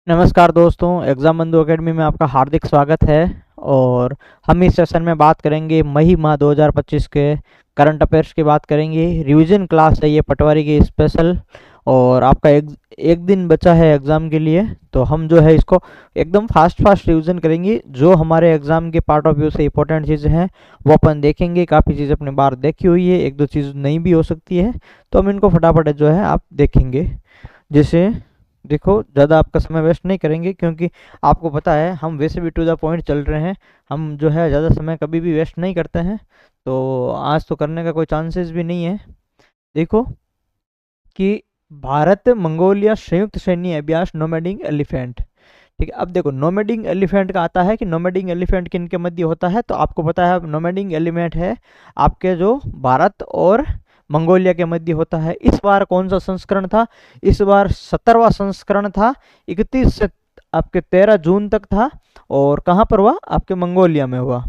नमस्कार दोस्तों, एग्जाम बंधु एकेडमी में आपका हार्दिक स्वागत है। और हम इस सेशन में बात करेंगे मई माह 2025 के करंट अफेयर्स की बात करेंगे। रिवीजन क्लास है ये पटवारी की स्पेशल। और आपका एक दिन बचा है एग्ज़ाम के लिए, तो हम जो है इसको एकदम फास्ट रिवीजन करेंगे। जो हमारे एग्ज़ाम के पार्ट ऑफ व्यू से इंपॉर्टेंट चीज़ें हैं वो अपन देखेंगे। काफ़ी चीज़ें अपने बार देखी हुई है, एक दो चीज़ नहीं भी हो सकती है, तो हम इनको फटाफट जो है आप देखेंगे। जैसे देखो, ज़्यादा आपका समय वेस्ट नहीं करेंगे, क्योंकि आपको पता है हम वैसे भी टू द पॉइंट चल रहे हैं। हम जो है ज़्यादा समय कभी भी वेस्ट नहीं करते हैं, तो आज तो करने का कोई चांसेस भी नहीं है। देखो कि भारत मंगोलिया संयुक्त सैन्य अभ्यास नोमैडिक एलिफेंट। ठीक है, अब देखो नोमैडिक एलिफेंट का आता है कि नोमैडिक एलिफेंट किन के मध्य होता है, तो आपको पता है नोमैडिक एलिफेंट है आपके जो भारत और मंगोलिया के मध्य होता है। इस बार कौन सा संस्करण था? इस बार 17वां संस्करण था। 31 से आपके 13 जून तक था। और कहाँ पर हुआ? आपके मंगोलिया में हुआ।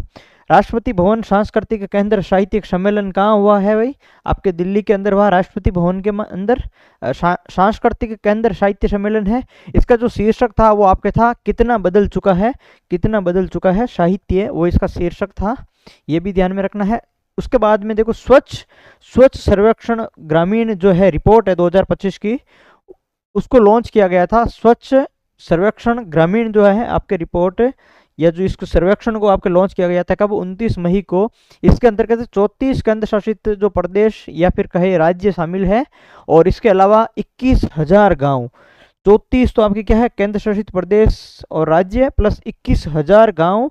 राष्ट्रपति भवन सांस्कृतिक केंद्र साहित्यिक सम्मेलन कहाँ हुआ है भाई? आपके दिल्ली के अंदर हुआ। राष्ट्रपति भवन के अंदर सांस्कृतिक केंद्र साहित्य सम्मेलन है। इसका जो शीर्षक था वो आपके था कितना बदल चुका है, कितना बदल चुका है साहित्य, वो इसका शीर्षक था। ये भी ध्यान में रखना है। उसके बाद में देखो स्वच्छ सर्वेक्षण ग्रामीण जो है रिपोर्ट है 2025 की, उसको लॉन्च किया गया था। स्वच्छ सर्वेक्षण ग्रामीण जो है आपके रिपोर्ट, या जो इसको सर्वेक्षण को आपके लॉन्च किया गया था कब? 29 मई को। इसके अंतर्गत 34 केंद्र शासित जो प्रदेश या फिर कहे राज्य शामिल है, और इसके अलावा 21,000 गाँव। 34 तो आपकी क्या है? केंद्र शासित प्रदेश और राज्य, प्लस 21,000 गाँव।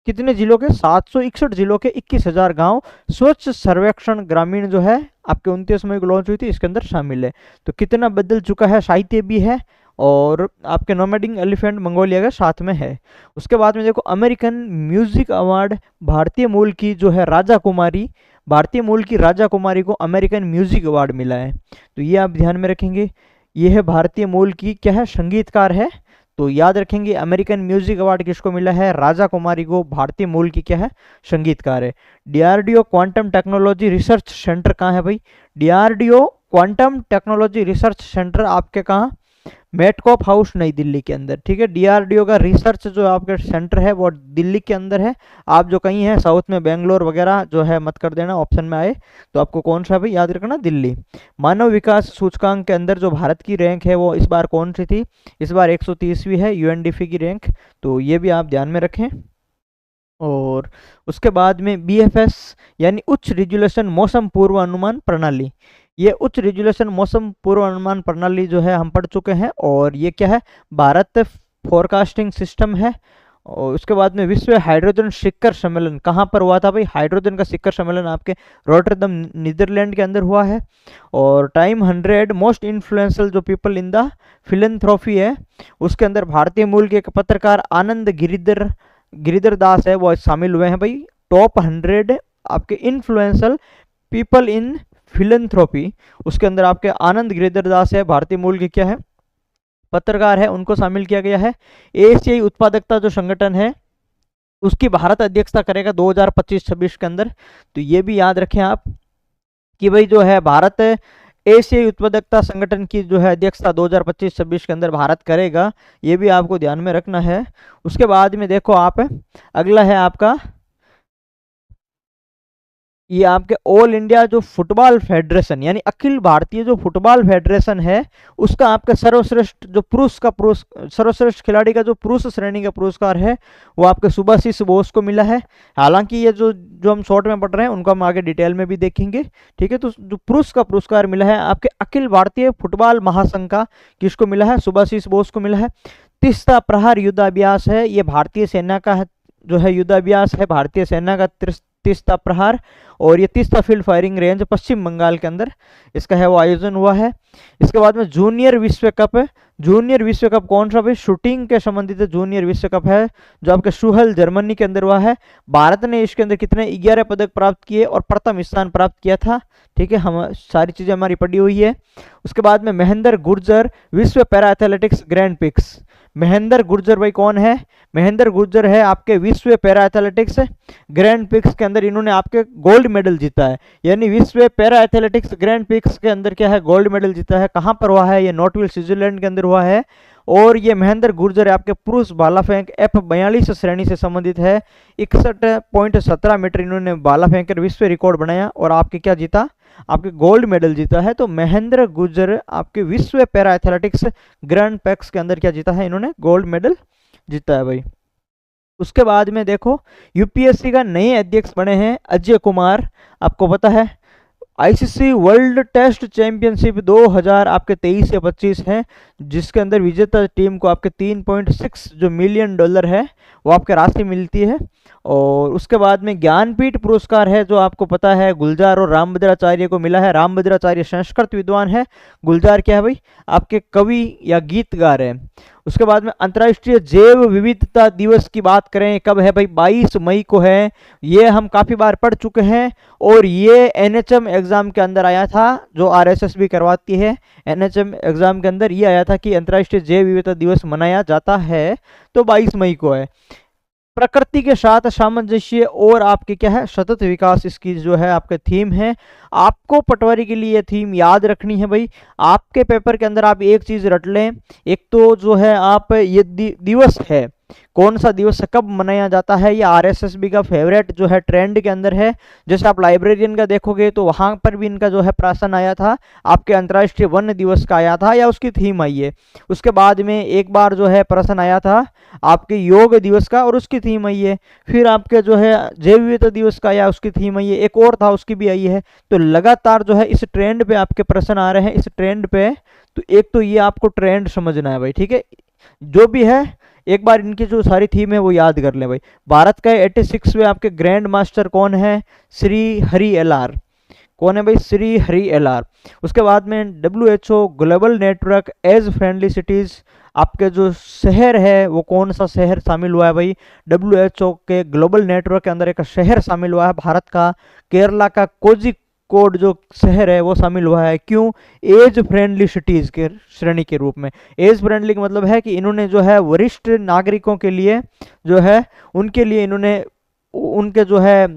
कितने जिलों के? 761 जिलों के 21,000 गांव स्वच्छ सर्वेक्षण ग्रामीण जो है आपके 29 मई को लॉन्च हुई थी, इसके अंदर शामिल है। तो कितना बदल चुका है साहित्य भी है, और आपके नोमैडिक एलिफेंट मंगोलिया के साथ में है। उसके बाद में देखो अमेरिकन म्यूजिक अवार्ड, भारतीय मूल की जो है राजा कुमारी, भारतीय मूल की राजा कुमारी को अमेरिकन म्यूजिक अवार्ड मिला है। तो ये आप ध्यान में रखेंगे। ये है भारतीय मूल की क्या है? संगीतकार है। तो याद रखेंगे अमेरिकन म्यूजिक अवार्ड किसको मिला है? राजा कुमारी को। भारतीय मूल की क्या है? संगीतकार है। DRDO quantum technology research centre कहाँ है भाई? DRDO quantum technology research centre आपके कहाँ? मेटकॉप हाउस नई दिल्ली के अंदर। ठीक है, डीआरडीओ का रिसर्च जो आपके सेंटर है वो दिल्ली के अंदर है। आप जो कहीं है साउथ में बेंगलोर वगैरह जो है मत कर देना ऑप्शन में आए, तो आपको कौन सा भाई याद रखना? दिल्ली। मानव विकास सूचकांक के अंदर जो भारत की रैंक है वो इस बार कौन सी थी? इस बार 130वीं है यूएनडीपी की रैंक। तो ये भी आप ध्यान में रखें। और उसके बाद में बीएफएस यानी उच्च रिजोल्यूशन मौसम पूर्वानुमान प्रणाली। ये उच्च रिजोल्यूशन मौसम पूर्वानुमान प्रणाली जो है हम पढ़ चुके हैं, और ये क्या है? भारत फोरकास्टिंग सिस्टम है। और उसके बाद में विश्व हाइड्रोजन शिखर सम्मेलन कहाँ पर हुआ था भाई? हाइड्रोजन का शिखर सम्मेलन आपके रोटरडम नीदरलैंड के अंदर हुआ है। और टाइम 100 मोस्ट इन्फ्लुएंशियल जो पीपल इन द फिलेंथ्रोपी है, उसके अंदर भारतीय मूल के एक पत्रकार आनंद गिरिधर दास है, वो शामिल हुए हैं भाई। टॉप 100 आपके इन्फ्लुएंशियल पीपल इन फिलेंथ्रोपी, उसके अंदर आपके आनंद गिरिधर दास है, भारतीय मूल के क्या है? पत्रकार है, उनको शामिल किया गया है। एशियाई उत्पादकता जो संगठन है उसकी भारत अध्यक्षता करेगा 2025-26 के अंदर। तो ये भी याद रखें आप कि भाई जो है भारत एशियाई उत्पादकता संगठन की जो है अध्यक्षता 2025-26 के अंदर भारत करेगा। ये भी आपको ध्यान में रखना है। उसके बाद में देखो आप, अगला है आपका ये आपके ऑल इंडिया जो फुटबॉल फेडरेशन यानी अखिल भारतीय जो फुटबॉल फेडरेशन है, उसका आपका सर्वश्रेष्ठ जो सर्वश्रेष्ठ खिलाड़ी का जो पुरुष श्रेणी का पुरस्कार है वो आपके सुभाषिस बोस को मिला है। हालांकि ये जो हम शॉर्ट में पढ़ रहे हैं उनको हम आगे डिटेल में भी देखेंगे। ठीक है, तो जो पुरुष का पुरस्कार मिला है आपके अखिल भारतीय फुटबॉल महासंघ का, किसको मिला है? सुभाषिस बोस को मिला है। तीस्ता प्रहार युद्धाभ्यास है, ये भारतीय सेना का जो है युद्धाभ्यास है, भारतीय सेना का तीस्ता प्रहार। और ये तीस्ता फील्ड फायरिंग रेंज पश्चिम बंगाल के अंदर इसका है वो आयोजन हुआ है। इसके बाद में जूनियर विश्व कप है। जूनियर विश्व कप कौन सा भाई? शूटिंग के संबंधित जूनियर विश्व कप है, जो आपके सुहल जर्मनी के अंदर हुआ है। भारत ने इसके अंदर कितने? 11 पदक प्राप्त किए और प्रथम स्थान प्राप्त किया था। ठीक है, हम सारी चीजें हमारी पढ़ी हुई है। उसके बाद में महेंद्र गुर्जर विश्व para athletics grand pics, Mahendra Gurjar भाई कौन है? महेंद्र गुर्जर है आपके विश्व पैरा एथलेटिक्स ग्रैंड पिक्स के अंदर इन्होंने आपके गोल्ड मेडल जीता है। यानी विश्व पैरा एथलेटिक्स ग्रैंड पिक्स के अंदर क्या है, गोल्ड मेडल जीता है। कहाँ पर हुआ है? ये नॉटविल स्विट्जरलैंड के अंदर हुआ है। और ये महेंद्र गुर्जर आपके पुरुष भाला फेंक F42 श्रेणी से संबंधित है। 61.17 मीटर इन्होंने भाला फेंक कर विश्व रिकॉर्ड बनाया और आपके क्या जीता, आपके गोल्ड मेडल जीता है। तो महेंद्र गुर्जर आपके विश्व पैरा एथलेटिक्स ग्रैंड पैक्स के अंदर क्या जीता है, इन्होंने गोल्ड मेडल जीता है भाई। उसके बाद में देखो यूपीएससी का नए अध्यक्ष बने हैं अजय कुमार। आपको पता है आईसीसी वर्ल्ड टेस्ट चैंपियनशिप 2000 आपके 23 या 25 है, जिसके अंदर विजेता टीम को आपके 3.6 जो मिलियन डॉलर है वो आपके राशि मिलती है। और उसके बाद में ज्ञानपीठ पुरस्कार है जो आपको पता है गुलजार और रामभद्राचार्य को मिला है। रामभद्राचार्य संस्कृत विद्वान है, गुलजार क्या है भाई, आपके कवि या गीतकार है। उसके बाद में अंतर्राष्ट्रीय जैव विविधता दिवस की बात करें, कब है भाई, 22 मई को है। ये हम काफ़ी बार पढ़ चुके हैं और ये एनएचएम एग्जाम के अंदर आया था, जो आरएसएस भी करवाती है। एनएचएम एग्जाम के अंदर ये आया था कि अंतर्राष्ट्रीय जैव विविधता दिवस मनाया जाता है, तो 22 मई को है। प्रकृति के साथ सामंजस्य और आपके क्या है, सतत विकास, इसकी जो है आपके थीम है। आपको पटवारी के लिए थीम याद रखनी है भाई। आपके पेपर के अंदर आप एक चीज रट लें, एक तो जो है आप ये दिवस है, कौन सा दिवस है, कब मनाया जाता है, ये आरएसएसबी का फेवरेट जो है ट्रेंड के अंदर है। जैसे आप लाइब्रेरियन का देखोगे तो वहां पर भी इनका जो है प्रश्न आया था, आपके अंतर्राष्ट्रीय वन दिवस का आया था या उसकी थीम आई है। उसके बाद में एक बार जो है प्रश्न आया था आपके योग दिवस का और उसकी थीम आई है। फिर आपके जो है जैव विविधता दिवस का या उसकी थीम आई है, एक और था उसकी भी आई है। तो लगातार जो है इस ट्रेंड पे आपके प्रश्न आ रहे हैं, इस ट्रेंड पे। तो एक तो ये आपको ट्रेंड समझना है भाई, ठीक है। जो भी है एक बार इनकी जो सारी थीम है वो याद कर लें भाई। भारत का 86वें आपके ग्रैंड मास्टर कौन है, श्री हरि एलआर। कौन है भाई, श्री हरि एलआर। उसके बाद में WHO global network age friendly cities, आपके जो शहर है वो कौन सा शहर शामिल हुआ है भाई, WHO के ग्लोबल नेटवर्क के अंदर एक शहर शामिल हुआ है भारत का, केरला का कोझिकोड जो शहर है वो शामिल हुआ है। क्यों, एज फ्रेंडली सिटीज के श्रेणी के रूप में। एज फ्रेंडली का मतलब है कि इन्होंने जो है वरिष्ठ नागरिकों के लिए जो है उनके लिए इन्होंने उनके जो है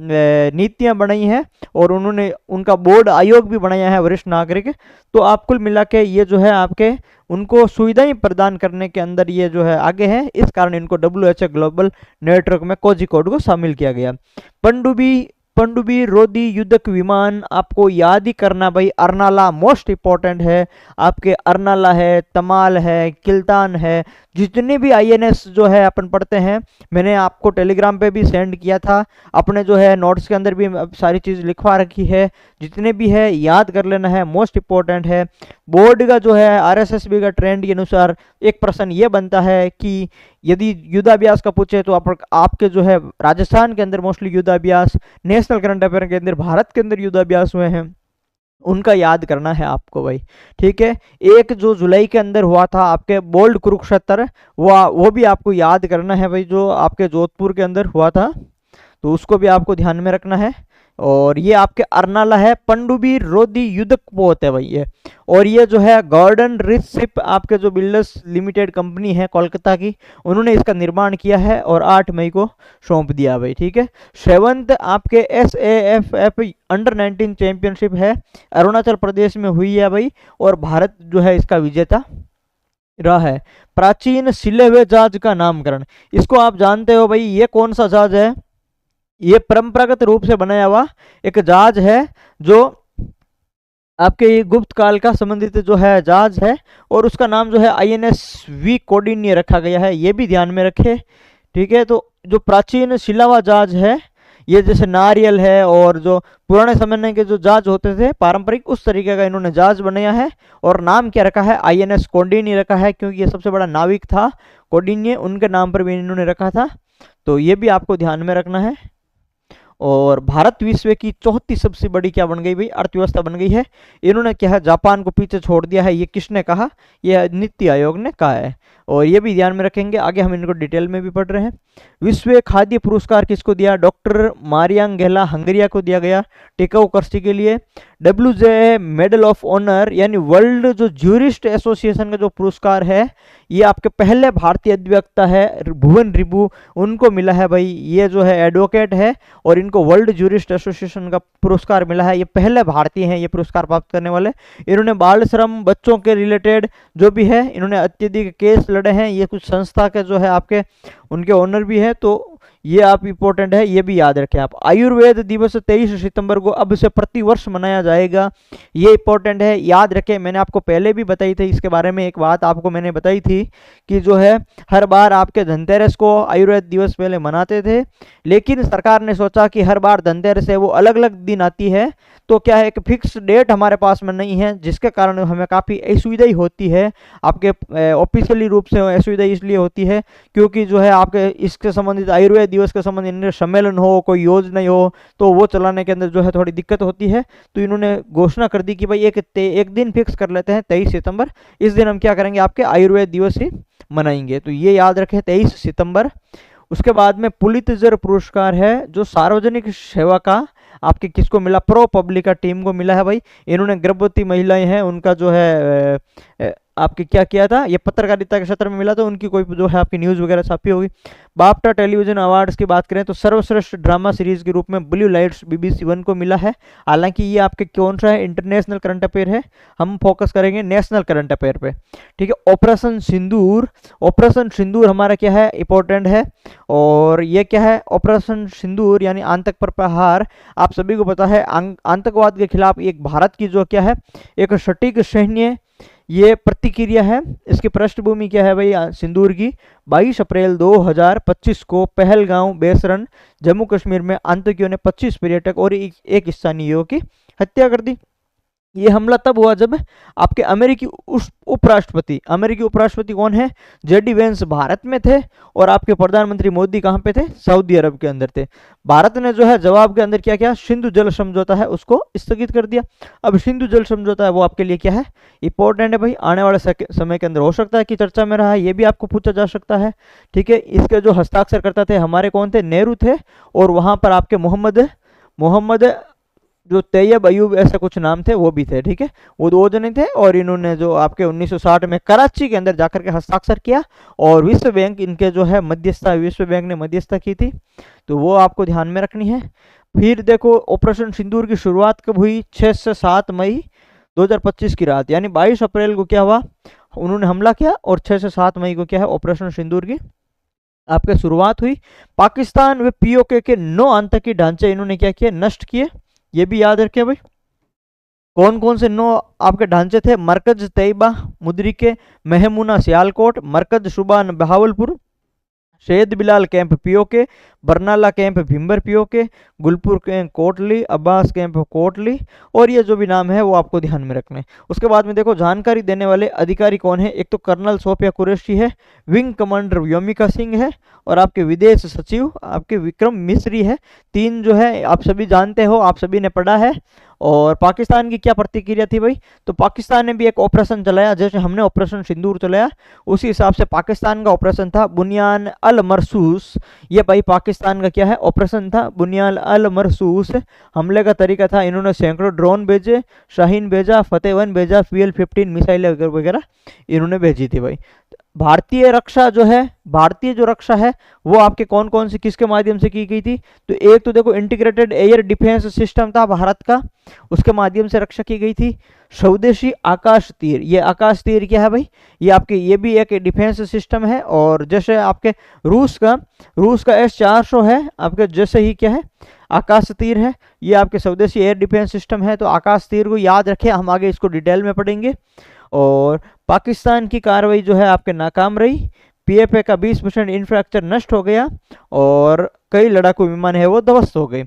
नीतियां बनाई हैं और उन्होंने उनका बोर्ड आयोग भी बनाया है वरिष्ठ नागरिक। तो आप कुल मिला के ये जो है आपके उनको सुविधाएं प्रदान करने के अंदर ये जो है आगे है, इस कारण इनको WHO ग्लोबल नेटवर्क में कोझिकोड को शामिल किया गया। पनडुब्बी रोधी युद्धक विमान आपको याद ही करना भाई। अर्नाला मोस्ट इंपॉर्टेंट है, आपके अर्नाला है, तमाल है, किल्तान है, जितने भी INS जो है अपन पढ़ते हैं, मैंने आपको टेलीग्राम पे भी सेंड किया था, अपने जो है नोट्स के अंदर भी सारी चीज़ लिखवा रखी है। जितने भी है याद कर लेना है, मोस्ट इंपॉर्टेंट है। बोर्ड का जो है RSSB का ट्रेंड के अनुसार एक प्रश्न ये बनता है कि यदि युद्धाभ्यास का पूछे तो आपके जो है राजस्थान के अंदर मोस्टली युद्धाभ्यास, नेशनल करंट अफेयर के अंदर भारत के अंदर युद्धाभ्यास हुए हैं, उनका याद करना है आपको भाई, ठीक है। एक जो जुलाई के अंदर हुआ था आपके बोल्ड कुरुक्षेत्र, वो भी आपको याद करना है भाई, जो आपके जोधपुर के अंदर हुआ था, तो उसको भी आपको ध्यान में रखना है। और ये आपके अर्नाला है, पनडुब्बी रोधी युद्धक पोत है भाई ये। और ये जो है गॉर्डन रिच शिप आपके जो बिल्डर्स लिमिटेड कंपनी है कोलकाता की, उन्होंने इसका निर्माण किया है और 8 मई को सौंप दिया भाई, ठीक है। 7th आपके SAFF अंडर 19 चैंपियनशिप है, अरुणाचल प्रदेश में हुई है भाई, और भारत जो है इसका विजेता रहा है। प्राचीन सिले हुए जहाज का नामकरण, इसको आप जानते हो भाई, ये कौन सा जहाज है, ये परंपरागत रूप से बनाया हुआ एक जहाज है जो आपके गुप्त काल का संबंधित जो है जहाज है, और उसका नाम जो है INS वी कौंडिन्य रखा गया है, ये भी ध्यान में रखे, ठीक है। तो जो प्राचीन शिलावा जहाज है, ये जैसे नारियल है और जो पुराने समय के जो जहाज होते थे पारंपरिक, उस तरीके का इन्होंने जहाज बनाया है। और नाम क्या रखा है, INS कौंडिन्य रखा है, क्योंकि ये सबसे बड़ा नाविक था कौंडिन्य, उनके नाम पर भी इन्होंने रखा था। तो ये भी आपको ध्यान में रखना है। और भारत विश्व की चौथी सबसे बड़ी क्या बन गई भाई, अर्थव्यवस्था बन गई है। इन्होंने क्या है, जापान को पीछे छोड़ दिया है। ये किसने कहा, यह नीति आयोग ने कहा है। और ये भी ध्यान में रखेंगे, आगे हम इनको डिटेल में भी पढ़ रहे हैं। विश्व खाद्य पुरस्कार किसको दिया, डॉक्टर मारियांगेला हंगरिया को दिया गया टिकाऊ कृषि के लिए। WJ मेडल ऑफ ऑनर यानी वर्ल्ड जो ज्यूरिस्ट एसोसिएशन का जो पुरस्कार है, ये आपके पहले भारतीय अधिवक्ता है भुवन रिबू, उनको मिला है भाई। ये जो है एडवोकेट है और इनको वर्ल्ड ज्यूरिस्ट एसोसिएशन का पुरस्कार मिला है। ये पहले भारतीय हैं ये पुरस्कार प्राप्त करने वाले। इन्होंने बाल श्रम, बच्चों के रिलेटेड जो भी है, इन्होंने अत्यधिक केस लड़े हैं। ये कुछ संस्था के जो है आपके उनके ओनर भी है, तो ये आप इंपॉर्टेंट है, ये भी याद रखें आप। आयुर्वेद दिवस 23 सितंबर को अब से प्रतिवर्ष मनाया जाएगा, ये इंपॉर्टेंट है, याद रखें। मैंने आपको पहले भी बताई थी इसके बारे में, एक बात आपको मैंने बताई थी कि जो है हर बार आपके धनतेरस को आयुर्वेद दिवस पहले मनाते थे, लेकिन सरकार ने सोचा कि हर बार धनतेरस है वो अलग अलग दिन आती है, तो क्या है एक फिक्स डेट हमारे पास में नहीं है, जिसके कारण हमें काफ़ी असुविधा होती है। आपके ऑफिशियली रूप से असुविधा इसलिए होती है क्योंकि जो है आपके इसके संबंधित आयुर्वेद दिवस के संबंधित सम्मेलन हो, कोई योजना हो, तो वो चलाने के अंदर जो है थोड़ी दिक्कत होती है। तो इन्होंने घोषणा कर दी कि भाई एक दिन फिक्स कर लेते हैं 23 सितंबर, इस दिन हम क्या करेंगे, आपके आयुर्वेद दिवस ही मनाएंगे। तो ये याद रखें 23 सितंबर। उसके बाद में पुलित्जर पुरस्कार है जो सार्वजनिक सेवा का आपके किसको मिला, प्रो पब्लिका टीम को मिला है भाई। इन्होंने गर्भवती महिलाएं हैं उनका जो है आपके क्या किया था, ये पत्रकारिता के क्षेत्र में मिला, तो उनकी कोई जो है आपकी न्यूज़ वगैरह छापी होगी। बाफ्टा टेलीविजन अवार्ड्स की बात करें तो सर्वश्रेष्ठ ड्रामा सीरीज के रूप में ब्लू लाइट्स BBC 1 को मिला है। हालांकि ये आपके कौन सा है, इंटरनेशनल करंट अफेयर है, हम फोकस करेंगे नेशनल करंट अफेयर पे, ठीक है। ऑपरेशन सिंदूर, ऑपरेशन सिंदूर हमारा क्या है, इंपॉर्टेंट है। और ये क्या है, ऑपरेशन सिंदूर यानी आतंक पर प्रहार। आप सभी को पता है आतंकवाद के खिलाफ एक भारत की जो क्या है एक सटीक सैन्य ये प्रतिक्रिया है। इसकी पृष्ठभूमि क्या है भाई, सिंदूर की 22 अप्रैल 2025 को पहलगांव बेसरन जम्मू कश्मीर में आतंकियों ने 25 पर्यटक और एक स्थानीय युवक की हत्या कर दी। ये हमला तब हुआ जब आपके अमेरिकी उपराष्ट्रपति कौन है, JD वेंस भारत में थे और आपके प्रधानमंत्री मोदी कहाँ पे थे, सऊदी अरब के अंदर थे। भारत ने जो है जवाब के अंदर क्या किया, सिंधु जल समझौता है उसको स्थगित कर दिया। अब सिंधु जल समझौता है वो आपके लिए क्या है, इंपॉर्टेंट है भाई, आने वाले समय के अंदर हो सकता है कि चर्चा में रहा है, ये भी आपको पूछा जा सकता है, ठीक है। इसके जो हस्ताक्षर करता थे हमारे कौन थे, नेहरू थे, और वहां पर आपके मोहम्मद जो तैयब अयूब ऐसा कुछ नाम थे वो भी थे, ठीक है। वो दो जने थे और इन्होंने जो आपके 1960 में कराची के अंदर जाकर के हस्ताक्षर किया और विश्व बैंक इनके जो है विश्व बैंक ने मध्यस्थता की थी, तो वो आपको ध्यान में रखनी है। फिर देखो ऑपरेशन सिंदूर की शुरुआत कब हुई, 6 से 7 मई 2025 की रात, यानी 22 अप्रैल को क्या हुआ, उन्होंने हमला किया और 6 से 7 मई को क्या है ऑपरेशन सिंदूर की आपके शुरुआत हुई। पाकिस्तान व POK के 9 आतंकी ढांचे इन्होंने क्या किए, नष्ट किए, ये भी याद रखें भाई। कौन कौन से 9 आपके ढांचे थे, मरकज तैयबा मुदरिके महमूना सियालकोट, मरकज सुबान बहावलपुर, शहीद Bilal camp POK, Barnala camp Bhimber POK, Gulpur camp Kotli, Abbas camp Kotli, और ये जो भी नाम है वो आपको ध्यान में रखने। उसके बाद में देखो जानकारी देने वाले अधिकारी कौन है, एक तो कर्नल सोफिया कुरैशी है, विंग कमांडर व्योमिका सिंह है, और आपके विदेश सचिव आपके विक्रम मिश्री है। 3 जो है आप सभी जानते हो, आप सभी ने पढ़ा है। और पाकिस्तान की क्या प्रतिक्रिया थी भाई, तो पाकिस्तान ने भी एक ऑपरेशन चलाया, जैसे हमने ऑपरेशन सिंदूर चलाया उसी हिसाब से पाकिस्तान का ऑपरेशन था बुनियान अल मरसूस। ये भाई पाकिस्तान का क्या है ऑपरेशन था, बुनियान अल मरसूस। हमले का तरीका था, इन्होंने सैकड़ों ड्रोन भेजे, शाहीन भेजा, फतेह 1 भेजा, PL-15 मिसाइल वगैरह इन्होंने भेजी थी भाई। भारतीय जो रक्षा है वो आपके कौन कौन से किसके माध्यम से की गई थी, तो एक तो देखो इंटीग्रेटेड एयर डिफेंस सिस्टम था भारत का, उसके माध्यम से रक्षा की गई थी। स्वदेशी आकाश तीर, ये आकाश तीर क्या है भाई, ये आपके ये भी एक डिफेंस सिस्टम है। और जैसे आपके रूस का S-400 है आपके, जैसे ही क्या है आकाश तीर है, ये आपके स्वदेशी एयर डिफेंस सिस्टम है। तो आकाश तीर को याद रखें, हम आगे इसको डिटेल में पढ़ेंगे। और पाकिस्तान की कार्रवाई जो है आपके नाकाम रही, PFA का 20% इंफ्रास्ट्रक्चर नष्ट हो गया और कई लड़ाकू विमान है वो ध्वस्त हो गए।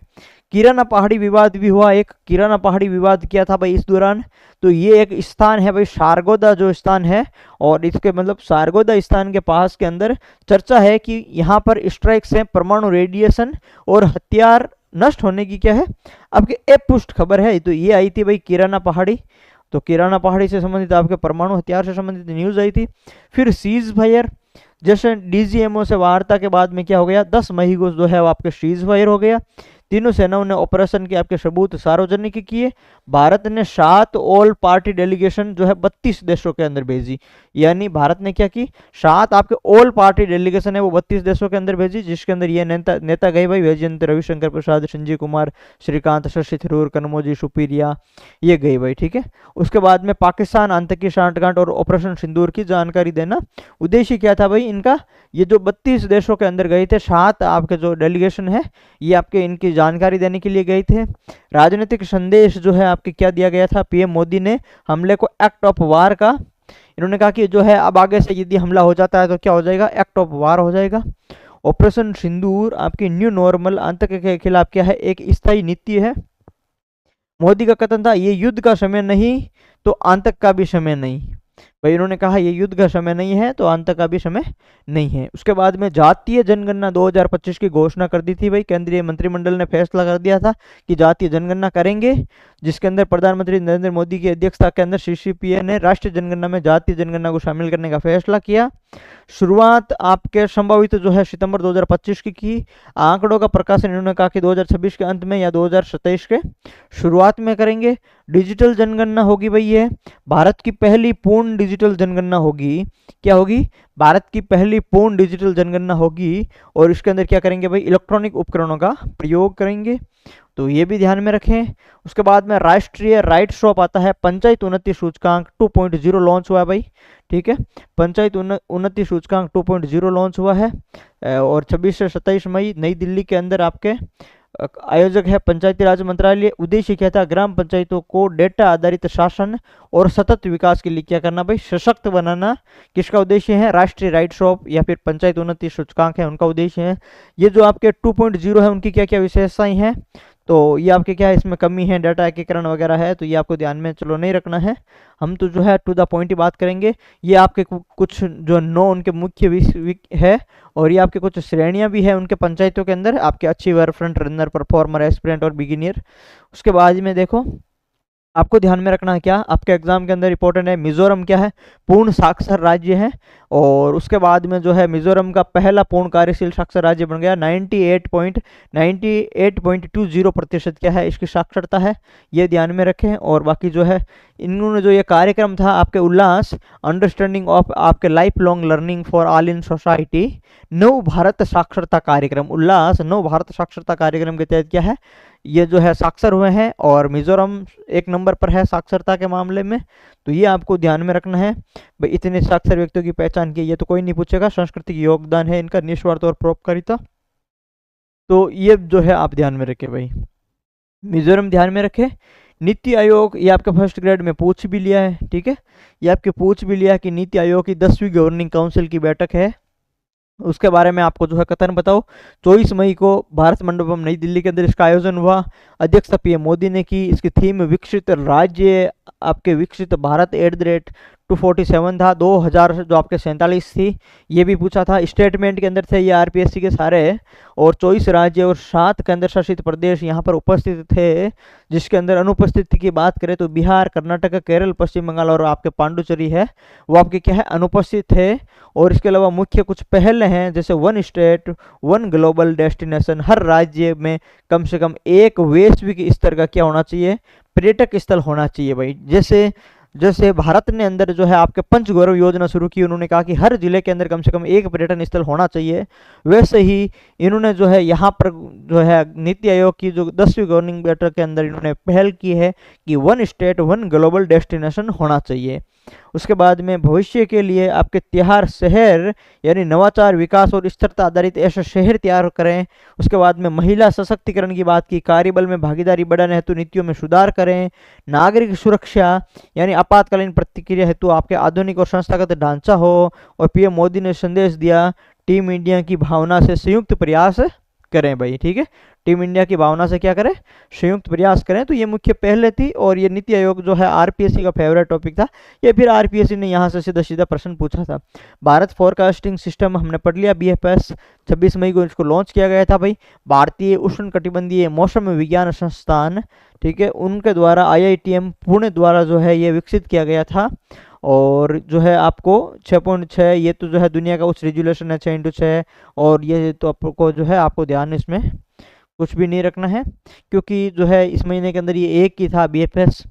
किराना पहाड़ी विवाद भी हुआ, एक किराना पहाड़ी विवाद किया था भाई इस दौरान। तो ये एक स्थान है भाई सारगोदा जो स्थान है, और इसके मतलब सारगोदा स्थान के पास के अंदर चर्चा है कि यहाँ पर स्ट्राइक्स हैं, परमाणु रेडिएशन और हथियार नष्ट होने की क्या है आपके अपुष्ट खबर है। तो ये आई थी भाई किराना पहाड़ी, तो किराना पहाड़ी से संबंधित आपके परमाणु हथियार से संबंधित न्यूज आई थी। फिर सीज फायर, जैसे डीजीएमओ से वार्ता के बाद में क्या हो गया, 10 मई को जो है वो आपके सीज फायर हो गया। तीनों सेनाओं ने ऑपरेशन के आपके सबूत सार्वजनिक किए। भारत ने 7 ऑल पार्टी डेलीगेशन जो है 32 देशों के अंदर भेजी, यानी भारत ने क्या की, 7 आपके ऑल पार्टी डेलीगेशन है वो 32 देशों के अंदर भेजी, जिसके अंदर ये नेता गए भाई वैजयंत रविशंकर प्रसाद, संजीव कुमार, श्रीकांत, शशि थरूर, कनमोजी सुपीरिया, ये गई भाई, ठीक है। उसके बाद में पाकिस्तान आतंकी सांठगांठ और ऑपरेशन सिंदूर की जानकारी देना। उद्देश्य क्या था भाई इनका, ये जो 32 देशों के अंदर गए थे, 7 आपके जो डेलीगेशन है ये आपके इनकी जानकारी देने के लिए गए थे। राजनीतिक संदेश जो है आपके क्या दिया गया था, पीएम मोदी ने हमले को एक्ट ऑफ वार का, इन्होंने कहा कि जो है अब आगे से यदि हमला हो जाता है तो क्या हो जाएगा, एक्ट ऑफ वार हो जाएगा। ऑपरेशन सिंदूर आपकी न्यू नॉर्मल आतंक के खिलाफ क्या है, एक स्थायी नीति है। मोदी का कथन था ये युद्ध का समय नहीं तो आतंक का भी समय नहीं, भाई इन्होंने कहा ये युद्ध का समय नहीं है तो आतंक का भी समय नहीं है। उसके बाद में जातीय जनगणना 2025 की घोषणा कर दी थी भाई, केंद्रीय मंत्रिमंडल ने फैसला कर दिया था कि जातीय जनगणना करेंगे, जिसके अंदर प्रधानमंत्री नरेंद्र मोदी की अध्यक्षता के अंदर सीसीपीए ने राष्ट्रीय जनगणना में जातीय जनगणना को शामिल करने का फैसला किया। शुरुआत आपके संभावित जो है सितंबर 2025 की आंकड़ों का प्रकाशन इन्होंने कहा कि 2026 के अंत में या 2027 के शुरुआत में करेंगे। डिजिटल जनगणना होगी भाई, ये भारत की पहली पूर्ण डिजिटल जनगणना होगी। क्या होगी, भारत की पहली पूर्ण डिजिटल जनगणना होगी, और इसके अंदर क्या करेंगे भाई, इलेक्ट्रॉनिक उपकरणों का प्रयोग करेंगे, तो ये भी ध्यान में रखें। उसके बाद में राष्ट्रीय राइट शॉप आता है, पंचायत उन्नति सूचकांक 2.0 लॉन्च हुआ है भाई, ठीक है, पंचायत उन्नति सूचकांक 2.0 लॉन्च हुआ है, और 26 से 27 मई नई दिल्ली के अंदर आपके आयोजक है पंचायती राज मंत्रालय। उद्देश्य क्या था, ग्राम पंचायतों को डेटा आधारित शासन और सतत विकास के लिए क्या करना भाई, सशक्त बनाना। किसका उद्देश्य है, राष्ट्रीय राइट शॉप या फिर पंचायत उन्नति सूचकांक है उनका उद्देश्य है। ये जो आपके 2.0 है उनकी क्या क्या विशेषताएं हैं, तो ये आपके क्या है, इसमें कमी है, डाटा एकीकरण वगैरह है, तो ये आपको ध्यान में चलो नहीं रखना है, हम तो जो है टू द पॉइंट ही बात करेंगे। ये आपके कुछ जो 9 उनके मुख्य है, और ये आपके कुछ श्रेणियां भी है उनके पंचायतों के अंदर, आपके achiever, front runner, performer, aspirant और बिगिनियर। उसके बाद में देखो आपको ध्यान में रखना है क्या, आपके एग्जाम के अंदर इंपॉर्टेंट है, मिजोरम क्या है, पूर्ण साक्षर राज्य है, और उसके बाद में जो है मिजोरम का पहला पूर्ण कार्यशील साक्षर राज्य बन गया। 98.20% क्या है इसकी साक्षरता है, ये ध्यान में रखें। और बाकी जो है इन्होंने जो ये कार्यक्रम था आपके उल्लास, अंडरस्टैंडिंग ऑफ आपके life long learning for all in society, नव भारत साक्षरता कार्यक्रम, उल्लास नव भारत साक्षरता कार्यक्रम के तहत क्या है, ये जो है साक्षर हुए हैं, और मिजोरम 1 नंबर पर है साक्षरता के मामले में, तो ये आपको ध्यान में रखना है भाई। इतने साक्षर व्यक्तियों की पहचान की, ये तो कोई नहीं पूछेगा, सांस्कृतिक योगदान है इनका, निस्वार्थ और परोपकारिता, तो ये जो है आप ध्यान में रखें भाई, मिजोरम ध्यान में रखें। नीति आयोग, ये आपके फर्स्ट ग्रेड में पूछ भी लिया है, ठीक है, ये आपके पूछ भी लिया कि नीति आयोग की 10वीं गवर्निंग काउंसिल की बैठक है, उसके बारे में आपको जो है कथन बताओ। 24 मई को भारत मंडपम नई दिल्ली के अंदर इसका आयोजन हुआ, अध्यक्षता पीएम मोदी ने की। इसकी थीम विकसित राज्य, आपके विकसित भारत @ 247 था, 2000 जो आपके 47 थी, ये भी पूछा था। स्टेटमेंट के अंदर थे ये आरपीएससी के सारे, और 24 राज्य और 7 केंद्र शासित प्रदेश यहाँ पर उपस्थित थे, जिसके अंदर अनुपस्थिति की बात करें तो बिहार, कर्नाटक, केरल, पश्चिम बंगाल और आपके पांडुचेरी है वो आपके क्या है, अनुपस्थित थे। और इसके अलावा मुख्य कुछ पहले हैं, जैसे 1 स्टेट 1 ग्लोबल डेस्टिनेशन, हर राज्य में कम से कम एक वैश्विक स्तर का क्या होना चाहिए, पर्यटक स्थल होना चाहिए भाई। जैसे भारत ने अंदर जो है आपके पंचगौरव योजना शुरू की, उन्होंने कहा कि हर जिले के अंदर कम से कम एक पर्यटन स्थल होना चाहिए, वैसे ही इन्होंने जो है यहाँ पर जो है नीति आयोग की जो 10वीं गवर्निंग बैठक के अंदर इन्होंने पहल की है कि 1 स्टेट 1 ग्लोबल डेस्टिनेशन होना चाहिए। उसके बाद में भविष्य के लिए आपके तिहार शहर, यानी नवाचार, विकास और स्थिरता आधारित ऐसे शहर तैयार करें। उसके बाद में महिला सशक्तिकरण की बात की, कार्यबल में भागीदारी बढ़ाने हेतु नीतियों में सुधार करें। नागरिक सुरक्षा, यानी आपातकालीन प्रतिक्रिया हेतु आपके आधुनिक और संस्थागत ढांचा हो। और पीएम मोदी ने संदेश दिया, टीम इंडिया की भावना से संयुक्त प्रयास करें भाई, ठीक है, टीम इंडिया की भावना से क्या करें, संयुक्त प्रयास करें। तो ये मुख्य पहले थी, और ये नीति आयोग जो है आरपीएससी का फेवरेट टॉपिक था, ये फिर आरपीएससी ने यहाँ से सीधा सीधा प्रश्न पूछा था। भारत फोरकास्टिंग सिस्टम हमने पढ़ लिया, बीएफएस 26 मई को इसको लॉन्च किया गया था भाई। भारतीय उष्ण कटिबंधीय मौसम विज्ञान संस्थान, ठीक है, उनके द्वारा आईआईटीएम पुणे द्वारा जो है ये विकसित किया गया था। और जो है आपको 6.6 ये तो जो है दुनिया का उच्च रेजुलेशन है 6x6, और ये तो आपको जो है आपको ध्यान इसमें कुछ भी नहीं रखना है, क्योंकि जो है इस महीने के अंदर ये एक ही था बीएफएस।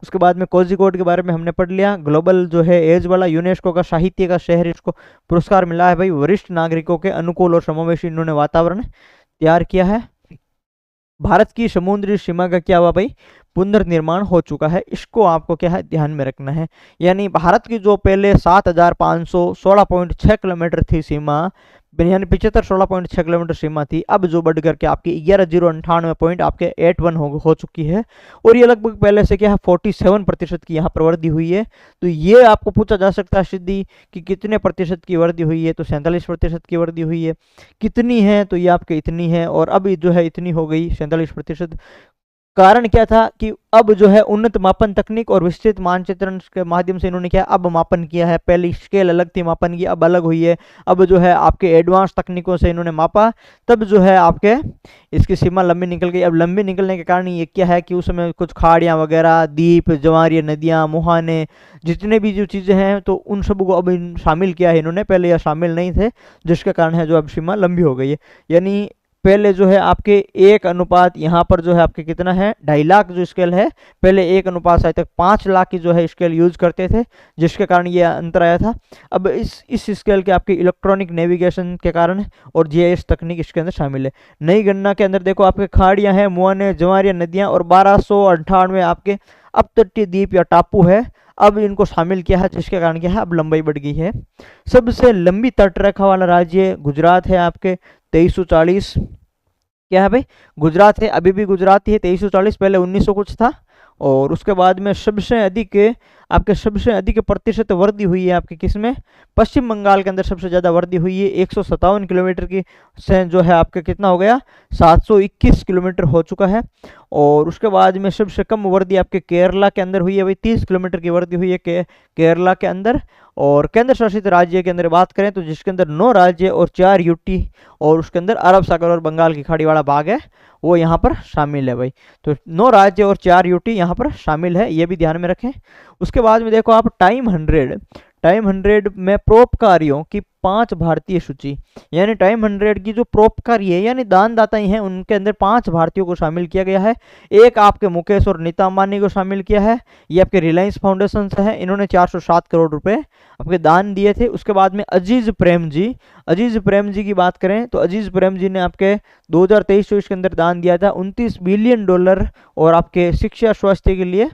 उसके बाद में कोझिकोड के बारे में हमने पढ़ लिया, ग्लोबल जो है एज वाला यूनेस्को का साहित्य का शहर इसको पुरस्कार मिला है भाई। वरिष्ठ नागरिकों के अनुकूल और समावेशी इन्होंने वातावरण तैयार किया है। भारत की समुद्री सीमा का क्या हुआ भाई, पुनर्निर्माण हो चुका है, इसको आपको क्या है ध्यान में रखना है। यानी भारत की जो पहले 7,516.6 किलोमीटर थी सीमा, यानी 16.6 किलोमीटर सीमा थी, अब जो बढ़ करके आपकी 11,098 पॉइंट आपके 81 हो चुकी है। और ये लगभग पहले से क्या है 47% की यहाँ पर वृद्धि हुई है। तो ये आपको पूछा जा सकता है सिद्धि कि कितने प्रतिशत की वृद्धि हुई है, तो 47% की वृद्धि हुई है। कितनी है, तो ये आपके इतनी है, और अब जो है इतनी हो गई 47%। कारण क्या था कि अब जो है उन्नत मापन तकनीक और विस्तृत मानचित्रण के माध्यम से इन्होंने क्या अब मापन किया है। पहली स्केल अलग थी मापन की, अब अलग हुई है। अब जो है आपके एडवांस तकनीकों से इन्होंने मापा, तब जो है आपके इसकी सीमा लंबी निकल गई। अब लंबी निकलने के कारण ये क्या है कि उस समय कुछ खाड़ियाँ वगैरह, द्वीप, ज्वारीय नदियाँ, मुहाने, जितने भी जो चीज़ें हैं, तो उन सब को अब शामिल किया है इन्होंने, पहले यह शामिल नहीं थे, जिसके कारण है जो अब सीमा लंबी हो गई है। यानी पहले जो है आपके 1 अनुपात यहाँ पर जो है आपके कितना है 2.5 लाख जो स्केल है, पहले 1 अनुपात शायद तक 5 लाख की जो है स्केल यूज करते थे, जिसके कारण ये अंतर आया था। अब इस स्केल के आपके इलेक्ट्रॉनिक नेविगेशन के कारण और जीआईएस तकनीक इसके अंदर शामिल है। नई गणना के अंदर देखो आपके खाड़ियाँ हैं, मुहाने, ज्वारीय नदियाँ, और 1298 आपके अपतटीय द्वीप या टापू है, अब इनको शामिल किया है, जिसके कारण क्या है अब लंबाई बढ़ गई है। सबसे लंबी तटरेखा वाला राज्य गुजरात है आपके 2340। क्या है भाई, गुजरात है, अभी भी गुजरात ही है 2340, पहले 1900 कुछ था। और उसके बाद में सबसे अधिक प्रतिशत वृद्धि हुई है आपके किसमें, पश्चिम बंगाल के अंदर सबसे ज़्यादा वृद्धि हुई है। 157 किलोमीटर की से जो है आपके कितना हो गया 721 किलोमीटर हो चुका है। और उसके बाद में सबसे कम वृद्धि आपके केरला के अंदर हुई है भाई, 30 किलोमीटर की वृद्धि हुई है केरला के अंदर। और केंद्र शासित राज्य के अंदर बात करें तो जिसके अंदर 9 राज्य और 4 यूटी, और उसके अंदर अरब सागर और बंगाल की खाड़ी वाला भाग है, वो यहाँ पर शामिल है भाई। तो 9 राज्य और 4 यूटी यहाँ पर शामिल है, ये भी ध्यान में रखें। उसके बाद में देखो आप टाइम 100 में परोपकारियों की 5 भारतीय सूची, यानी टाइम 100 की जो परोपकारी है यानी दानदाता ही हैं, उनके अंदर 5 भारतीयों को शामिल किया गया है। एक आपके मुकेश और नीता अंबानी को शामिल किया है, ये आपके रिलायंस फाउंडेशन से है, इन्होंने 407 करोड़ रुपए आपके दान दिए थे। उसके बाद में अजीज प्रेम जी की बात करें तो अजीज प्रेम जी ने आपके 2023-24 के अंदर दान दिया था $29 बिलियन, और आपके शिक्षा स्वास्थ्य के लिए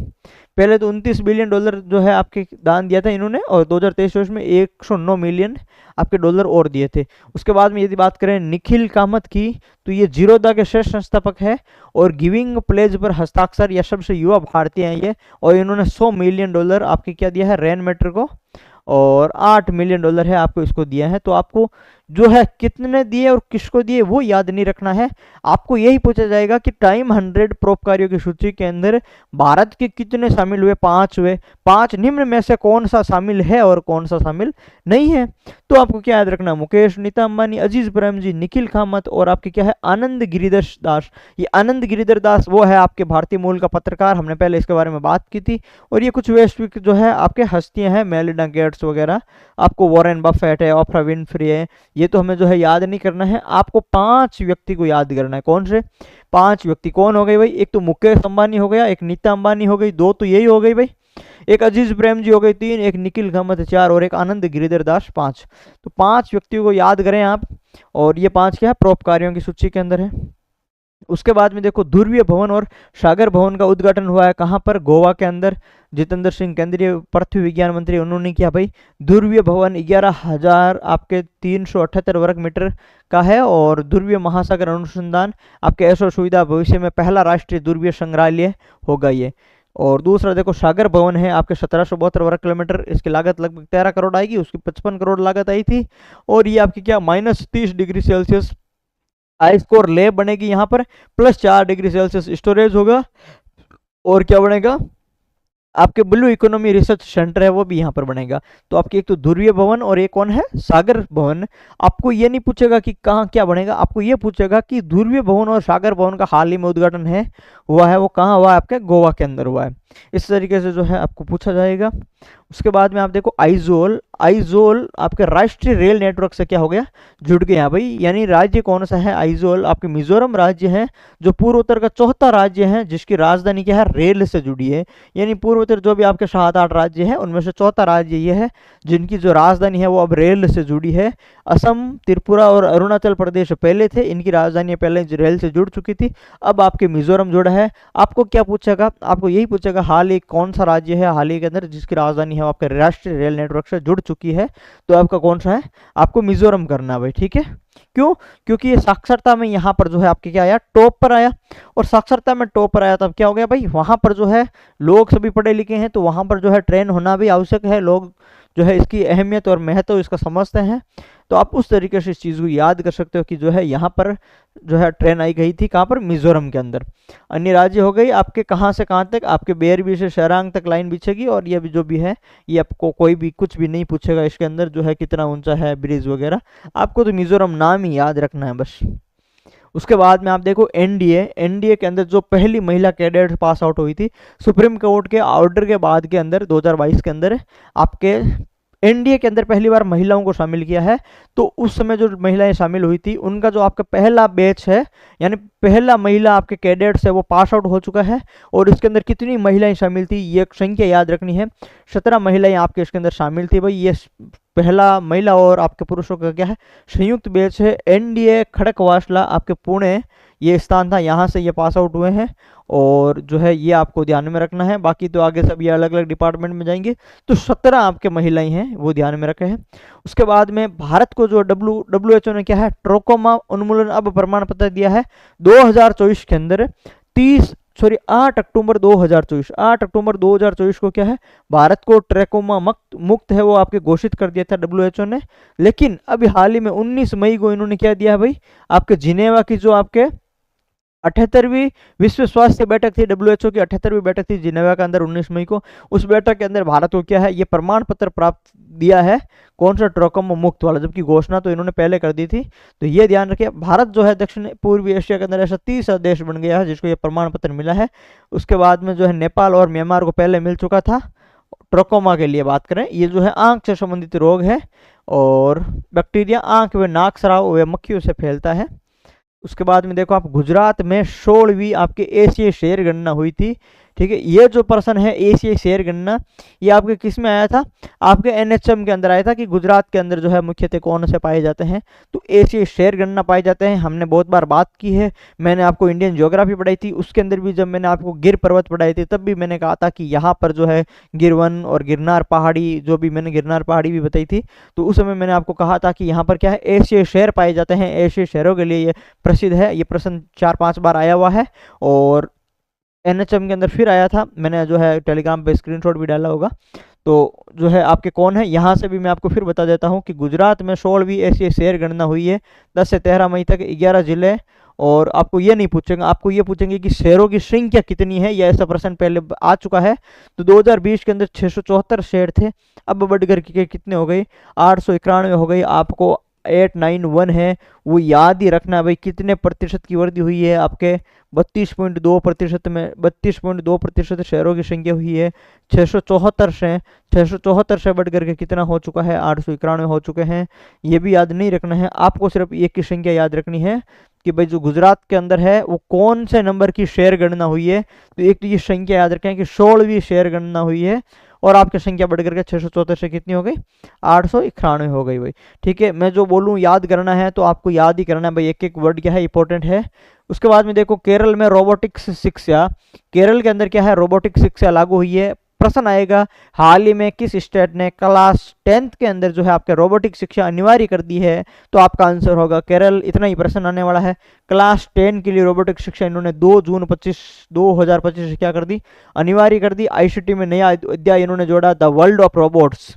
पहले तो $29 बिलियन जो है आपके दान दिया था इन्होंने, और 2023-24 में 109 मिलियन आपके डॉलर और दिए थे। उसके बाद में यदि बात करें निखिल कामत की, तो ये जीरोदा के श्रेष्ठ संस्थापक है और गिविंग प्लेज पर हस्ताक्षर या सबसे युवा भारतीय हैं ये, और इन्होंने $100 मिलियन आपके क्या दिया है रेन मैटर को, और $8 मिलियन है आपको इसको दिया है। तो आपको जो है कितने दिए और किसको दिए वो याद नहीं रखना है, आपको यही पूछा जाएगा कि टाइम 100 परोपकारियों की सूची के अंदर भारत के कितने शामिल हुए, 5 हुए, 5 निम्न में से कौन सा शामिल है और कौन सा शामिल नहीं है। तो आपको क्या याद रखना, मुकेश, नीता अंबानी, अजीज प्रेम जी, निखिल कामत, और आपके क्या है आनंद गिरिधर दास। ये आनंद गिरिधर दास वो है आपके भारतीय मूल का पत्रकार, हमने पहले इसके बारे में बात की थी। और ये कुछ वैश्विक जो है आपके हस्तियां हैं, मेलिंडा गेट्स वगैरह, आपको वॉरेन बफेट है, ओप्रा विनफ्री है, ये तो हमें जो है याद नहीं करना है, आपको 5 व्यक्ति को याद करना है। कौन से 5 व्यक्ति कौन हो गए भाई, एक तो मुकेश अंबानी हो गया, एक नीता अंबानी हो गई, 2 तो यही हो गई भाई, एक अजीज प्रेम जी हो गई 3, एक निखिल कामत 4, और एक आनंद गिरिधर दास 5। तो 5 व्यक्तियों को याद करें आप, और ये 5 क्या है परोपकारियों की सूची के अंदर है। उसके बाद में देखो ध्रुवीय भवन और सागर भवन का उद्घाटन हुआ है कहाँ पर, गोवा के अंदर। जितेंद्र सिंह केंद्रीय पृथ्वी विज्ञान मंत्री, उन्होंने किया भाई। ध्रुवीय भवन 11,000 आपके 378 वर्ग मीटर का है, और ध्रुवीय महासागर अनुसंधान आपके ऐसा सुविधा भविष्य में पहला राष्ट्रीय ध्रुवीय संग्रहालय होगा ये। और दूसरा देखो सागर भवन है आपके 1772 वर्ग किलोमीटर, इसकी लागत लगभग 13 करोड़ आएगी, उसकी 55 करोड़ लागत आई थी। और ये आपकी क्या -30 degree Celsius ice core lab बनेगी यहाँ पर, +4 डिग्री सेल्सियस स्टोरेज होगा, और क्या बनेगा, आपके ब्लू इकोनॉमी रिसर्च सेंटर है वो भी यहाँ पर बनेगा। तो आपकी एक तो ध्रुवीय भवन और एक कौन है, सागर भवन। आपको ये नहीं पूछेगा कि कहाँ क्या बनेगा, आपको ये पूछेगा कि ध्रुवीय भवन और सागर भवन का हाल ही में उद्घाटन है हुआ है, वो कहाँ हुआ है, आपके गोवा के अंदर हुआ है। इस तरीके से जो है आपको पूछा जाएगा। उसके बाद में आप देखो आइजोल, आइजोल आपके राष्ट्रीय रेल नेटवर्क से क्या हो गया, जुड़ गया भाई। यानी राज्य कौन सा है, आइजोल आपके मिजोरम राज्य है, जो पूर्वोत्तर का चौथा राज्य है जिसकी राजधानी क्या है, रेल से जुड़ी है। यानी पूर्वोत्तर जो भी आपके 7-8 राज्य है उनमें से चौथा राज्य ये है जिनकी जो राजधानी है वो अब रेल से जुड़ी है। असम, त्रिपुरा और अरुणाचल प्रदेश पहले थे, इनकी राजधानी पहले रेल से जुड़ चुकी थी, अब आपके मिजोरम जुड़ा है। आपको क्या पूछेगा, आपको यही पूछेगा हाल ही कौन सा राज्य है हाल ही के अंदर जिसकी राजधानी है वो आपके राष्ट्रीय रेल नेटवर्क से जुड़ चुकी है, तो आपका कौन सा है, आपको मिजोरम करना है भाई, ठीक है। क्यों, क्योंकि ये साक्षरता में यहाँ पर जो है आपके क्या आया, टॉप पर आया, और साक्षरता में टॉप पर आया तब क्या हो गया भाई, वहां पर जो है लोग सभी पढ़े लिखे हैं, तो वहां पर जो है ट्रेन होना भी आवश्यक है, लोग जो है इसकी अहमियत और महत्व इसका समझते हैं। तो आप उस तरीके से इस चीज़ को याद कर सकते हो कि जो है यहाँ पर जो है ट्रेन आई गई थी, कहाँ पर, मिजोरम के अंदर। अन्य राज्य हो गई आपके कहाँ से कहाँ तक, आपके बेरबी से शरांग तक लाइन बिछेगी, और ये भी जो भी है ये आपको कोई भी कुछ भी नहीं पूछेगा इसके अंदर, जो है कितना ऊंचा है ब्रिज वगैरह, आपको तो मिजोरम नाम ही याद रखना है बस। उसके बाद में आप देखो एनडीए, एनडीए के अंदर जो पहली महिला कैडेट पास आउट हुई थी सुप्रीम कोर्ट के ऑर्डर के बाद के अंदर 2022 के अंदर, आपके एनडीए के अंदर पहली बार महिलाओं को शामिल किया है। तो उस समय जो महिलाएं शामिल हुई थी उनका जो आपका पहला बैच है, यानी पहला महिला आपके कैडेट्स है वो पास आउट हो चुका है। और इसके अंदर कितनी महिलाएं शामिल थी ये संख्या याद रखनी है, 17 महिलाएं आपके इसके अंदर शामिल थी भाई। ये पहला महिला और आपके पुरुषों का क्या है, संयुक्त बैच है। एनडीए खड़कवासला आपके पुणे ये स्थान था, यहाँ से ये पास आउट हुए हैं, और जो है ये आपको ध्यान में रखना है। बाकी तो आगे सब ये अलग अलग डिपार्टमेंट में जाएंगे, तो 17 आपके महिलाएं हैं वो ध्यान में रखे हैं। उसके बाद में भारत को जो WHO ने क्या है, ट्रोकोमा उन्मूलन अब प्रमाण पत्र दिया है 2024 के अंदर। 8 अक्टूबर 2024, 8 अक्टूबर 2024 को क्या है, भारत को ट्रैकोमा मुक्त है वो आपके घोषित कर दिया था WHO ने। लेकिन अभी हाल ही में 19 मई को इन्होंने क्या दिया भाई, आपके जिनेवा की जो आपके 78वीं विश्व स्वास्थ्य बैठक थी, WHO की 78वीं बैठक थी जिनेवा के अंदर 19 मई को। उस बैठक के अंदर भारत को क्या है, ये प्रमाण पत्र प्राप्त दिया है, कौन सा, ट्रोकोमा मुक्त वाला, जबकि घोषणा तो इन्होंने पहले कर दी थी। तो ये ध्यान रखिए, भारत जो है दक्षिण पूर्वी एशिया के अंदर ऐसा 30 देश बन गया है जिसको ये प्रमाण पत्र मिला है। उसके बाद में जो है नेपाल और म्यांमार को पहले मिल चुका था। ट्रोकोमा के लिए बात करें, ये जो है आंख से संबंधित रोग है, और बैक्टीरिया आंख व नाक स्राव व मक्खियों से फैलता है। उसके बाद में देखो आप गुजरात में 16वीं आपके एशियाई शेर गणना हुई थी, ठीक है। ये जो पर्सन है एशियाई शेर गणना, ये आपके किस में आया था, आपके NHM के अंदर आया था कि गुजरात के अंदर जो है मुख्यतः कौन से पाए जाते हैं, तो एशियाई शेर गणना पाए जाते हैं। हमने बहुत बार बात की है, मैंने आपको इंडियन ज्योग्राफी पढ़ाई थी, उसके अंदर भी जब मैंने आपको गिर पर्वत पढ़ाई थी तब भी मैंने कहा था कि यहाँ पर जो है गिरवन और गिरनार पहाड़ी, जो भी मैंने गिरनार पहाड़ी भी बताई थी, तो उस समय मैंने आपको कहा था कि यहाँ पर क्या है, एशियाई शेर पाए जाते हैं। एशियाई शेरों के लिए ये प्रसिद्ध है, ये प्रश्न 4-5 बार आया हुआ है, और NHM के अंदर फिर आया था, मैंने जो है टेलीग्राम पे स्क्रीनशॉट भी डाला होगा। तो जो है आपके कौन है, यहाँ से भी मैं आपको फिर बता देता हूँ कि गुजरात में 16वीं एशियाई शेर गणना हुई है 10 से 13 मई तक, 11 जिले। और आपको ये नहीं पूछेंगे, आपको ये पूछेंगे कि शेरों की संख्या कितनी है, या ऐसा प्रश्न पहले आ चुका है। तो 2020 के अंदर 674 शेर थे, अब बढ़कर के कितने हो गए, 891 हो गई। आपको 891 है वो याद ही रखना है भाई, कितने प्रतिशत की वृद्धि हुई है, आपके 32.2% में 32.2% शेयरों की संख्या हुई है। 674 से बढ़ करके कितना हो चुका है, 891 हो चुके हैं। ये भी याद नहीं रखना है, आपको सिर्फ एक की संख्या याद रखनी है कि भाई जो गुजरात के अंदर है वो कौन से नंबर की शेयर गणना हुई है। तो एक तो ये संख्या याद रखें कि 16वीं शेयर गणना हुई है, और आपकी संख्या बढ़ करके 674 से कितनी हो गई, 891 हो गई भाई, ठीक है। मैं जो बोलूँ याद करना है तो आपको याद ही करना है भाई, एक एक वर्ड क्या है इंपॉर्टेंट है। उसके बाद में देखो केरल में रोबोटिक्स शिक्षा, केरल के अंदर क्या है, रोबोटिक्स शिक्षा लागू हुई है। प्रश्न आएगा हाल ही में किस स्टेट ने क्लास 10th के अंदर जो है आपके रोबोटिक शिक्षा अनिवार्य कर दी है, तो आपका आंसर होगा केरल। इतना ही प्रश्न आने वाला है। क्लास 10 के लिए रोबोटिक शिक्षा इन्होंने 2 जून 2025 से क्या कर दी, अनिवार्य कर दी। ICT में नया अध्याय इन्होंने जोड़ा, द वर्ल्ड ऑफ रोबोट्स,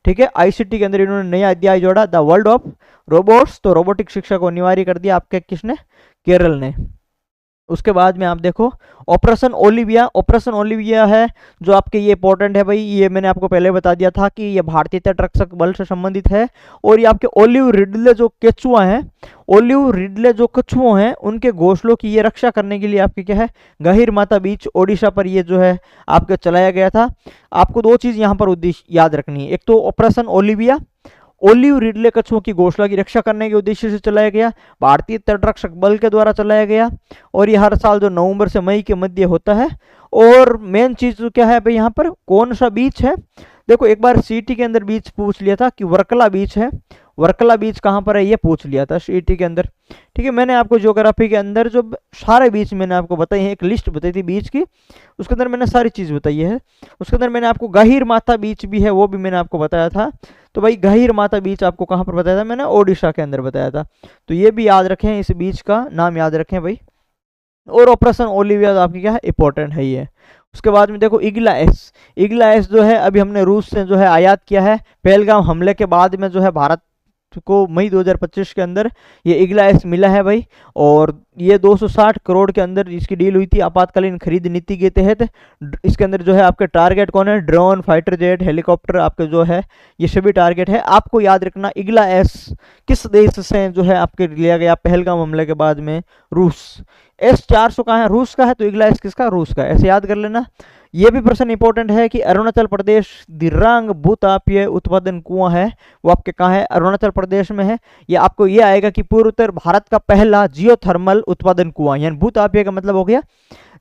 ठीक है। आईसीटी के अंदर इन्होंने नया अध्याय जोड़ा, द वर्ल्ड ऑफ रोबोट्स। तो रोबोटिक शिक्षा को अनिवार्य कर दिया आपके किसने, केरल ने। उसके बाद में आप देखो ऑपरेशन ओलिविया। ऑपरेशन ओलिविया है जो आपके ये इंपॉर्टेंट है भाई, ये मैंने आपको पहले बता दिया था कि ये भारतीय तटरक्षक बल से संबंधित है। और ये आपके ओलिव रिडले जो केचुआ हैं, ओलिव रिडले जो कछुओं हैं, उनके घोंसलों की ये रक्षा करने के लिए आपके क्या है, गहीर माता बीच ओडिशा पर ये जो है आपके चलाया गया था। आपको दो चीज यहाँ पर उद्देश्य याद रखनी है, एक तो ऑपरेशन ओलिविया ओलिव रिडले कछुओं की घोषणा की रक्षा करने के उद्देश्य से चलाया गया, भारतीय तटरक्षक बल के द्वारा चलाया गया। और ये हर साल जो नवंबर से मई के मध्य होता है। और मेन चीज तो क्या है भाई, यहाँ पर कौन सा बीच है, देखो एक बार सीटी के अंदर बीच पूछ लिया था कि वर्कला बीच है, वर्कला बीच कहाँ पर है ये पूछ लिया था सीटी के अंदर। ठीक है, मैंने आपको ज्योग्राफी के अंदर जो सारे बीच मैंने आपको बताई है, एक लिस्ट बताई थी बीच की, उसके अंदर मैंने सारी चीज बताई है। उसके अंदर मैंने आपको गहीर माता बीच भी है, वो भी मैंने आपको बताया था। तो भाई गहीर माता बीच आपको कहाँ पर बताया था, मैंने ओडिशा के अंदर बताया था। तो ये भी याद रखें, इस बीच का नाम याद रखें भाई। और ऑपरेशन ओलिविया आपकी क्या है, इंपॉर्टेंट है ये। उसके बाद में देखो इग्ला एस। इग्ला एस जो है अभी हमने रूस से जो है आयात किया है, पहलगाम हमले के बाद में जो है भारत को मई 2025 के अंदर ये इग्ला एस मिला है भाई। और ये 260 करोड़ के अंदर इसकी डील हुई थी आपातकालीन खरीद नीति के तहत। इसके अंदर जो है आपके टारगेट कौन है, ड्रोन, फाइटर जेट, हेलीकॉप्टर, आपके जो है ये सभी टारगेट है। आपको याद रखना इग्ला एस किस देश से जो है आपके लिया गया पहलगाम हमले के बाद में, रूस। S-400 कहाँ है, रूस का है, तो इग्ला एस किसका, रूस का, ऐसे याद कर लेना। ये भी प्रश्न इंपॉर्टेंट है कि अरुणाचल प्रदेश दिरांग भूतापीय उत्पादन कुआं है, वो आपके कहाँ है, अरुणाचल प्रदेश में है। ये आपको ये आएगा कि पूर्वोत्तर भारत का पहला जियोथर्मल उत्पादन कुआं, यानी भूतापीय का मतलब हो गया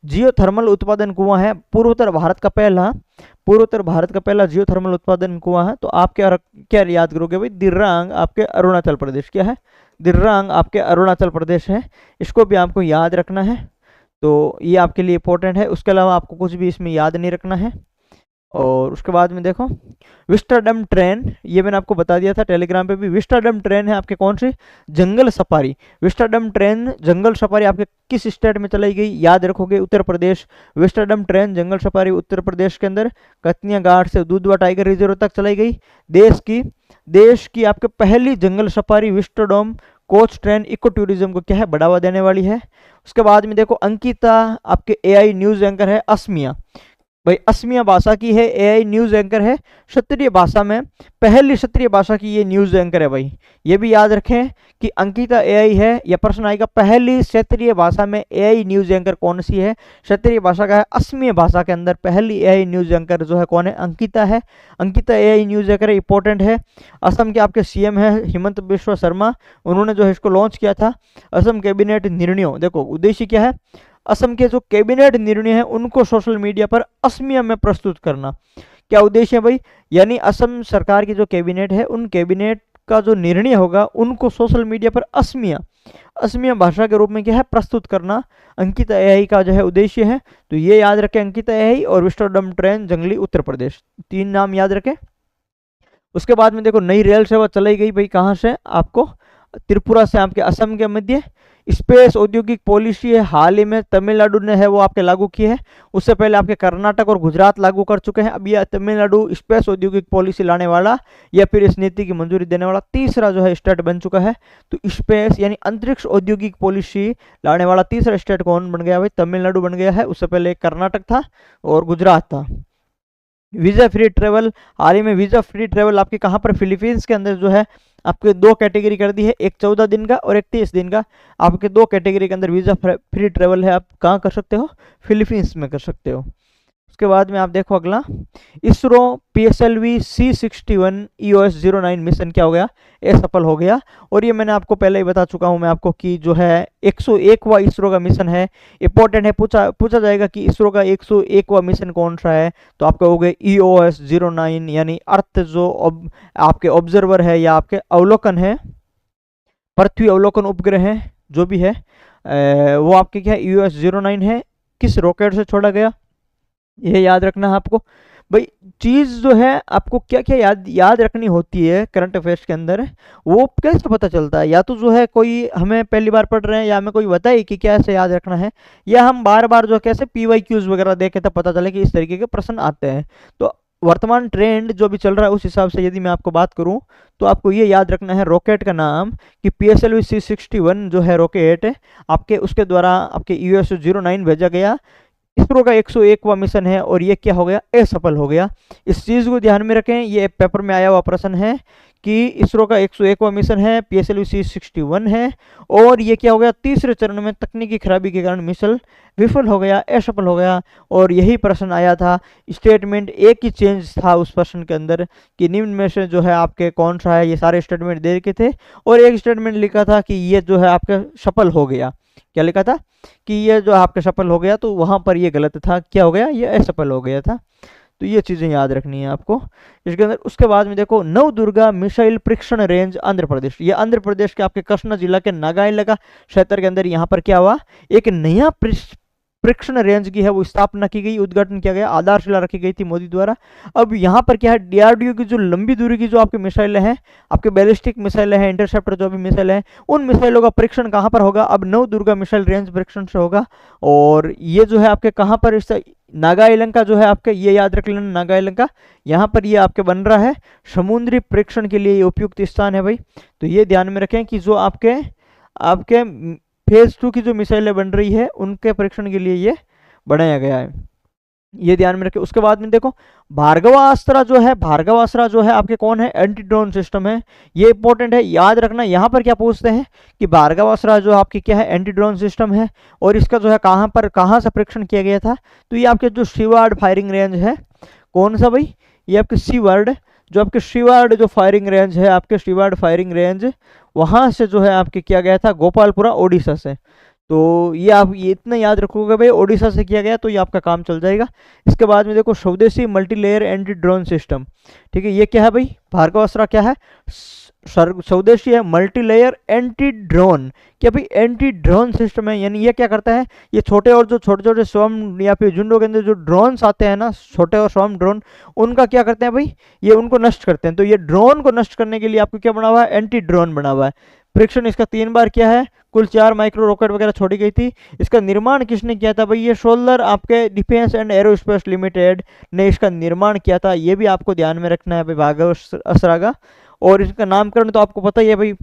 जियोथर्मल उत्पादन कुआं है, पूर्वोत्तर भारत का पहला, पूर्वोत्तर भारत का पहला जियोथर्मल उत्पादन कुआं है। तो आप क्या याद करोगे भाई, दिरांग आपके अरुणाचल प्रदेश, क्या है, दिरांग आपके अरुणाचल प्रदेश है, इसको भी आपको याद रखना है। तो ये आपके लिए इंपॉर्टेंट है। उसके अलावा आपको कुछ भी इसमें याद नहीं रखना है। और उसके बाद में देखो विस्टाडम ट्रेन, ये मैंने आपको बता दिया था टेलीग्राम पे भी। विस्टाडम ट्रेन है आपके कौन सी, जंगल सफारी। विस्टाडम ट्रेन जंगल सफारी आपके किस स्टेट में चलाई गई, याद रखोगे उत्तर प्रदेश। विस्टाडम ट्रेन जंगल सफारी उत्तर प्रदेश के अंदर कतनिया घाट से दुधवा टाइगर रिजर्व तक चलाई गई। देश की आपके पहली जंगल safari vistadome coach train eco tourism को क्या है, बढ़ावा देने वाली है। उसके बाद में देखो अंकिता आपके एआई न्यूज एंकर है, असमिया भाई, असमिया भाषा की है, एआई न्यूज एंकर है, क्षेत्रीय भाषा में पहली क्षेत्रीय भाषा की ये न्यूज एंकर है भाई। ये भी याद रखें कि अंकिता एआई है, या प्रश्न आएगा पहली क्षेत्रीय भाषा में एआई न्यूज एंकर कौन सी है, क्षेत्रीय भाषा का है, असमिया भाषा के अंदर पहली एआई न्यूज एंकर जो है कौन है, अंकिता है। Ankita AI news anchor important है। असम के आपके सीएम है हिमंत बिश्वा शर्मा, उन्होंने जो है इसको लॉन्च किया था। असम कैबिनेट निर्णयों, देखो उद्देश्य क्या है, असम के जो कैबिनेट निर्णय हैं उनको सोशल मीडिया पर असमिया में प्रस्तुत करना। क्या उद्देश्य है भाई, यानी असम सरकार की जो कैबिनेट है उन कैबिनेट का जो निर्णय होगा उनको सोशल मीडिया पर असमिया भाषा के रूप में क्या है, प्रस्तुत करना अंकिता एआई का जो है उद्देश्य है। तो ये याद रखें, अंकिता एआई और विस्टाडोम ट्रेन जंगली उत्तर प्रदेश, तीन नाम याद रखें। उसके बाद में देखो नई रेल सेवा चलाई गई भाई, कहाँ से, आपको त्रिपुरा से आपके असम के मध्य। स्पेस औद्योगिक पॉलिसी है, हाल ही में तमिलनाडु ने है वो आपके लागू की है। उससे पहले आपके कर्नाटक और गुजरात लागू कर चुके हैं। अब यह तमिलनाडु स्पेस औद्योगिक पॉलिसी लाने वाला या फिर इस नीति की मंजूरी देने वाला तीसरा जो है स्टेट बन चुका है। तो स्पेस यानी अंतरिक्ष औद्योगिक पॉलिसी लाने वाला तीसरा स्टेट कौन बन गया भाई, तमिलनाडु बन गया है। उससे पहले कर्नाटक था और गुजरात था। वीजा फ्री ट्रेवल, हाल ही में वीजा फ्री ट्रेवल आपके कहाँ पर, फिलीपींस के अंदर जो है आपके दो कैटेगरी कर दी है, एक 14 दिन का और एक 30 दिन का। आपके दो कैटेगरी के अंदर वीजा फ्री ट्रेवल है, आप कहाँ कर सकते हो, फिलीपींस में कर सकते हो। उसके बाद में आप देखो अगला ISRO PSLV C61 EOS-09 mission क्या हो गया, ये सफल हो गया। और ये मैंने आपको पहले ही बता चुका हूं मैं आपको कि जो है 101वां इसरो का मिशन है, इंपॉर्टेंट है, पूछा जाएगा कि इसरो का 101वां मिशन कौन सा है। तो आपका हो गया EOS-09 यानी अर्थ जो आपके ऑब्जर्वर है या आपके अवलोकन है, पृथ्वी अवलोकन उपग्रह है जो भी है, वो आपके क्या EOS-09 है। किस रॉकेट से छोड़ा गया, ये याद रखना है आपको भाई। चीज जो है आपको क्या क्या याद रखनी होती है करंट अफेयर्स के अंदर, वो कैसे पता चलता है, या तो जो है कोई हमें पहली बार पढ़ रहे हैं या हमें कोई बताए कि कैसे याद रखना है, या हम बार बार जो कैसे PYQs वगैरह देखे तब पता चले कि इस तरीके के प्रश्न आते हैं। तो वर्तमान ट्रेंड जो भी चल रहा है उस हिसाब से यदि मैं आपको बात करूं तो आपको ये याद रखना है रॉकेट का नाम कि PSLV C61 जो है रॉकेट आपके उसके द्वारा आपके US-09 भेजा गया। इसरो का 101वां मिशन है और ये क्या हो गया, असफल हो गया। इस चीज को ध्यान में रखें, ये पेपर में आया हुआ प्रश्न है कि इसरो का 101वां मिशन है, PSLV C61 है और ये क्या हो गया, तीसरे चरण में तकनीकी खराबी के कारण मिशन विफल हो गया, असफल हो गया। और यही प्रश्न आया था, स्टेटमेंट एक ही चेंज था उस प्रश्न के अंदर कि निम्न में से जो है आपके कौन सा है, ये सारे स्टेटमेंट दे रखे थे और एक स्टेटमेंट लिखा था कि ये जो है आपका सफल हो गया। क्या लिखा था कि ये जो आपका सफल हो गया, तो वहां पर ये गलत था, क्या हो गया, ये असफल हो गया था। तो ये चीजें याद रखनी है आपको इसके अंदर। उसके बाद में देखो नवदुर्गा मिसाइल परीक्षण रेंज आंध्र प्रदेश, ये आंध्र प्रदेश के आपके कृष्णा जिला के नागाइलगा क्षेत्र के अंदर यहाँ पर क्या हुआ, एक नया परीक्षण रेंज की है वो स्थापना की गई, उद्घाटन किया गया, आधारशिला रखी गई थी मोदी द्वारा। अब यहाँ पर क्या है, DRDO की जो लंबी दूरी की जो आपकी मिसाइलें हैं, आपके बैलिस्टिक मिसाइलें हैं, इंटरसेप्टर जो भी मिसाइल हैं, उन मिसाइलों का परीक्षण कहाँ पर होगा, अब नवदुर्गा मिसाइल रेंज परीक्षण से होगा। और ये जो है आपके कहाँ पर, इस नागालैंड जो है आपके, ये याद रख लेना नागालैंड, यहाँ पर ये आपके बन रहा है, समुद्री परीक्षण के लिए ये उपयुक्त स्थान है भाई। तो ये ध्यान में रखें कि जो आपके आपके फेज 2 की जो मिसाइलें बन रही है उनके परीक्षण के लिए ये बनाया गया है, ये ध्यान में रखें। उसके बाद में देखो भार्गवास्त्र जो है, भार्गवास्त्र जो है आपके कौन है, एंटी ड्रोन सिस्टम है, ये इंपॉर्टेंट है, याद रखना। यहाँ पर क्या पूछते हैं कि भार्गवास्त्र जो आपकी क्या है, एंटी ड्रोन सिस्टम है और इसका जो है कहाँ पर, कहाँ से परीक्षण किया गया था, तो ये आपके जो सीवार्ड फायरिंग रेंज है, कौन सा भाई, ये आपके सीवार्ड, जो आपके सीवार्ड जो फायरिंग रेंज है, आपके सीवार्ड फायरिंग रेंज, वहां से जो है आपके किया गया था, गोपालपुरा ओडिशा से। तो ये आप ये इतना याद रखोगे भाई, ओडिशा से किया गया तो ये आपका काम चल जाएगा। इसके बाद में देखो स्वदेशी मल्टीलेयर एंटी ड्रोन सिस्टम, ठीक है, ये क्या है भाई, भार्गवास्त्र क्या है, स्वदेशी है मल्टीलेयर एंटी ड्रोन, क्या भाई एंटी ड्रोन सिस्टम है, यानी ये क्या करता है, ये छोटे और जो छोटे छोटे स्वयं या फिर झुंडों के अंदर जो ड्रोन्स आते हैं ना, छोटे और स्वयं ड्रोन, उनका क्या करते हैं भाई, ये उनको नष्ट करते हैं। तो ये ड्रोन को नष्ट करने के लिए आपको क्या बना हुआ है, एंटी ड्रोन बना हुआ है। परीक्षण इसका 3 बार किया है, कुल 4 माइक्रो रॉकेट वगैरह छोड़ी गई थी। इसका निर्माण किसने किया था भाई, ये सोलर आपके डिफेंस एंड एरोस्पेस लिमिटेड ने इसका निर्माण किया था, ये भी आपको ध्यान में रखना है भाई भार्गवास्त्र का। और इसका नामकरण तो आपको पता ही है भाई,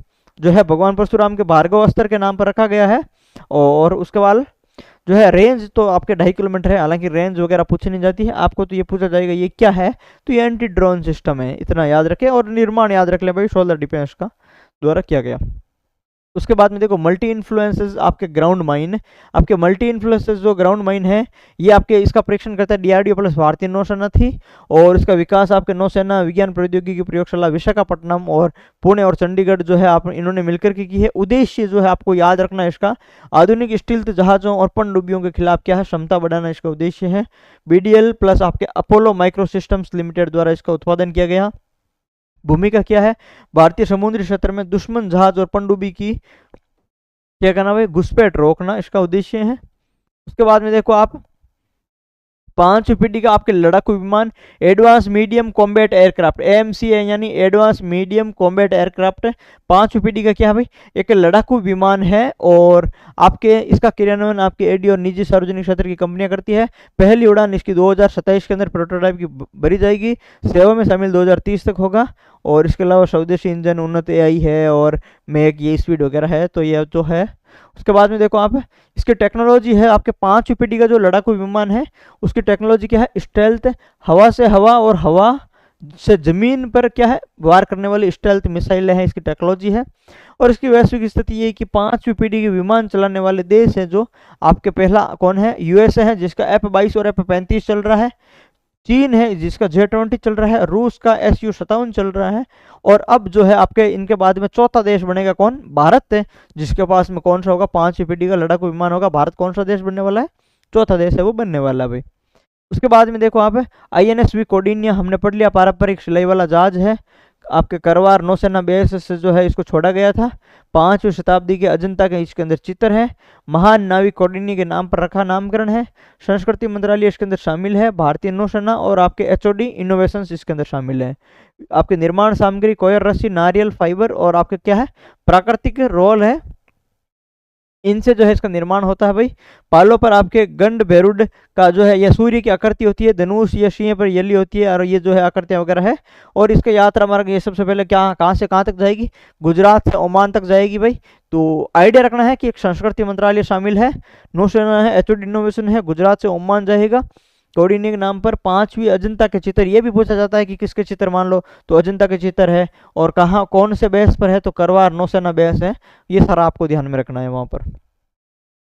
जो है भगवान परशुराम के भार्गवास्त्र के नाम पर रखा गया है। और उसके बाद जो है रेंज तो आपके 2.5 किलोमीटर है, हालांकि रेंज वगैरह पूछी नहीं जाती है आपको, तो ये पूछा जाएगा ये क्या है, तो ये एंटी ड्रोन सिस्टम है, इतना याद रखें। और निर्माण याद रख लें भाई, सोलर डिफेंस का द्वारा किया गया। उसके बाद में देखो मल्टी इन्फ्लुएंसेस आपके ग्राउंड माइन, आपके मल्टी इन्फ्लुएंसेस जो ग्राउंड माइन है, ये आपके इसका परीक्षण करता है DRDO प्लस भारतीय नौसेना थी। और इसका विकास आपके नौसेना विज्ञान प्रौद्योगिकी प्रयोगशाला विशाखापट्टनम और पुणे और चंडीगढ़ जो है आप इन्होंने मिलकर के की है। उद्देश्य जो है आपको याद रखना है इसका, आधुनिक स्टील्थ जहाजों और पनडुब्बियों के खिलाफ क्या है, क्षमता बढ़ाना इसका उद्देश्य है। BDL प्लस आपके अपोलो माइक्रो सिस्टम्स लिमिटेड द्वारा इसका उत्पादन किया गया। भूमिका क्या है, भारतीय समुद्री क्षेत्र में दुश्मन जहाज और पनडुब्बी की क्या करना भाई, घुसपैठ रोकना इसका उद्देश्य है। उसके बाद में देखो आप 5 पीढ़ी का आपके लड़ाकू विमान, advance medium combat aircraft, AMC है, यानी एडवांस मीडियम कॉम्बैट एयरक्राफ्ट। 5 पीढ़ी का क्या है भाई, एक लड़ाकू विमान है और आपके इसका क्रियान्वयन आपके एडी और निजी सार्वजनिक क्षेत्र की कंपनियां करती है। पहली उड़ान इसकी 2027 के अंदर प्रोटोटाइप की भरी जाएगी, सेवा में शामिल 2030 तक होगा। और इसके अलावा स्वदेशी इंजन, उन्नत AI है और मैक ये स्पीड वगैरह है, तो ये जो है। उसके बाद में देखो आप इसकी टेक्नोलॉजी है, आपके 5 पीढ़ी का जो लड़ाकू विमान है उसकी टेक्नोलॉजी क्या है, स्टेल्थ, हवा से हवा और हवा से जमीन पर क्या है वार करने वाली स्टेल्थ मिसाइल है, इसकी टेक्नोलॉजी है। और इसकी वैश्विक स्थिति ये कि 5वीं पीढ़ी के विमान चलाने वाले देश है जो आपके पहला कौन है, USA है जिसका F-22 और F-35 चल रहा है, चीन है जिसका J-20 चल रहा है, रूस का Su-57 चल रहा है। और अब जो है आपके इनके बाद में चौथा देश बनेगा कौन, भारत है, जिसके पास में कौन सा होगा, 5वीं पीढ़ी का लड़ाकू विमान होगा। भारत कौन सा देश बनने वाला है, चौथा देश है वो बनने वाला है भाई। उसके बाद में देखो आप INSV कौंडिन्य हमने पढ़ लिया, पारंपरिक सिलाई वाला जहाज है, आपके करवार नौसेना बेस से जो है इसको छोड़ा गया था। 5वीं शताब्दी के अजंता के इसके अंदर चित्र है। महान नाविक कौंडिन्य के नाम पर रखा नामकरण है। संस्कृति मंत्रालय इसके अंदर शामिल है। भारतीय नौसेना और आपके HOD इनोवेशंस इसके अंदर शामिल है। आपके निर्माण सामग्री कोयर रस्सी, नारियल फाइबर और आपके क्या है प्राकृतिक रोल है। इनसे जो है इसका निर्माण होता है भाई। पालों पर आपके गंड भैरुड का जो है यह सूर्य की आकृति होती है, धनुष या सिंह पर यली होती है, और ये जो है आकृतियां वगैरह है। और इसका यात्रा मार्ग ये सबसे पहले क्या कहाँ से कहाँ तक जाएगी, गुजरात से ओमान तक जाएगी भाई। तो आइडिया रखना है कि एक संस्कृति मंत्रालय शामिल है, नौसेना है, एचओडी इनोवेशन है, गुजरात से ओमान जाएगा। कोऑर्डिनेट नाम पर 5वीं अजंता के चित्र, ये भी पूछा जाता है कि किसके चित्र, मान लो तो अजंता के चित्र है, और कहाँ कौन से बेस पर है, तो करवार नौसेना बेस है। ये सारा आपको ध्यान में रखना है वहां पर।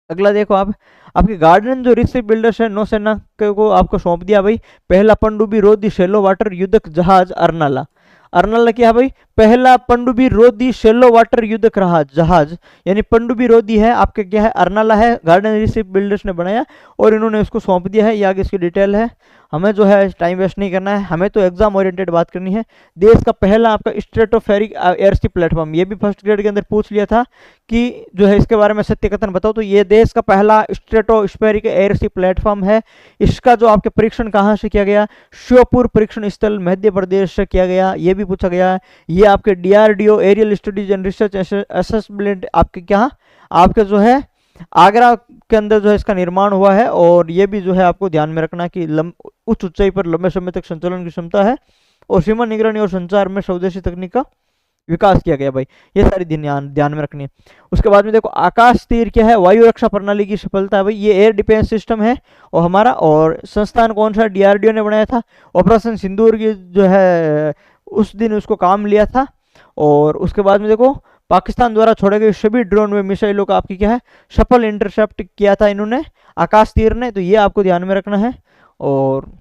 अगला देखो आप, आपके गार्डन जो रिसिप बिल्डर्स है नौसेना को आपको सौंप दिया भाई। पहला पनडुब्बी रोधी शैलो वाटर युद्धक जहाज अर्नाला। अर्नाला क्या है भाई, पहला पनडुब्बी रोधी शैलो वाटर युद्धक जहाज, यानी पनडुब्बी रोधी है आपके क्या है, अर्नाला है, गार्डन रिसिप बिल्डर्स ने बनाया और इन्होंने उसको सौंप दिया है। ये आगे इसकी डिटेल है, हमें जो है टाइम वेस्ट नहीं करना है, हमें तो एग्जाम ओरिएंटेड बात करनी है। देश का पहला आपका स्ट्रेटोफेरिक एयरशिप प्लेटफॉर्म, ये भी फर्स्ट ग्रेड के अंदर पूछ लिया था कि जो है इसके बारे में सत्य कथन बताओ। तो ये देश का पहला स्ट्रेटोस्फेरिक एयरशिप प्लेटफॉर्म है। इसका जो आपके परीक्षण कहाँ से किया गया, श्योपुर परीक्षण स्थल मध्य प्रदेश से किया गया, ये भी पूछा गया है। ये आपके DRDO aerial studies and research assessment आपके क्या, आपके जो है आगरा के अंदर जो है इसका निर्माण हुआ है। और ये भी जो है आपको ध्यान में रखना कि उच्च ऊंचाई पर लंबे समय तक संचालन की क्षमता है, और सीमा निगरानी और संचार में स्वदेशी तकनीक का विकास किया गया भाई। ये सारी ध्यान में रखनी है। उसके बाद में देखो आकाश तीर क्या है, वायु रक्षा प्रणाली की सफलता है भाई। ये एयर डिफेंस सिस्टम है और हमारा, और संस्थान कौन सा, डीआरडीओ ने बनाया था। ऑपरेशन सिंदूर की जो है उस दिन उसको काम लिया था। और उसके बाद में देखो पाकिस्तान द्वारा छोड़े गए सभी ड्रोन व मिसाइलों का आपकी क्या है, सफल इंटरसेप्ट किया था इन्होंने, आकाश तीर ने। तो ये आपको ध्यान में रखना है। और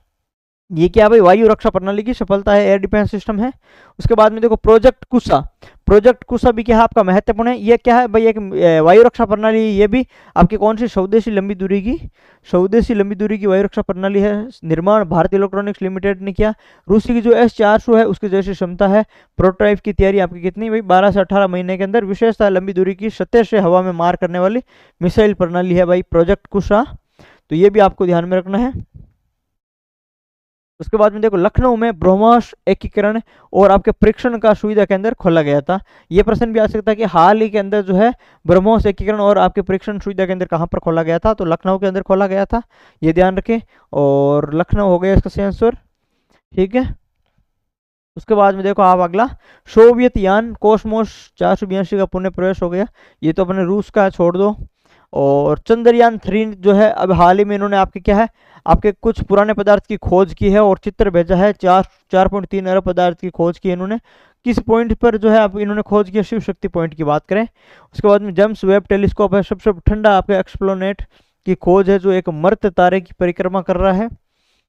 ये क्या भाई, वायु रक्षा प्रणाली की सफलता है, एयर डिफेंस सिस्टम है। उसके बाद में देखो प्रोजेक्ट कुशा, प्रोजेक्ट कुशा भी क्या है आपका महत्वपूर्ण है। ये क्या है भाई, एक वायु रक्षा प्रणाली, ये भी आपकी कौन सी, स्वदेशी लंबी दूरी की वायु रक्षा प्रणाली है। निर्माण भारत इलेक्ट्रॉनिक्स लिमिटेड ने किया। रूसी की जो S-400 है उसकी जैसी क्षमता है। प्रोटोटाइप की तैयारी आपकी कितनी भाई, 12 से 18 महीने के अंदर। विशेषता लंबी दूरी की सतह से हवा में मार करने वाली मिसाइल प्रणाली है भाई, प्रोजेक्ट कुशा। तो ये भी आपको ध्यान में रखना है। उसके बाद में देखो लखनऊ में ब्रह्मोस एकीकरण और आपके परीक्षण का सुविधा केंद्र खोला गया था। ये प्रश्न भी आ सकता है कि हाल ही के अंदर जो है ब्रह्मोस एकीकरण और आपके परीक्षण सुविधा केंद्र कहाँ पर खोला गया था, तो लखनऊ के अंदर खोला गया था, ये ध्यान रखें। और लखनऊ हो गया इसका सही आंसर, ठीक है। उसके बाद में देखो आप अगला, सोवियत यान कोसमोस 482 का पुण्य प्रवेश हो गया। ये तो अपने रूस का छोड़ दो। और चंद्रयान 3 जो है अब हाल ही में इन्होंने आपके क्या है, आपके कुछ पुराने पदार्थ की खोज की है और चित्र भेजा है। 4.3 अरब पदार्थ की खोज की है इन्होंने। किस पॉइंट पर जो है आप इन्होंने खोज की, शिव शक्ति पॉइंट की बात करें। उसके बाद में जेम्स वेब टेलीस्कोप है, सबसे ठंडा आपके एक्सप्लोनेट की खोज है जो एक मर्त तारे की परिक्रमा कर रहा है।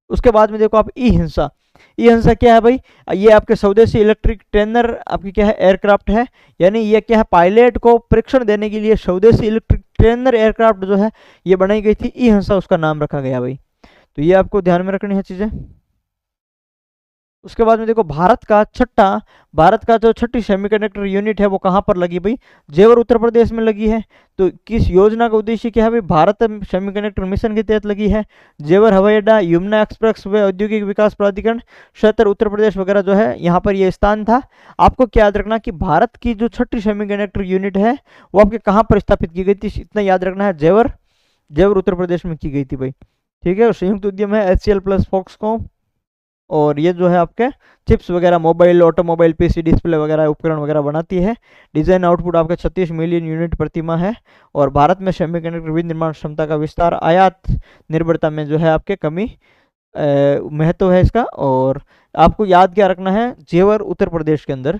उसके बाद में देखो आप ई हिंसा, ई हिंसा क्या है भाई, ये आपके स्वदेशी इलेक्ट्रिक ट्रेनर आपकी क्या है, एयरक्राफ्ट है। यानी ये क्या है, पायलट को परीक्षण देने के लिए स्वदेशी इलेक्ट्रिक ट्रेनर एयरक्राफ्ट जो है ये बनाई गई थी, ई हिंसा उसका नाम रखा गया भाई। तो ये आपको ध्यान में रखनी है चीजें। उसके बाद में देखो भारत का जो छठी सेमीकंडक्टर यूनिट है वो कहाँ पर लगी भाई, जेवर उत्तर प्रदेश में लगी है। तो किस योजना का उद्देश्य क्या है भाई, भारत सेमीकंडक्टर मिशन के तहत लगी है। जेवर हवाई अड्डा, यमुना एक्सप्रेस वे, औद्योगिक विकास प्राधिकरण क्षेत्र उत्तर प्रदेश वगैरह जो है यहाँ पर ये स्थान था। आपको क्या याद रखना कि भारत की जो छठी सेमीकंडक्टर यूनिट है वो आपके कहाँ पर स्थापित की गई थी, इतना याद रखना है, जेवर उत्तर प्रदेश में की गई थी भाई, ठीक है। और संयुक्त उद्यम है HCL प्लस फॉक्सकॉम। और ये जो है आपके चिप्स वगैरह, मोबाइल, ऑटोमोबाइल, पीसी डिस्प्ले वगैरह उपकरण वगैरह बनाती है। डिजाइन आउटपुट आपके 36 मिलियन यूनिट प्रतिमाह है। और भारत में सेमीकंडक्टर विनिर्माण क्षमता का विस्तार, आयात निर्भरता में जो है आपके कमी महत्व है इसका। और आपको याद क्या रखना है, जेवर उत्तर प्रदेश के अंदर।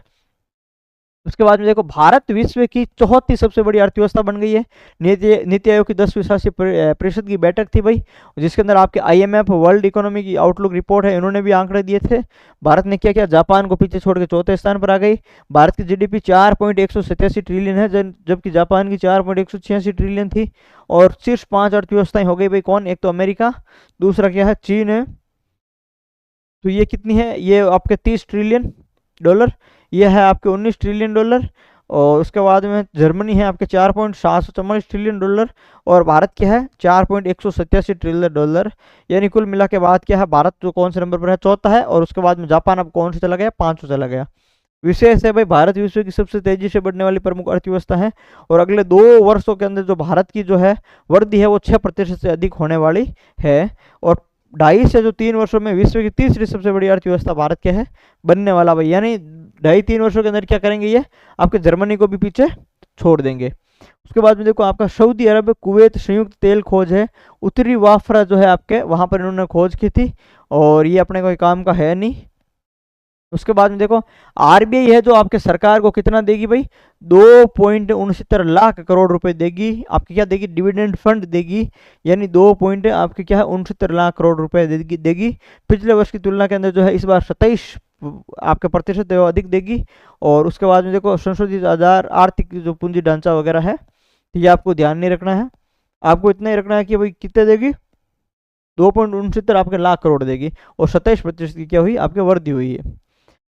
उसके बाद में देखो भारत विश्व की चौथी सबसे बड़ी अर्थव्यवस्था बन गई है। नीति आयोग की 10वीं शासी परिषद की बैठक थी भाई, जिसके अंदर आपके IMF वर्ल्ड इकोनॉमी की आउटलुक रिपोर्ट है, इन्होंने भी आंकड़े दिए थे। भारत ने क्या किया, जापान को पीछे छोड़ के चौथे स्थान पर आ गई। भारत की GDP 4.187 ट्रिलियन है, जबकि जापान की 4.186 ट्रिलियन थी। और शीर्ष 5 अर्थव्यवस्थाएं हो गई भाई, कौन, एक तो अमेरिका, दूसरा क्या है चीन है, तो ये कितनी है, ये आपके 30 ट्रिलियन डॉलर, ये है आपके 19 ट्रिलियन डॉलर। और उसके बाद में जर्मनी है आपके 4.744 ट्रिलियन डॉलर। और भारत क्या है 4.187 ट्रिलियन डॉलर। यानी कुल मिला के बाद क्या है, भारत जो कौन से नंबर पर है, चौथा है। और उसके बाद में जापान अब कौन से चला गया, 5वां चला गया। विशेष है भाई, भारत विश्व की सबसे तेजी से बढ़ने वाली प्रमुख अर्थव्यवस्था है और अगले 2 वर्षों के अंदर जो भारत की जो है वृद्धि है वो 6% से अधिक होने वाली है। और 2.5 से 3 वर्षों में विश्व की तीसरी सबसे बड़ी अर्थव्यवस्था भारत के है बनने वाला भाई, यानी 2.5-3 वर्षों के अंदर क्या करेंगे ये, आपके जर्मनी को भी पीछे छोड़ देंगे। उसके बाद में देखो आपका सऊदी अरब कुवैत संयुक्त तेल खोज है, उत्तरी वाफरा जो है आपके वहां पर इन्होंने खोज की थी और ये अपने कोई काम का है नहीं। उसके बाद में देखो आरबीआई है जो आपके सरकार को कितना देगी भाई, 2.69 लाख करोड़ रुपए देगी, आपकी क्या देगी, डिविडेंड फंड देगी, यानी 2 पॉइंट आपके क्या है 69 लाख करोड़ रुपए देगी। पिछले वर्ष की तुलना के अंदर जो है इस बार 27 आपके प्रतिशत है वो अधिक देगी। और उसके बाद में देखो संशोधित आधार आर्थिक जो पूंजी ढांचा वगैरह है, तो ये आपको ध्यान नहीं रखना है, आपको इतना ही रखना है कि भाई कितने देगी, 2.69 आपके लाख करोड़ देगी और 27% की क्या हुई आपके वृद्धि हुई है।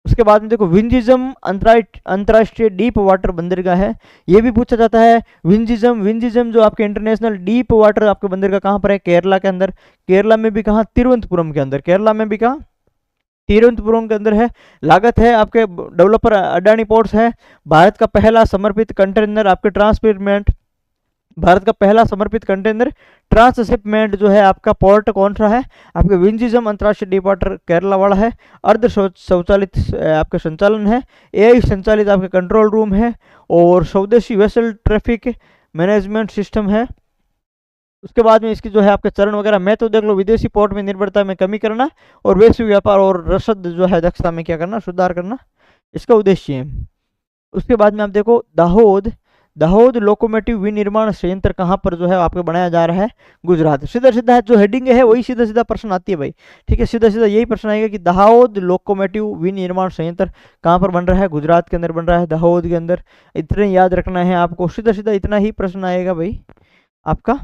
उसके बाद में देखो विंजिज्म अंतर्राष्ट्रीय डीप वाटर बंदरगाह है, ये भी पूछा जाता है। विंजिज्म जो आपके इंटरनेशनल डीप वाटर आपके बंदरगाह कहाँ पर है, केरला के अंदर, केरला में भी कहाँ, तिरुवनंतपुरम के अंदर, केरला में भी कहाँ, तिरुवनंतपुरम के अंदर है। लागत है आपके डेवलपर अडानी पोर्ट्स है। भारत का पहला समर्पित कंटेनर आपके ट्रांसशिपमेंट, भारत का पहला समर्पित कंटेनर ट्रांसशिपमेंट जो है आपका पोर्ट कौन सा है, आपके विंजिज्म अंतर्राष्ट्रीय डीप वाटर केरला वाला है। अर्ध स्वचालित आपका संचालन है, एआई संचालित आपके कंट्रोल रूम है और स्वदेशी वेसल ट्रैफिक मैनेजमेंट सिस्टम है। उसके बाद में इसकी जो है आपके चरण वगैरह मैं तो देख लो, विदेशी पोर्ट में निर्भरता में कमी करना और वैश्विक व्यापार और रसद जो है दक्षता में क्या करना, सुधार करना, इसका उद्देश्य है। उसके बाद में आप देखो दाहोद लोकोमोटिव विनिर्माण संयंत्र कहाँ पर जो है आपको बनाया जा रहा है, गुजरात। सीधा सीधा जो हेडिंग है वही सीधा सीधा प्रश्न आती है भाई, ठीक है, सीधा सीधा यही प्रश्न आएगा कि दाहोद लोकोमोटिव विनिर्माण संयंत्र कहाँ पर बन रहा है, गुजरात के अंदर बन रहा है, दाहोद के अंदर। इतने याद रखना है आपको, सीधा सीधा इतना ही प्रश्न आएगा भाई आपका।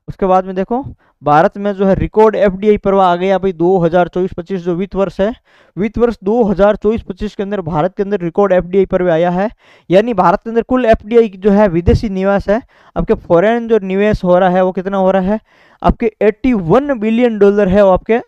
उसके बाद में देखो भारत में जो है रिकॉर्ड एफडीआई पर्व आ गया भाई 2024-25 जो वित्त वर्ष है, वित्त वर्ष 2024-25 के अंदर भारत के अंदर रिकॉर्ड एफडीआई पर्व आया है। यानी भारत के अंदर कुल एफडीआई जो है विदेशी निवेश है, आपके फॉरेन जो निवेश हो रहा है वो कितना हो रहा है, आपके 81 बिलियन डॉलर है वो आपके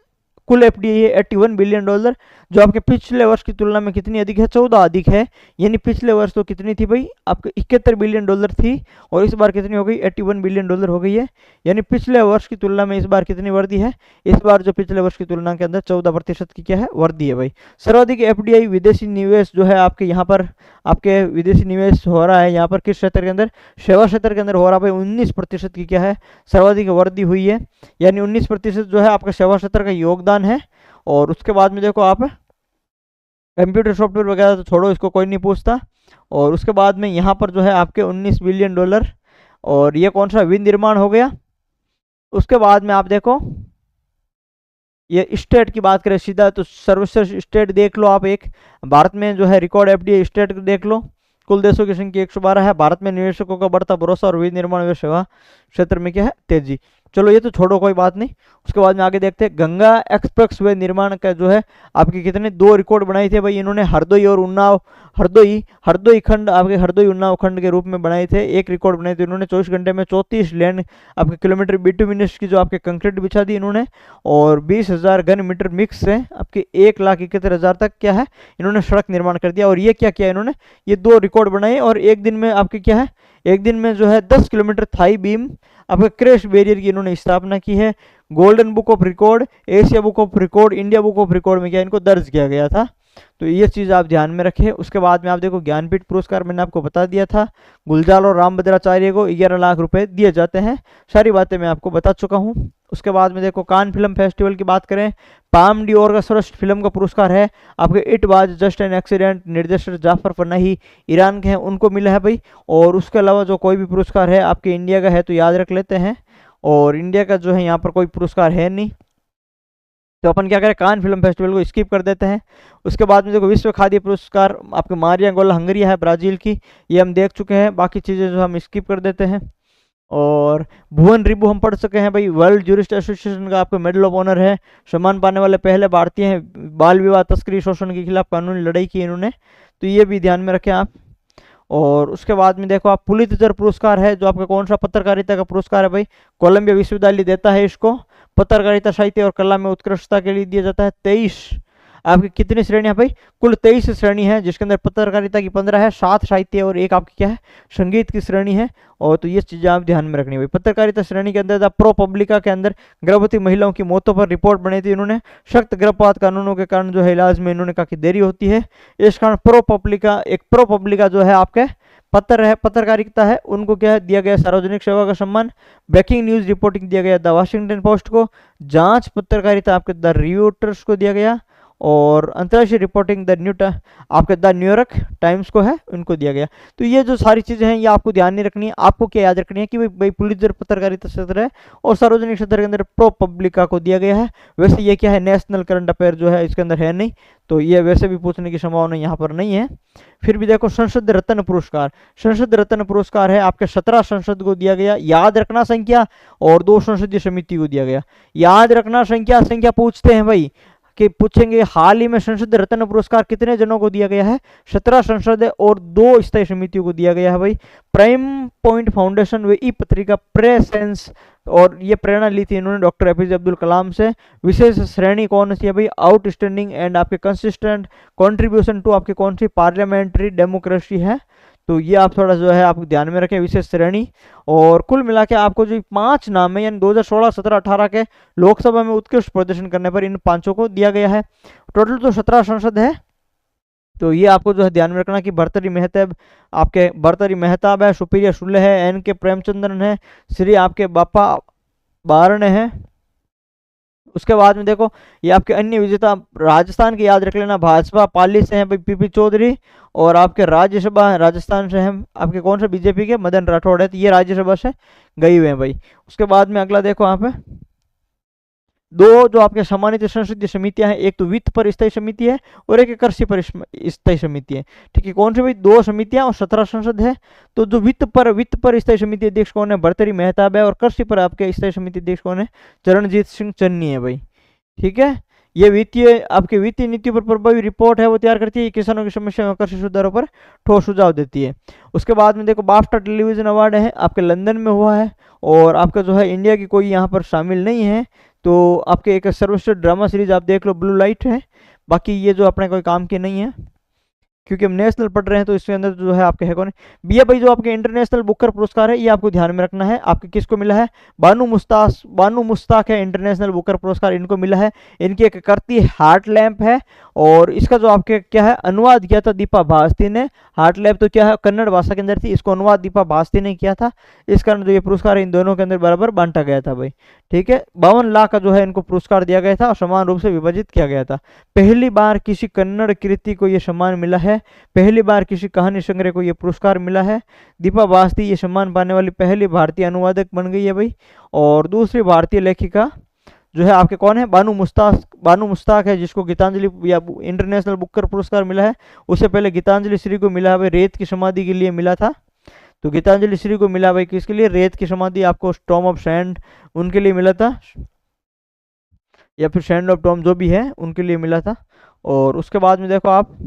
कुल एफडीआई है, 81 बिलियन डॉलर, जो आपके पिछले वर्ष की तुलना में कितनी अधिक है, 14 अधिक है। यानी पिछले वर्ष तो कितनी थी भाई आपके 71 बिलियन डॉलर थी और इस बार कितनी हो गई, 81 बिलियन डॉलर हो गई है। यानी पिछले वर्ष की तुलना में इस बार कितनी वृद्धि है, इस बार जो पिछले वर्ष की तुलना के अंदर 14% की क्या है वृद्धि है भाई। सर्वाधिक एफडीआई विदेशी निवेश जो है आपके यहाँ पर आपके विदेशी निवेश हो रहा है यहाँ पर किस क्षेत्र के अंदर, सेवा क्षेत्र के अंदर हो रहा है भाई, 19% की क्या है सर्वाधिक वृद्धि हुई है। यानी 19% जो है आपका सेवा क्षेत्र का योगदान है। और उसके बाद में देखो आप कंप्यूटर सॉफ्टवेयर वगैरह तो छोड़ो, इसको कोई नहीं पूछता। और उसके बाद में यहाँ पर जो है आपके 19 बिलियन डॉलर, और ये कौन सा विनिर्माण हो गया। उसके बाद में आप देखो ये स्टेट की बात करें सीधा तो सर्वश्रेष्ठ स्टेट देख लो आप, एक भारत में जो है रिकॉर्ड एफडीआई स्टेट देख लो, कुल देशों की संख्या 112 है। भारत में निवेशकों का बढ़ता भरोसा और विनिर्माण व सेवा क्षेत्र में क्या है तेजी। चलो ये तो छोड़ो कोई बात नहीं। उसके बाद में आगे देखते हैं गंगा एक्सप्रेस वे निर्माण का जो है आपके कितने 2 रिकॉर्ड बनाए थे भाई इन्होंने, हरदोई और उन्नाव, हरदोई खंड आपके हरदोई उन्नाव खंड के रूप में बनाए थे, एक रिकॉर्ड बनाए थे इन्होंने। 24 घंटे में 34 लेन आपके किलोमीटर बिटुमिनस की जो आपके कंक्रीट बिछा दी इन्होंने, और 20,000 घन मीटर मिक्स से आपके 1,71,000 तक क्या है इन्होंने सड़क निर्माण कर दिया। और ये क्या किया इन्होंने, ये 2 रिकॉर्ड बनाए और एक दिन में आपके क्या है, एक दिन में जो है 10 किलोमीटर थाई बीम आपका क्रैश बैरियर की इन्होंने स्थापना की है। Golden book of record, Asia book of record, India book of record में क्या इनको दर्ज किया गया था। तो ये चीज़ आप ध्यान में रखें। उसके बाद में आप देखो ज्ञानपीठ पुरस्कार मैंने आपको बता दिया था, गुलजार और रामभद्राचार्य को 11 लाख रुपए दिए जाते हैं, सारी बातें मैं आपको बता चुका हूँ। उसके बाद में देखो कान फिल्म फेस्टिवल की बात करें, पाम डियोर का सर्वश्रेष्ठ फिल्म का पुरस्कार है आपके it was just an accident, निर्देशक जाफर पनाही ईरान के हैं उनको मिला है भाई। और उसके अलावा जो कोई भी पुरस्कार है आपके इंडिया का है तो याद रख लेते हैं, और इंडिया का जो है यहाँ पर कोई पुरस्कार है नहीं, तो अपन क्या करें कान फिल्म फेस्टिवल को स्किप कर देते हैं। उसके बाद में देखो विश्व खाद्य पुरस्कार आपके मारिया गोला हंगरी है ब्राजील की, ये हम देख चुके हैं, बाकी चीज़ें जो हम स्किप कर देते हैं। और भुवन रिबू हम पढ़ सके हैं भाई, वर्ल्ड जूरिस्ट एसोसिएशन का आपको मेडल ऑफ ऑनर है, सम्मान पाने वाले पहले भारतीय हैं, बाल विवाह तस्करी शोषण के खिलाफ कानूनी लड़ाई की इन्होंने, तो ये भी ध्यान में रखें आप। और उसके बाद में देखो आप पुलित्जर पुरस्कार है जो आपका कौन सा पत्रकारिता का पुरस्कार है भाई, कोलंबिया विश्वविद्यालय देता है इसको, पत्रकारिता साहित्य और कला में उत्कृष्टता के लिए दिया जाता है। 23 आपकी कितनी श्रेणियां भाई? कुल 23 श्रेणी है, जिसके अंदर पत्रकारिता की 15 है, 7 साहित्य और एक आपकी क्या है, संगीत की श्रेणी है। और तो ये चीजें आप ध्यान में रखनी है भाई। पत्रकारिता श्रेणी के अंदर प्रो पब्लिका के अंदर गर्भवती महिलाओं की मौतों पर रिपोर्ट बनाई थी इन्होंने। सख्त गर्भपात कानूनों के कारण जो है इलाज में इन्होंने काफी देरी होती है, इस कारण प्रो पब्लिका जो है आपके पत्र है, पत्रकारिता है, उनको क्या है दिया गया सार्वजनिक सेवा का सम्मान। ब्रेकिंग न्यूज रिपोर्टिंग दिया गया द वाशिंगटन पोस्ट को। जांच पत्रकारिता आपके द रिपोर्टर्स को दिया गया। और अंतर्राष्ट्रीय रिपोर्टिंग आपके द न्यूयॉर्क टाइम्स को है, उनको दिया गया। तो ये जो सारी चीजें हैं ये आपको ध्यान नहीं रखनी है। आपको क्या याद रखनी है कि भाई पुलित्जर पत्रकारिता क्षेत्र है और सार्वजनिक क्षेत्र के अंदर प्रो पब्लिका को दिया गया है। वैसे ये क्या है, नेशनल करंट अफेयर जो है इसके अंदर है नहीं, तो ये वैसे भी पूछने की संभावना यहाँ पर नहीं है। फिर भी देखो, संसद रत्न पुरस्कार, संसद रत्न पुरस्कार है आपके 17 संसद को दिया गया। याद रखना संख्या, और 2 संसदीय समिति को दिया गया। याद रखना संख्या पूछते हैं भाई, कि पूछेंगे हाल ही में संसद रत्न पुरस्कार कितने जनों को दिया गया है? 17 संसद और 2 स्थायी समितियों को दिया गया है भाई। प्राइम पॉइंट फाउंडेशन व ई पत्रिका प्रेसेंस, और ये प्रेरणा ली थी इन्होंने डॉक्टर एपीजे अब्दुल कलाम से। विशेष श्रेणी कौन सी है भाई? आउटस्टैंडिंग एंड आपके कंसिस्टेंट कंट्रीब्यूशन टू आपके कौन सी पार्लियामेंट्री डेमोक्रेसी है। तो ये आप थोड़ा जो है आप ध्यान में रखें, विशेष श्रेणी। और कुल मिला के आपको जो 5 नाम है, यानी 2016, 17, 18 के लोकसभा में उत्कृष्ट प्रदर्शन करने पर इन 5 को दिया गया है। टोटल तो 17 संसद है। तो ये आपको जो है ध्यान में रखना कि भर्तरी मेहताब है, सुप्रिया सुले है, एन के प्रेमचंद्रन है, श्री आपके बापा बारने है। उसके बाद में देखो, ये आपके अन्य विजेता राजस्थान के याद रख लेना, भाजपा पाली से हैं भाई पीपी चौधरी। और आपके राज्यसभा राजस्थान से हैं आपके कौन से, बीजेपी के मदन राठौड़ है, तो ये राज्यसभा से गए हुए हैं भाई। उसके बाद में अगला देखो, यहाँ पे 2 जो आपके सम्मानित संसदीय समितियां हैं, एक तो वित्त पर स्थायी समिति है और एक कृषि पर स्थायी समिति है। ठीक है, कौन सी भाई? 2 समितियां और 17 संसद है। तो जो वित्त पर स्थायी समिति अध्यक्ष कौन है? भर्तरी मेहताब है। और कृषि पर आपके स्थायी समिति अध्यक्ष कौन है? चरणजीत सिंह चन्नी है भाई। ठीक है, ये वित्तीय नीति पर प्रभावी रिपोर्ट है वो तैयार करती है, किसानों की समस्या और कृषि सुधारों पर ठोस सुझाव देती है। उसके बाद में देखो, बाफ्टा टेलीविजन अवार्ड है आपके लंदन में हुआ है, और आपका जो है इंडिया की कोई यहाँ पर शामिल नहीं है। तो आपके एक सर्वश्रेष्ठ ड्रामा सीरीज आप देख लो, ब्लू लाइट है। बाकी ये जो अपने कोई काम की नहीं है, क्योंकि हम नेशनल पढ़ रहे हैं, तो इसके अंदर जो है आपके है कौन? बिया भाई, जो आपके इंटरनेशनल बुकर पुरस्कार है ये आपको ध्यान में रखना है। आपके किसको मिला है? बानू मुश्ताक है, इंटरनेशनल बुकर पुरस्कार इनको मिला है। इनकी एक करती हार्ट लैम्प है, और इसका जो आपके क्या है अनुवाद किया था दीपा भारती ने। हार्ट लैम्प तो क्या है, कन्नड़ भाषा के अंदर थी, इसको अनुवाद दीपा भारती ने किया था। इस कारण जो ये पुरस्कार इन दोनों के अंदर बराबर बांटा गया था भाई। ठीक है, 52 लाख का जो है इनको पुरस्कार दिया गया था और समान रूप से विभाजित किया गया था। पहली बार किसी कन्नड़ कृति को यह सम्मान मिला है, पहली बार किसी कहानी संग्रह को यह पुरस्कार मिला है। दीपा भारती ये सम्मान पाने वाली पहली भारतीय अनुवादक बन गई है भाई। और दूसरी भारतीय लेखिका जो है आपके कौन है? बानू मुश्ताक है, जिसको गीतांजलि या इंटरनेशनल बुकर पुरस्कार मिला है। उससे पहले गीतांजलि श्री को मिला है भाई, रेत की समाधि के लिए मिला था। तो गीतांजलि श्री को मिला भाई किसके लिए? रेत की समाधि, आपको टॉम ऑफ सैंड उनके लिए मिला था, या फिर सैंड ऑफ टॉम जो भी है उनके लिए मिला था। और उसके बाद में देखो आप,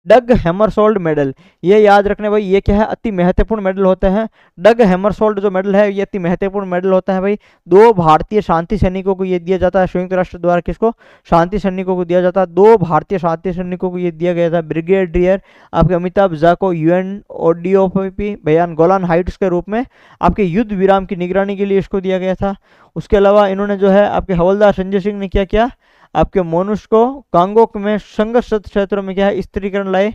डग हैमरसोल्ड मेडल, ये याद रखने भाई, ये क्या है? अति महत्वपूर्ण मेडल होते हैं। डग हैमरसोल्ड जो मेडल है ये अति महत्वपूर्ण मेडल होता है भाई। 2 भारतीय शांति सैनिकों को ये दिया जाता है संयुक्त राष्ट्र द्वारा। किसको? शांति सैनिकों को दिया जाता है। 2 भारतीय शांति सैनिकों को ये दिया गया था, ब्रिगेडियर आपके अमिताभ झा को UNODOP बयान गोलान हाइट्स के रूप में आपके युद्ध विराम की निगरानी के लिए इसको दिया गया था। उसके अलावा इन्होंने जो है आपके हवलदार संजय सिंह ने क्या किया? आपके मोनुष को कांगो में संघर्ष क्षेत्रों में क्या है स्थिरीकरण लाए।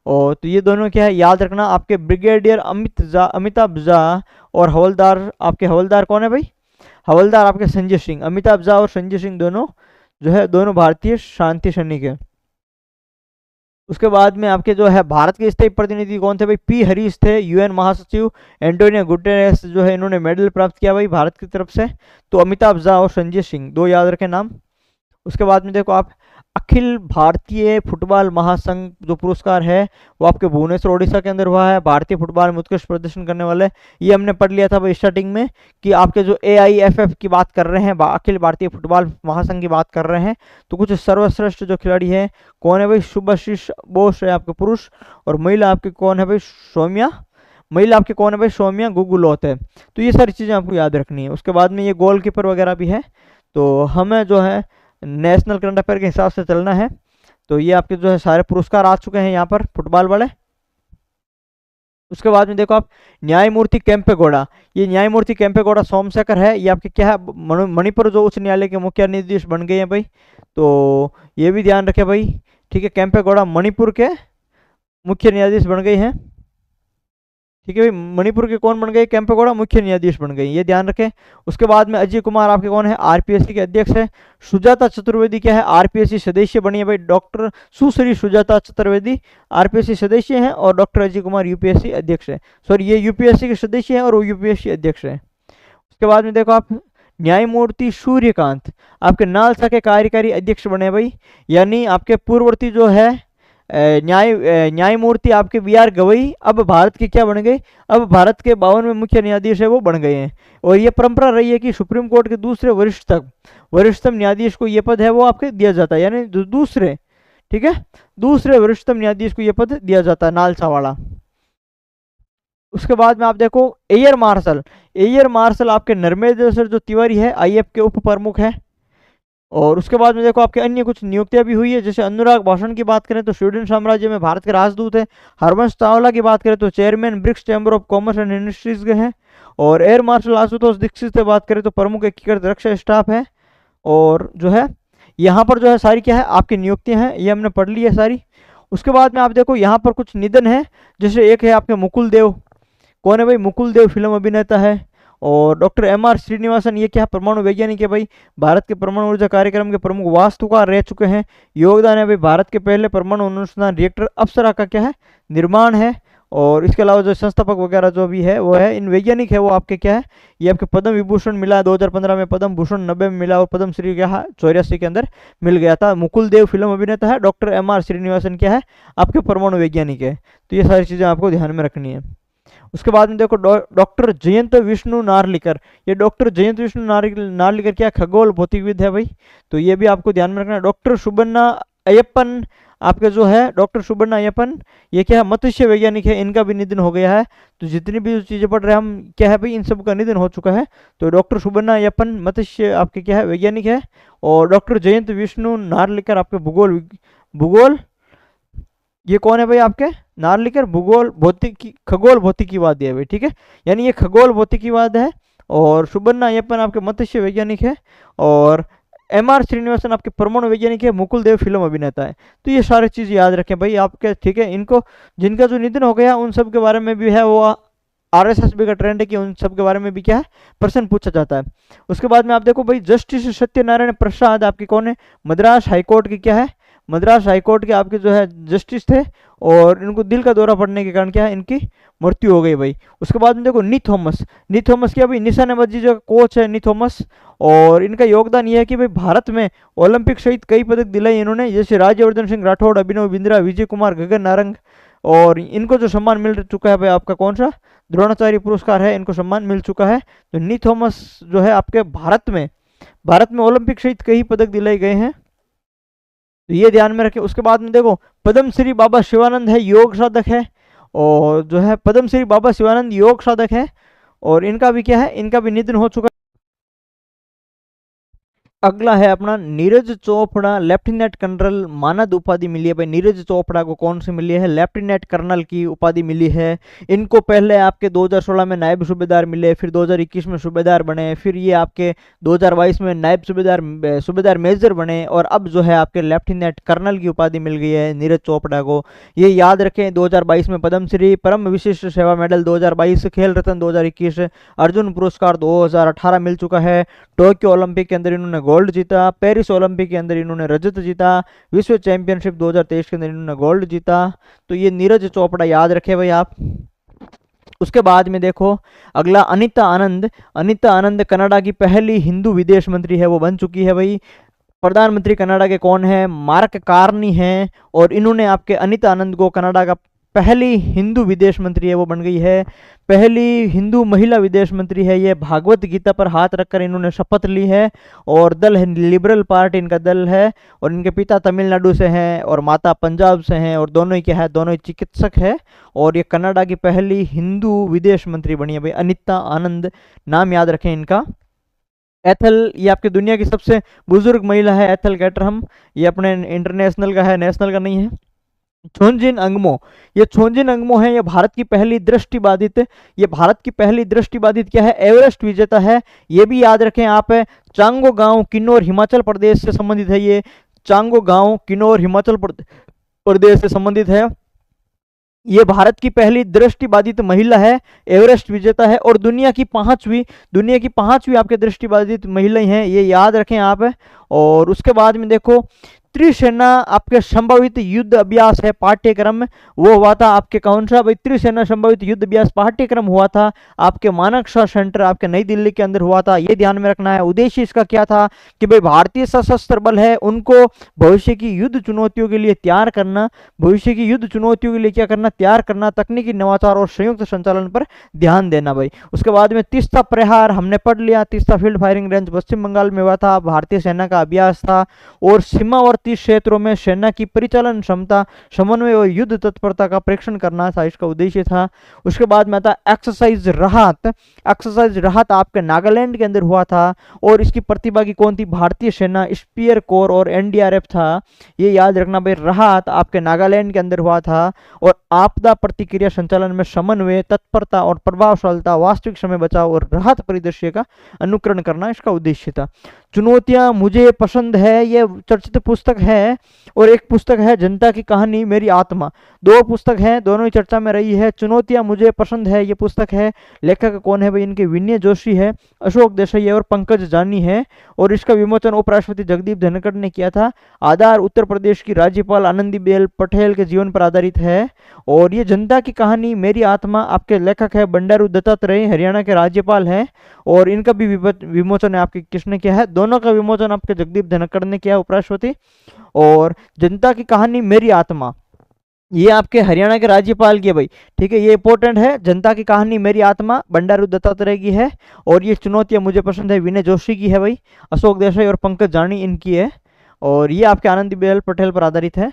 और तो ये दोनों क्या है याद रखना, आपके ब्रिगेडियर अमिताभ झा और हवलदार कौन है भाई? हवलदार आपके संजय सिंह। अमिताभ झा और संजय सिंह दोनों जो है दोनों भारतीय शांति सैनिक है। उसके बाद में आपके जो है भारत के स्थायी प्रतिनिधि कौन थे भाई? पी हरीश थे। UN महासचिव एंटोनियो गुटेरेस जो है इन्होंने मेडल प्राप्त किया भाई भारत की तरफ से। तो अमिताभ झा और संजय सिंह 2 याद रखें नाम। उसके बाद में देखो आप, अखिल भारतीय फुटबॉल महासंघ जो पुरस्कार है वो आपके भुवनेश्वर ओडिशा के अंदर हुआ है। भारतीय फुटबॉल में उत्कृष्ट प्रदर्शन करने वाले, ये हमने पढ़ लिया था भाई स्टार्टिंग में कि आपके जो AIFF की बात कर रहे हैं, अखिल भारतीय फुटबॉल महासंघ की बात कर रहे हैं। तो कुछ सर्वश्रेष्ठ जो खिलाड़ी है कौन है भाई? शुभाशीष बोस है आपके पुरुष, और महिला आपकी कौन है भाई? सौम्या गुगुलोत है। तो ये सारी चीज़ें आपको याद रखनी है। उसके बाद में ये गोलकीपर वगैरह भी है। तो हमें जो है नेशनल करंट अफेयर के हिसाब से चलना है। तो ये आपके जो है सारे पुरस्कार आ चुके हैं यहाँ पर फुटबॉल वाले। उसके बाद में देखो आप न्यायमूर्ति केम्पेगौड़ा, ये न्यायमूर्ति केम्पेगौड़ा सोमशेखर है, ये आपके क्या है मणिपुर जो उच्च न्यायालय के मुख्य न्यायाधीश बन गए हैं भाई। तो ये भी ध्यान रखें भाई, ठीक है। केम्पेगौड़ा मणिपुर के मुख्य न्यायाधीश बन गए हैं, ठीक है भाई। मणिपुर के कौन बन गए? केम्पेगौड़ा मुख्य न्यायाधीश बन गए, ये ध्यान रखें। उसके बाद में अजय कुमार आपके कौन है? आरपीएससी के अध्यक्ष है। सुजाता चतुर्वेदी क्या है? आरपीएससी सदस्य बनी है भाई। डॉक्टर सुश्री सुजाता चतुर्वेदी आरपीएससी सदस्य हैं और डॉक्टर अजय कुमार यूपीएससी अध्यक्ष है। सॉरी, ये यूपीएससी के सदस्य हैं और वो यूपीएससी अध्यक्ष है। उसके बाद में देखो आप न्यायमूर्ति सूर्यकांत आपके नालसा के कार्यकारी अध्यक्ष बने भाई, यानी आपके पूर्ववर्ती जो है न्यायमूर्ति आपके बी आर गवई अब भारत के क्या बन गए? अब भारत के 52वें मुख्य न्यायाधीश है वो बन गए हैं। और ये परंपरा रही है कि सुप्रीम कोर्ट के दूसरे वरिष्ठतम न्यायाधीश को ये पद है वो आपके दिया जाता है, यानी दूसरे, ठीक है, दूसरे वरिष्ठतम न्यायाधीश को ये पद दिया जाता है, नालसा वाला। उसके बाद में आप देखो एयर मार्शल आपके नर्मदेश्वर जो तिवारी है आईएएफ के उप प्रमुख है। और उसके बाद में देखो आपके अन्य कुछ नियुक्तियां भी हुई है, जैसे अनुराग भाषण की बात करें तो स्वीडन साम्राज्य में भारत के राजदूत है। हरवंश चावला की बात करें तो chairman BRICS chamber of commerce and industries के हैं। और एयर मार्शल आशुतोष दीक्षित से बात करें तो प्रमुख एकीकृत रक्षा स्टाफ है। और जो है यहाँ पर जो है सारी क्या है आपकी नियुक्तियां हैं, ये हमने पढ़ ली है सारी। उसके बाद में आप देखो यहाँ पर कुछ निधन है, जैसे एक है आपके मुकुल देव, कौन है भाई? मुकुल देव फिल्म अभिनेता है। और डॉक्टर एमआर श्रीनिवासन ये क्या परमाणु वैज्ञानिक है भाई, भारत के परमाणु ऊर्जा कार्यक्रम के प्रमुख वास्तुकार रह चुके हैं। योगदान है भाई भारत के पहले परमाणु अनुसंधान रिएक्टर अप्सरा का क्या है निर्माण है। और इसके अलावा जो संस्थापक वगैरह जो भी है वो है इन वैज्ञानिक है वो आपके क्या है, ये आपके पद्म विभूषण मिला 2015 में, पद्म भूषण 90 में मिला और पद्म श्री क्या है 84 के अंदर मिल गया था। मुकुल देव फिल्म अभिनेता है, डॉक्टर एमआर श्रीनिवासन क्या है आपके परमाणु वैज्ञानिक है। तो ये सारी चीजें आपको ध्यान में रखनी है। उसके बाद में देखो डॉक्टर जयंत विष्णु नार्लिकर, ये डॉक्टर जयंत विष्णु नार्लिकर क्या खगोल भौतिकविद है भाई, तो ये भी आपको ध्यान में रखना है। डॉक्टर सुबन्ना अयप्पन आपके जो है डॉक्टर सुबन्ना अयप्पन ये क्या है मत्स्य वैज्ञानिक है, इनका भी निधन हो गया है। तो जितनी भी चीजें पढ़ रहे हैं हम क्या है भाई इन सब का निधन हो चुका है। तो डॉक्टर सुबन्ना अयप्पन मत्स्य आपके क्या है वैज्ञानिक है। और डॉक्टर जयंत विष्णु नार्लिकर आपके भूगोल ये कौन है भाई आपके नार्लिकर खगोल भौतिकीवाद है भाई, ठीक है, यानी ये खगोल भौतिकीवाद है। और सुबन्ना अयप्पन आपके मत्स्य वैज्ञानिक है। और एमआर श्रीनिवासन आपके परमाणु वैज्ञानिक है। मुकुल देव फिल्म अभिनेता है। तो ये सारी चीज याद रखें भाई आपके, ठीक है। इनको जिनका जो निधन हो गया उन सब के बारे में भी है वो आरएसएसबी का ट्रेंड है कि उन सब के बारे में भी क्या है प्रश्न पूछा जाता है। उसके बाद में आप देखो भाई जस्टिस सत्यनारायण प्रसाद आपके कौन है? मद्रास हाईकोर्ट की क्या है, मद्रास हाईकोर्ट के आपके जो है जस्टिस थे। और इनको दिल का दौरा पड़ने के कारण क्या है इनकी मृत्यु हो गई भाई। उसके बाद में देखो नी थॉमस क्या भाई निशानेबाजी जो कोच है नी थॉमस। और इनका योगदान ये है कि भाई भारत में ओलंपिक सहित कई पदक दिलाए इन्होंने, जैसे राज्यवर्धन सिंह राठौड़, अभिनव बिंद्रा, विजय कुमार, गगन नारंग। और इनको जो सम्मान मिल चुका है भाई आपका कौन सा द्रोणाचार्य पुरस्कार है, इनको सम्मान मिल चुका है। तो नी थॉमस जो है आपके भारत में ओलंपिक सहित कई पदक दिलाए गए हैं, तो ये ध्यान में रखें। उसके बाद में देखो पद्मश्री बाबा शिवानंद है, योग साधक है। और जो है पद्मश्री बाबा शिवानंद योग साधक है। और इनका भी क्या है, इनका भी निधन हो चुका है। अगला है अपना नीरज चोपड़ा, लेफ्टिनेंट कर्नल मानद उपाधि मिली है भाई। नीरज चोपड़ा को कौन सी मिली है? लेफ्टिनेंट कर्नल की उपाधि मिली है। इनको पहले आपके 2016 में नायब सूबेदार मिले, फिर 2021 में सूबेदार बने, फिर ये आपके 2022 में नायब सूबेदार मेजर बने। और अब जो है आपके लेफ्टिनेंट कर्नल की उपाधि मिल गई है नीरज चोपड़ा को। ये याद रखें 2022 में पद्मश्री, परम विशिष्ट सेवा मेडल 2022, खेल रत्न 2021, अर्जुन पुरस्कार 2018 मिल चुका है। टोक्यो ओलंपिक के अंदर इन्होंने गोल्ड जीता, पेरिस ओलंपिक के अंदर इन्होंने रजत जीता, विश्व चैंपियनशिप 2023 के अंदर इन्होंने गोल्ड जीता। तो ये नीरज चोपड़ा याद रखे भाई आप। उसके बाद में देखो अगला अनीता आनंद कनाडा की पहली हिंदू विदेश मंत्री है, वो बन चुकी है भाई। प्रधानमंत्री कनाडा के कौन है? मार्क कार्नी है। और इन्होंने आपके अनीता आनंद को कनाडा का पहली हिंदू विदेश मंत्री है वो बन गई है, पहली हिंदू महिला विदेश मंत्री है। ये भागवत गीता पर हाथ रखकर इन्होंने शपथ ली है। और दल है लिबरल पार्टी इनका दल है। और इनके पिता तमिलनाडु से हैं और माता पंजाब से हैं। और दोनों ही क्या है, दोनों ही चिकित्सक है। और ये कनाडा की पहली हिंदू विदेश मंत्री बनी है भाई, अनीता आनंद, नाम याद रखें इनका। एथल, ये आपकी दुनिया की सबसे बुजुर्ग महिला है एथल कैटरहम, ये अपने इंटरनेशनल का है, नेशनल का नहीं है। छोंजिन अंगमो, ये छोंजिन अंगमो है, ये भारत की पहली दृष्टिबाधित, ये भारत की पहली दृष्टिबाधित क्या है, एवरेस्ट विजेता है। ये भी याद रखें आप। चांगो गांव किन्नौर हिमाचल प्रदेश से संबंधित है, ये चांगो गांव किन्नौर हिमाचल प्रदेश से संबंधित है। ये भारत की पहली दृष्टिबाधित महिला है, एवरेस्ट विजेता है, और दुनिया की पांचवी आपके दृष्टिबाधित महिलाएं हैं, ये याद रखें आप। और उसके बाद में देखो त्रिसेना आपके संभावित युद्ध अभ्यास है पाठ्यक्रम, वो हुआ था आपके कौन सा भाई, त्रिसेना संभावित युद्ध अभ्यास पाठ्यक्रम हुआ था आपके मानेकशॉ सेंटर आपके नई दिल्ली के अंदर हुआ था, ये ध्यान में रखना है। उद्देश्य इसका क्या था कि भाई भारतीय सशस्त्र बल है उनको भविष्य की युद्ध चुनौतियों के लिए तैयार करना, भविष्य की युद्ध चुनौतियों के लिए क्या करना, तैयार करना, तकनीकी नवाचार और संयुक्त संचालन पर ध्यान देना भाई। उसके बाद में तीस्ता प्रहार हमने पढ़ लिया, तीस्ता फील्ड फायरिंग रेंज पश्चिम बंगाल में हुआ था, भारतीय सेना का अभ्यास था। और सीमावर्ती क्षेत्रों में सेना की परिचालन क्षमता, समन्वय और युद्ध तत्परता का परीक्षण करना था, इसका उद्देश्य था। उसके बाद में आता एक्सरसाइज राहत, एक्सरसाइज राहत आपके नागालैंड के अंदर हुआ था, और इसकी प्रतिभागी कौन थी, भारतीय सेना, स्पीयर कोर और एनडीआरएफ था, ये याद रखना भाई। राहत आपके नागालैंड के अंदर हुआ था। और आपदा प्रतिक्रिया संचालन में समन्वय, तत्परता और प्रभावशीलता, वास्तविक समय बचाव और राहत परिदृश्य का अनुकरण करना इसका उद्देश्य था। चुनौतियां मुझे पसंद है, ये चर्चित पुस्तक है, और एक पुस्तक है जनता की कहानी मेरी आत्मा, दो पुस्तक हैं, दोनों ही चर्चा में रही है। चुनौतियां मुझे पसंद है ये पुस्तक है, लेखक कौन है भाई, इनके विनय जोशी है, अशोक देसाई और पंकज जानी है, और इसका विमोचन उपराष्ट्रपति जगदीप धनखड़ ने किया था। आधार उत्तर प्रदेश की राज्यपाल आनंदीबेन पटेल के जीवन पर आधारित है। और ये जनता की कहानी मेरी आत्मा आपके लेखक है बंडारू दत्तात्रेय, हरियाणा के राज्यपाल हैं, और इनका भी विमोचन है आपके किसने किया है, दोनों का विमोचन आपके जगदीप धनखड़ ने किया उपराष्ट्रपति। और जनता की कहानी मेरी आत्मा ये आपके हरियाणा के राज्यपाल की है भाई, ठीक है, ये इंपॉर्टेंट है। जनता की कहानी मेरी आत्मा बंडारू दत्तात्रेय की है, और ये चुनौतियां मुझे पसंद है विनय जोशी की है भाई, अशोक देसाई और पंकज जानी इनकी है, और ये आपके आनंदीबेन पटेल पर आधारित है।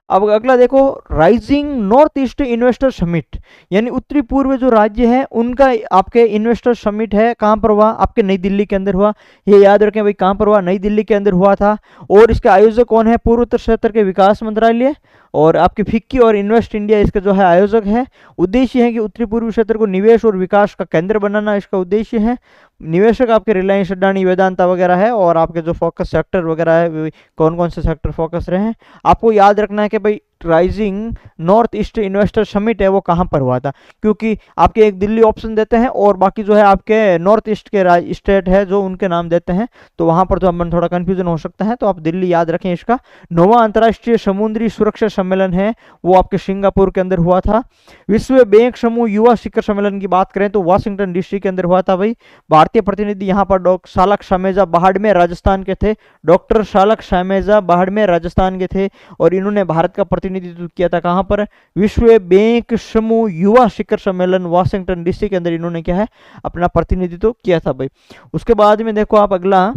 अब अगला देखो, rising north east investor summit, यानी उत्तरी पूर्व जो राज्य है उनका आपके इन्वेस्टर समिट है, कहाँ पर हुआ, आपके नई दिल्ली के अंदर हुआ, ये याद रखें भाई, कहाँ पर हुआ, नई दिल्ली के अंदर हुआ था। और इसके आयोजक कौन है, पूर्वोत्तर क्षेत्र के विकास मंत्रालय और आपकी फिक्की और इन्वेस्ट इंडिया इसके जो है आयोजक है। उद्देश्य है कि उत्तरी पूर्वी क्षेत्र को निवेश और विकास का केंद्र बनाना इसका उद्देश्य है। निवेशक आपके रिलायंस, अडानी, वेदांता वगैरह है, और आपके जो फोकस सेक्टर वगैरह है कौन कौन से सेक्टर फोकस रहे हैं, आपको याद रखना है कि भाई rising north east investor summit है वो कहाँ पर हुआ था, क्योंकि आपके एक दिल्ली ऑप्शन देते हैं और बाकी जो है आपके नॉर्थ ईस्ट के स्टेट है जो उनके नाम देते हैं, तो वहां पर तो अपन थोड़ा कंफ्यूजन हो सकता है, तो आप दिल्ली याद रखें। इसका 9वां अंतर्राष्ट्रीय समुद्री सुरक्षा सम्मेलन है वो आपके सिंगापुर के अंदर हुआ था। विश्व बैंक समूह युवा शिखर सम्मेलन की बात करें तो वाशिंगटन डीसी के अंदर हुआ था भाई। भारतीय प्रतिनिधि यहाँ पर डॉक्टर सालक शामेजा बाड़मेर राजस्थान के थे, डॉक्टर सालक शामेजा बाड़मेर राजस्थान के थे, और इन्होंने भारत का प्रतिनिधित्व किया था कहां पर, विश्व बैंक समूह युवा शिखर सम्मेलन वाशिंगटन डीसी के अंदर इन्होंने क्या है अपना प्रतिनिधित्व किया था भाई। उसके बाद में देखो आप अगला,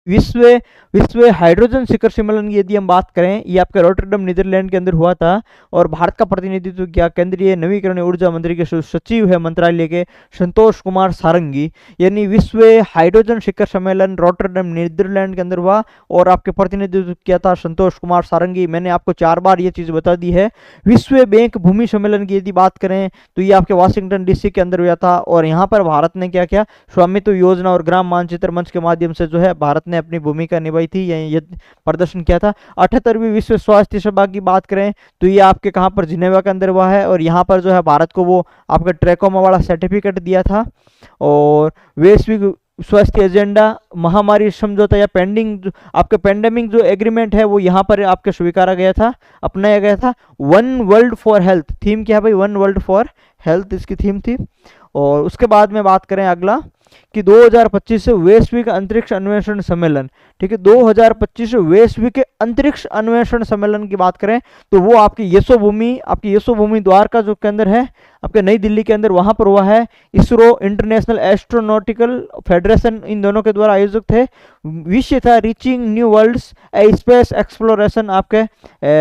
विश्व विश्व हाइड्रोजन शिखर सम्मेलन की यदि हम बात करें, ये आपके रॉटरडम नीदरलैंड के अंदर हुआ था, और भारत का प्रतिनिधित्व किया केंद्रीय नवीकरणीय ऊर्जा मंत्री के सचिव है मंत्रालय के संतोष कुमार सारंगी। यानी विश्व हाइड्रोजन शिखर सम्मेलन रॉटरडम नीदरलैंड के अंदर हुआ, और आपके प्रतिनिधित्व किया था संतोष कुमार सारंगी। मैंने आपको 4 बार ये चीज बता दी है। विश्व बैंक भूमि सम्मेलन की यदि बात करें तो ये आपके वाशिंगटन डीसी के अंदर हुआ था, और यहाँ पर भारत ने क्या किया, स्वामित्व योजना और ग्राम मानचित्र मंच के माध्यम से जो है भारत ने अपनी भूमिका निभाई थी, ये प्रदर्शन किया था। 78वीं विश्व स्वास्थ्य सभा की बात करें तो ये आपके कहां पर, जिनेवा के अंदर हुआ है, और यहाँ पर जो है भारत को वो आपका ट्रैकोमा वाला सर्टिफिकेट दिया था। और वैश्विक स्वास्थ्य एजेंडा, महामारी समझौता या पेंडिंग आपके पेंडेमिक जो एग्रीमेंट है वो यहाँ पर आपके स्वीकारा गया था, अपनाया गया था। One world for health, theme क्या है भाई, वन वर्ल्ड फॉर हेल्थ इसकी थीम थी। और उसके बाद में बात करें अगला कि 2025 वैश्विक अंतरिक्ष अन्वेषण सम्मेलन, ठीक है, 2025 वैश्विक अंतरिक्ष अन्वेषण सम्मेलन की बात करें तो वो आपकी यशोभूमि द्वारका जो के अंदर है आपके नई दिल्ली के अंदर, वहां पर हुआ है। इसरो, इंटरनेशनल एस्ट्रोनॉटिकल फेडरेशन, इन दोनों के द्वारा आयोजित थे। विषय था रीचिंग न्यू वर्ल्ड्स ए स्पेस एक्सप्लोरेशन आपके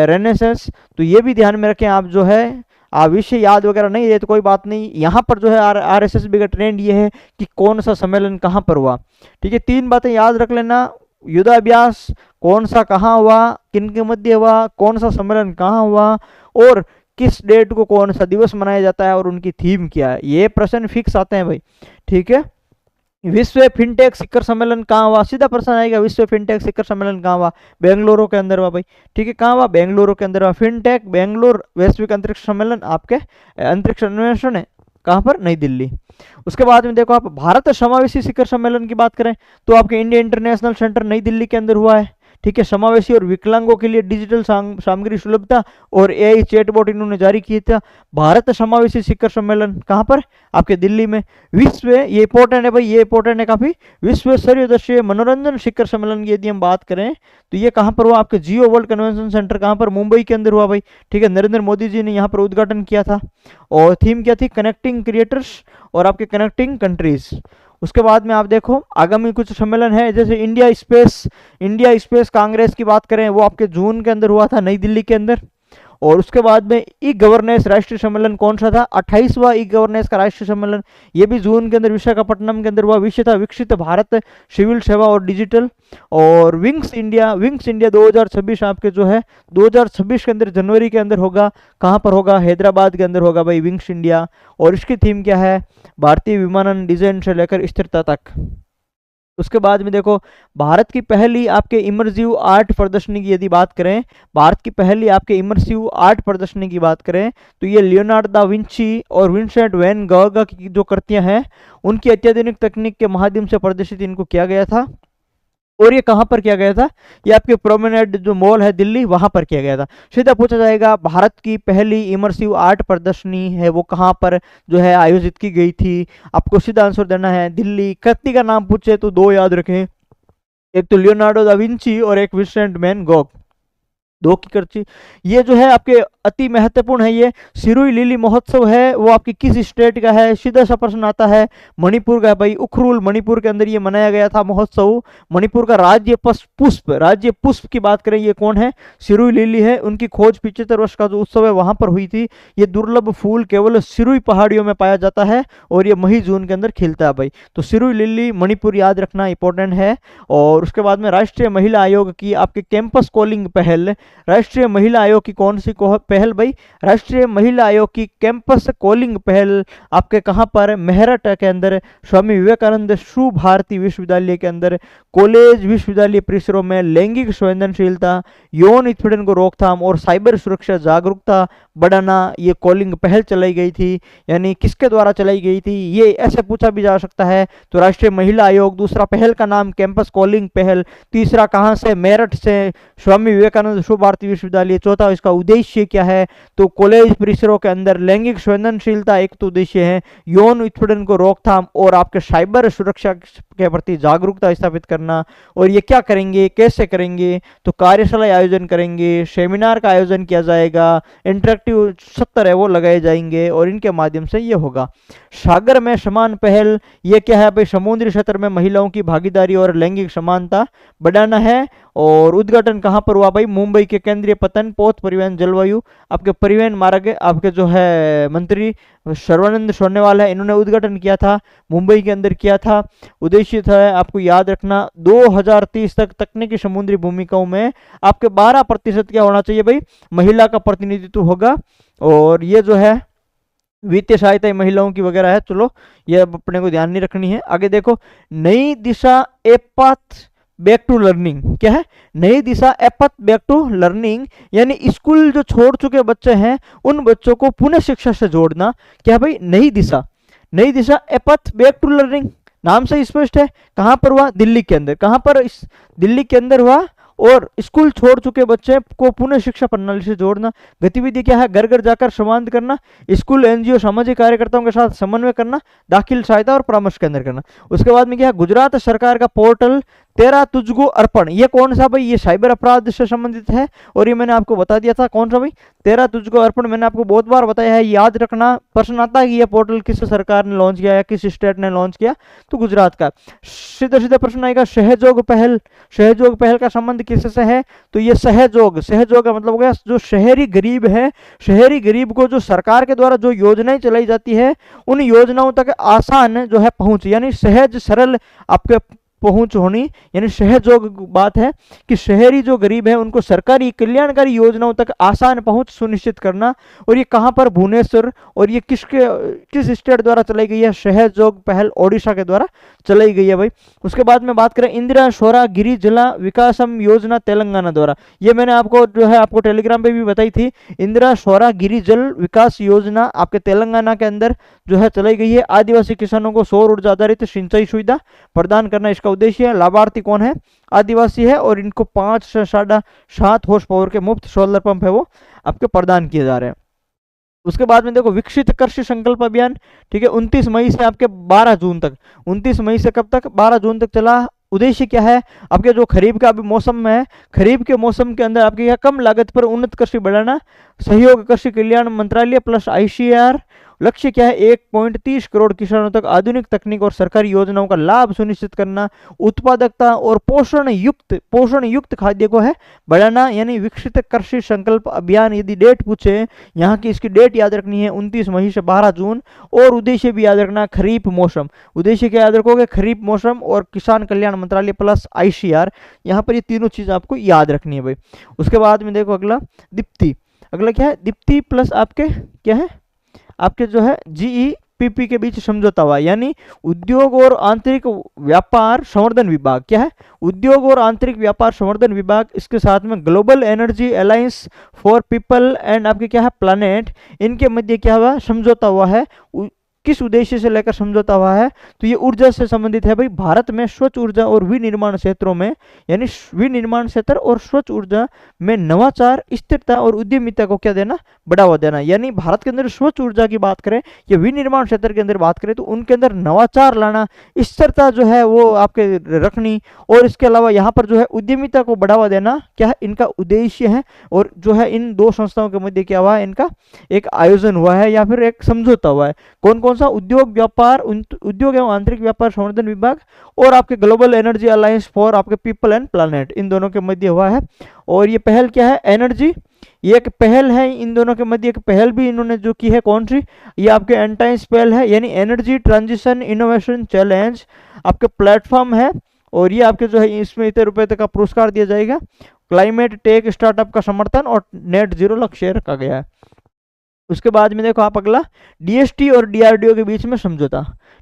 रेनेसेंस। तो ये भी ध्यान में रखें आप, जो है विषय याद वगैरह नहीं है तो कोई बात नहीं। यहाँ पर जो है RSSB का ट्रेंड ये है कि कौन सा सम्मेलन कहाँ पर हुआ। ठीक है, 3 बातें याद रख लेना। युद्धाभ्यास कौन सा कहाँ हुआ, किन के मध्य हुआ, कौन सा सम्मेलन कहाँ हुआ, और किस डेट को कौन सा दिवस मनाया जाता है, और उनकी थीम क्या है। ये प्रश्न फिक्स आते हैं भाई। ठीक है, विश्व फिनटेक शिखर सम्मेलन कहाँ हुआ, सीधा प्रश्न आएगा, विश्व फिनटेक शिखर सम्मेलन कहाँ हुआ, बेंगलुरु के अंदर हुआ भाई। ठीक है, कहाँ हुआ, बेंगलुरु के अंदर हुआ। फिनटेक बेंगलुरु वैश्विक अंतरिक्ष सम्मेलन आपके अंतरिक्ष अन्वेषण है कहाँ पर, नई दिल्ली। उसके बाद में देखो आप भारत समावेशी शिखर सम्मेलन की बात करें तो आपके इंडिया इंटरनेशनल सेंटर नई दिल्ली के अंदर हुआ है। ठीक है, समावेशी और विकलांगों के लिए डिजिटल सामग्री सुलभता और AI चैटबॉट इन्होंने जारी किया था। भारत समावेशी शिखर सम्मेलन कहाँ पर, आपके दिल्ली में। विश्व, ये इंपॉर्टेंट है भाई, ये इंपॉर्टेंट है काफी, विश्व सर्वदर्शीय मनोरंजन शिखर सम्मेलन की यदि हम बात करें तो ये कहाँ पर हुआ, आपके जियो वर्ल्ड कन्वेंशन सेंटर कहाँ पर, मुंबई के अंदर हुआ भाई। ठीक है, नरेंद्र मोदी जी ने यहाँ पर उद्घाटन किया था और थीम क्या थी, कनेक्टिंग क्रिएटर्स और आपके कनेक्टिंग कंट्रीज। उसके बाद में आप देखो आगामी कुछ सम्मेलन है, जैसे इंडिया स्पेस कांग्रेस की बात करें वो आपके जून के अंदर हुआ था नई दिल्ली के अंदर। और उसके बाद में ई गवर्नेंस राष्ट्रीय सम्मेलन कौन सा था, 28वां ई गवर्नेंस का राष्ट्रीय सम्मेलन, ये भी जून के अंदर विशाखापट्टनम के अंदर हुआ। विषय था विकसित भारत, सिविल सेवा और डिजिटल। और विंग्स इंडिया 2026 आपके जो है 2026 के अंदर जनवरी के अंदर होगा। कहाँ पर होगा, हैदराबाद के अंदर होगा भाई विंग्स इंडिया। और इसकी थीम क्या है, भारतीय विमानन डिजाइन से लेकर स्थिरता तक। उसके बाद में देखो भारत की पहली आपके इमर्सिव आर्ट प्रदर्शनी की यदि बात करें, भारत की पहली आपके इमर्सिव आर्ट प्रदर्शनी की बात करें तो ये लियोनार्डो दा विंची और विंसेंट वैन गॉग की जो कृतियां हैं उनकी अत्याधुनिक तकनीक के माध्यम से प्रदर्शित इनको किया गया था। और ये कहाँ पर किया गया था, ये आपके प्रोमेनेड जो मॉल है दिल्ली वहां पर किया गया था। सीधा पूछा जाएगा भारत की पहली इमर्सिव आर्ट प्रदर्शनी है वो कहाँ पर जो है आयोजित की गई थी, आपको सीधा आंसर देना है दिल्ली। कृति का नाम पूछे तो 2 याद रखें, एक तो लियोनार्डो दा विंची और एक विंसेंट वैन गॉग, 2 की कृति। ये जो है आपके अति महत्वपूर्ण है। ये सिरुई लिली महोत्सव है वो आपकी किस स्टेट का है, सीधा सा प्रश्न आता है, मणिपुर का है भाई। उखरुल मणिपुर के अंदर ये मनाया गया था महोत्सव। मणिपुर का राज्य पुष्प की बात करें ये कौन है, सिरुई लिली है। उनकी खोज 75 वर्ष का जो उत्सव है वहां पर हुई थी। ये दुर्लभ फूल केवल सिरुई पहाड़ियों में पाया जाता है और ये मई जून के अंदर खिलता है भाई। तो सिरुई लिली मणिपुर याद रखना इंपॉर्टेंट है। और उसके बाद में राष्ट्रीय महिला आयोग की आपके कैंपस कॉलिंग पहल, राष्ट्रीय महिला आयोग की कौन सी पहल भाई, राष्ट्रीय महिला आयोग की कैंपस कॉलिंग पहल आपके कहां पर, मेरठ के अंदर स्वामी विवेकानंद शुभ भारती विश्वविद्यालय के अंदर। कॉलेज विश्वविद्यालय परिसरों में लैंगिक संवेदनशीलता, यौन उत्पीड़न को रोकथाम और साइबर सुरक्षा जागरूकता बढ़ाना, ये कॉलिंग पहल चलाई गई थी। यानी किसके द्वारा चलाई गई थी, ये ऐसे पूछा भी जा सकता है। तो राष्ट्रीय महिला आयोग, दूसरा पहल का नाम कैंपस कॉलिंग पहल, तीसरा कहां से, मेरठ से स्वामी विवेकानंद शुभ भारती विश्वविद्यालय। चौथा इसका उद्देश्य क्या है, तो कॉलेज परिसरों के अंदर लैंगिक संवेदनशीलता एक तो उद्देश्य है, यौन उत्पीड़न को रोकथाम और आपके साइबर सुरक्षा के प्रति जागरूकता स्थापित करना। और ये क्या करेंगे, कैसे करेंगे, तो कार्यशाला आयोजन करेंगे, सेमिनार का आयोजन किया जाएगा, इंटरेक्टिव सत्र है वो लगाए जाएंगे और इनके माध्यम से ये होगा। सागर में समान पहल, ये क्या है भाई, समुद्री क्षेत्र में महिलाओं की भागीदारी और लैंगिक समानता बढ़ाना है। और उद्घाटन कहाँ पर हुआ भाई, मुंबई के केंद्रीय पतन पोत परिवहन जलवायु आपके परिवहन मार्ग आपके जो है मंत्री सर्वानंद सोनोवाल है, इन्होंने उद्घाटन किया था, मुंबई के अंदर किया था। उद्देश्य था आपको याद रखना 2030 तक तकनीकी समुद्री भूमिकाओं में आपके 12% क्या होना चाहिए भाई, महिला का प्रतिनिधित्व होगा। और ये जो है वित्तीय सहायता महिलाओं की वगैरह है, चलो ये अपने को ध्यान नहीं रखनी है। आगे देखो नई दिशा एपाथ बैक टू लर्निंग, क्या है, नई दिशा एपथ बैक टू लर्निंग, यानी स्कूल जो छोड़ चुके बच्चे हैं उन बच्चों को पुनः शिक्षा से जोड़ना। क्या भाई, नई दिशा एपथ बैक टू लर्निंग, नाम से स्पष्ट है। कहां पर हुआ, दिल्ली के अंदर। कहां पर, दिल्ली के अंदर हुआ। और स्कूल छोड़ चुके बच्चे को पुनः शिक्षा प्रणाली से जोड़ना। गतिविधि क्या है, घर घर जाकर संवाद करना, स्कूल एनजीओ सामाजिक कार्यकर्ताओं के साथ समन्वय करना, दाखिल सहायता और परामर्श केंद्र करना। उसके बाद में क्या है, गुजरात सरकार का पोर्टल तेरा तुझको अर्पण, ये कौन सा भाई, ये साइबर अपराध से संबंधित है और ये मैंने आपको बता दिया था कौन सा भाई, तेरा तुझको अर्पण। मैंने आपको बहुत बार बताया है, याद रखना। प्रश्न आता है कि ये पोर्टल किस सरकार ने लॉन्च किया या किस स्टेट ने लॉन्च किया, तो गुजरात का। सीधा सीधा प्रश्न आएगा, सहयोग पहल, सहयोग पहल का संबंध किससे है, तो ये सहयोग, सहयोग का मतलब हो गया जो शहरी गरीब है, शहरी गरीब को जो सरकार के द्वारा जो योजनाएं चलाई जाती है उन योजनाओं तक आसान जो है पहुंच, यानी सहज सरल आपके पहुंच होनी, यानी सहयोग बात है कि शहरी जो गरीब है उनको सरकारी कल्याणकारी योजनाओं तक आसान पहुंच सुनिश्चित करना। और ये कहां पर, भुवनेश्वर, और ये किस स्टेट द्वारा चलाई गई है, सहयोग पहल ओडिशा के द्वारा चलाई गई है भाई। उसके बाद में बात करें इंदिरा सौरा गिरी जला विकासम योजना तेलंगाना द्वारा, ये मैंने आपको जो है आपको टेलीग्राम पे भी बताई थी। इंदिरा सौरा गिरी जल विकास योजना आपके तेलंगाना के अंदर जो है चलाई गई है। आदिवासी किसानों को सौर ऊर्जा आधारित सिंचाई सुविधा प्रदान करना इसका उद्देश्य है। लाभार्थी कौन है, आदिवासी है, और इनको 5 से 7.5 हॉर्स पावर के मुफ्त सोलर पंप है वो आपके प्रदान किए जा रहे हैं। उसके बाद में देखो विकसित कृषि संकल्प अभियान, ठीक है, 29 मई से आपके 12 जून तक, 29 मई से कब तक, 12 जून तक चला। उद्देश्य क्या है, आपके जो खरीफ का अभी मौसम में है, खरीफ के मौसम के अंदर आपके यहाँ कम लागत पर उन्नत कृषि बढ़ाना, सहयोग कृषि कल्याण मंत्रालय प्लस आईसीआर। लक्ष्य क्या है, 1.30 करोड़ किसानों तक आधुनिक तकनीक और सरकारी योजनाओं का लाभ सुनिश्चित करना। उत्पादकता और पोषण युक्त खाद्य को है बढ़ाना, यानी विकसित कृषि संकल्प अभियान। यदि डेट पूछे यहाँ की, इसकी डेट याद रखनी है 29 मई से 12 जून। और उद्देश्य भी याद रखना, खरीफ मौसम, उद्देश्य क्या याद रखोगे, खरीफ मौसम और किसान कल्याण मंत्रालय प्लस आईसीआर, यहाँ पर ये तीनों चीज आपको याद रखनी है भाई। उसके बाद में देखो अगला दीप्ति, अगला क्या है, दीप्ति प्लस आपके क्या है, आपके जो है जीईपीपी के बीच समझौता हुआ, यानी उद्योग और आंतरिक व्यापार संवर्धन विभाग, क्या है, उद्योग और आंतरिक व्यापार संवर्धन विभाग, इसके साथ में global energy alliance for people and आपके क्या है प्लानेट, इनके मध्य क्या हुआ, समझौता हुआ है। किस उद्देश्य से लेकर समझौता हुआ है, तो ये ऊर्जा से संबंधित है भाई। भारत में स्वच्छ ऊर्जा और विनिर्माण क्षेत्रों में, यानी विनिर्माण क्षेत्र और स्वच्छ ऊर्जा में नवाचार, स्थिरता और उद्यमिता को क्या देना, बढ़ावा देना। यानी भारत के अंदर स्वच्छ ऊर्जा की बात करें या विनिर्माण क्षेत्र के अंदर बात करें तो उनके अंदर नवाचार लाना, स्थिरता जो है वो आपके रखनी, और इसके अलावा यहाँ पर जो है उद्यमिता को बढ़ावा देना क्या है, इनका उद्देश्य है। और जो है इन दो संस्थाओं के मध्य क्या हुआ है, इनका एक आयोजन हुआ है या फिर एक समझौता हुआ है। कौन कौन सा, उद्योग एवं आंतरिक व्यापार संवर्धन विभाग और आपके ग्लोबल एनर्जी अलायंस फॉर आपके पीपल एंड प्लानेट, इन दोनों के मध्य हुआ है। और ये पहल क्या है, एनर्जी, ये एक पहल है इन दोनों के मध्य, एक पहल भी इन्होंने जो की है कौन सी, ये आपके एंटाइंस पहल है, यानी एनर्जी ट्रांजिशन इनोवेशन चैलेंज आपके प्लेटफॉर्म है। और ये आपके जो है इसमें इतने रुपए तक का पुरस्कार दिया जाएगा। क्लाइमेट टेक स्टार्टअप का समर्थन और नेट जीरो लक्ष्य रखा गया है। उसके बाद में देखो आप अगला डीएसटी और डीआरडीओ के बीच में समझौता,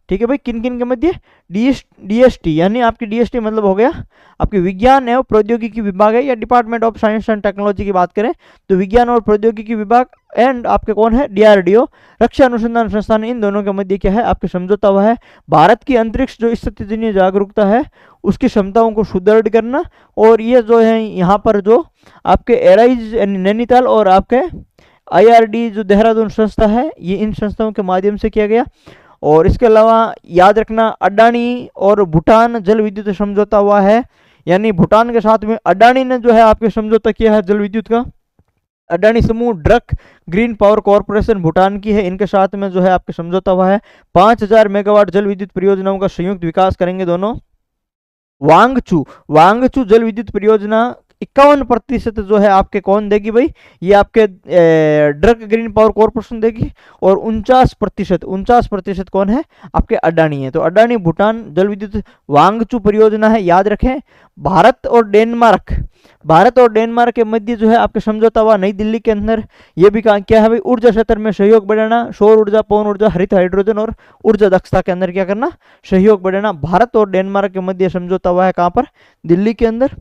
ठीक है भाई, किन किन के मध्य, डीएसटी यानी आपकी डीएसटी मतलब हो गया आपके विज्ञान एवं प्रौद्योगिकी विभाग है, या department of science and technology की बात करें तो विज्ञान और प्रौद्योगिकी विभाग, एंड आपके कौन है, डीआरडीओ रक्षा अनुसंधान संस्थान, इन दोनों के मध्य क्या है, आपके समझौता हुआ है। भारत की अंतरिक्ष जो स्थितिजन्य जागरूकता है उसकी क्षमताओं को सुदृढ़ करना, और ये जो है यहाँ पर जो आपके एराइज नैनीताल और आपके आईआरडी जो देहरादून संस्था है, ये इन संस्थाओं के माध्यम से किया गया। और इसके अलावा याद रखना अडानी और भूटान जल विद्युत समझौता हुआ है, यानी भूटान के साथ में अडानी ने जो है आपके समझौता किया है जल विद्युत का। अडानी समूह drug green power corporation Bhutan की है, इनके साथ में जो है आपके समझौता हुआ है। 5000 मेगावाट जल विद्युत परियोजनाओं का संयुक्त विकास करेंगे दोनों। वांगचू जल विद्युत परियोजना 51% जो है आपके कौन देगी भाई, ये आपके ड्रग ग्रीन पावर कॉर्पोरेशन देगी। और 49% कौन है, आपके अडानी है। तो अडानी भूटान जल विद्युत वांगचू परियोजना है, याद रखें। भारत और डेनमार्क के मध्य जो है आपके समझौता हुआ नई दिल्ली के अंदर। ये भी क्या है भाई, ऊर्जा क्षेत्र में सहयोग बढ़ाना, सौर ऊर्जा, पवन ऊर्जा, हरित हाइड्रोजन और ऊर्जा दक्षता के अंदर क्या करना, सहयोग बढ़ाना। भारत और डेनमार्क के मध्य समझौता हुआ है कहाँ पर, दिल्ली के अंदर।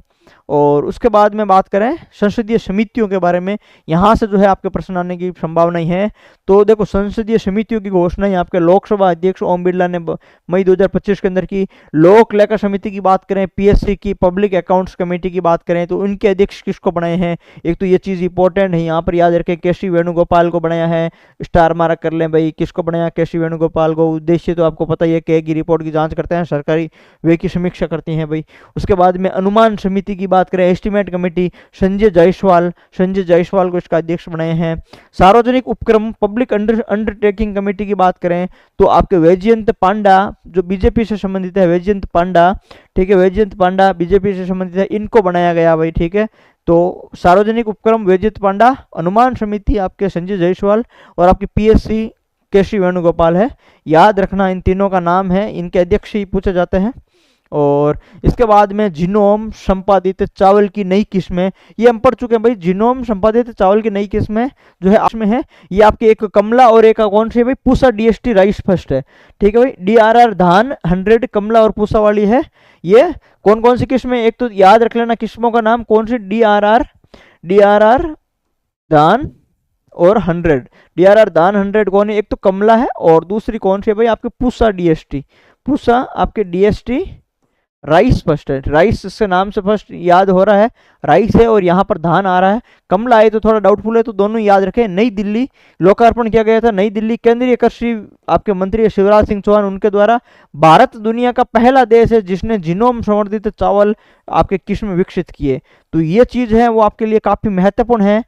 और उसके बाद में बात करें संसदीय समितियों के बारे में, यहाँ से जो है आपके प्रश्न आने की संभावना ही है। तो देखो संसदीय समितियों की घोषणा यहाँ आपके लोकसभा अध्यक्ष ओम बिरला ने मई 2025 के अंदर की। लोक लेखा समिति की बात करें, पीएससी की पब्लिक अकाउंट्स कमेटी की बात करें तो उनके अध्यक्ष किसको बनाए हैं, एक तो ये चीज़ इंपॉर्टेंट है यहाँ पर याद रखें, केसी वेणुगोपाल को बनाया है। स्टार मार्क कर लें भाई, किसको बनाया, केसी वेणुगोपाल को। उद्देश्य तो आपको पता ही है, के की रिपोर्ट की जांच करते हैं, सरकारी वे की समीक्षा करती हैं भाई। उसके बाद में अनुमान समिति की बात करें, एस्टीमेट कमेटी, संजय जायसवाल को इसका अध्यक्ष बनाए हैं। सार्वजनिक उपक्रम पब्लिक अंडरटेकिंग कमेटी की बात करें तो आपके वैजयंत पांडा जो बीजेपी से संबंधित है, वैजयंत पांडा, ठीक है, वैजयंत पांडा बीजेपी से संबंधित है, इनको बनाया गया भाई, ठीक है। तो सार्वजनिक उपक्रम वैजयंत पांडा, अनुमान समिति आपके संजय जायसवाल और आपकी पीएससी केसी वेणुगोपाल है। याद रखना इन तीनों का नाम है, इनके अध्यक्ष ही पूछे जाते हैं। और इसके बाद में जीनोम संपादित चावल की नई किस्में, ये हम पढ़ चुके हैं भाई। जीनोम संपादित चावल की नई किस्में जो है आपमें है, ये आपके एक कमला और एक कौन सी है भाई, पूसा डीएसटी राइस फर्स्ट है, ठीक है भाई। डीआरआर धान 100 कमला और पूसा वाली है। ये कौन कौन सी किस्में, एक तो याद रख लेना किस्मों का नाम कौन सी, डीआरआर धान और 100, डीआरआर धान 100 कौन है, एक तो कमला है और दूसरी कौन सी है भाई आपके पूसा डीएसटी, पूसा आपके डीएसटी राइस फर्स्ट है। राइस इसके नाम से फर्स्ट याद हो रहा है, राइस है और यहाँ पर धान आ रहा है। कमला आए तो थोड़ा डाउटफुल है, तो दोनों याद रखें। नई दिल्ली लोकार्पण किया गया था, नई दिल्ली केंद्रीय कृषि आपके मंत्री शिवराज सिंह चौहान उनके द्वारा। भारत दुनिया का पहला देश है जिसने जीनोम संवर्धित चावल आपके किस्म विकसित किए। तो ये चीज है वो आपके लिए काफी महत्वपूर्ण है।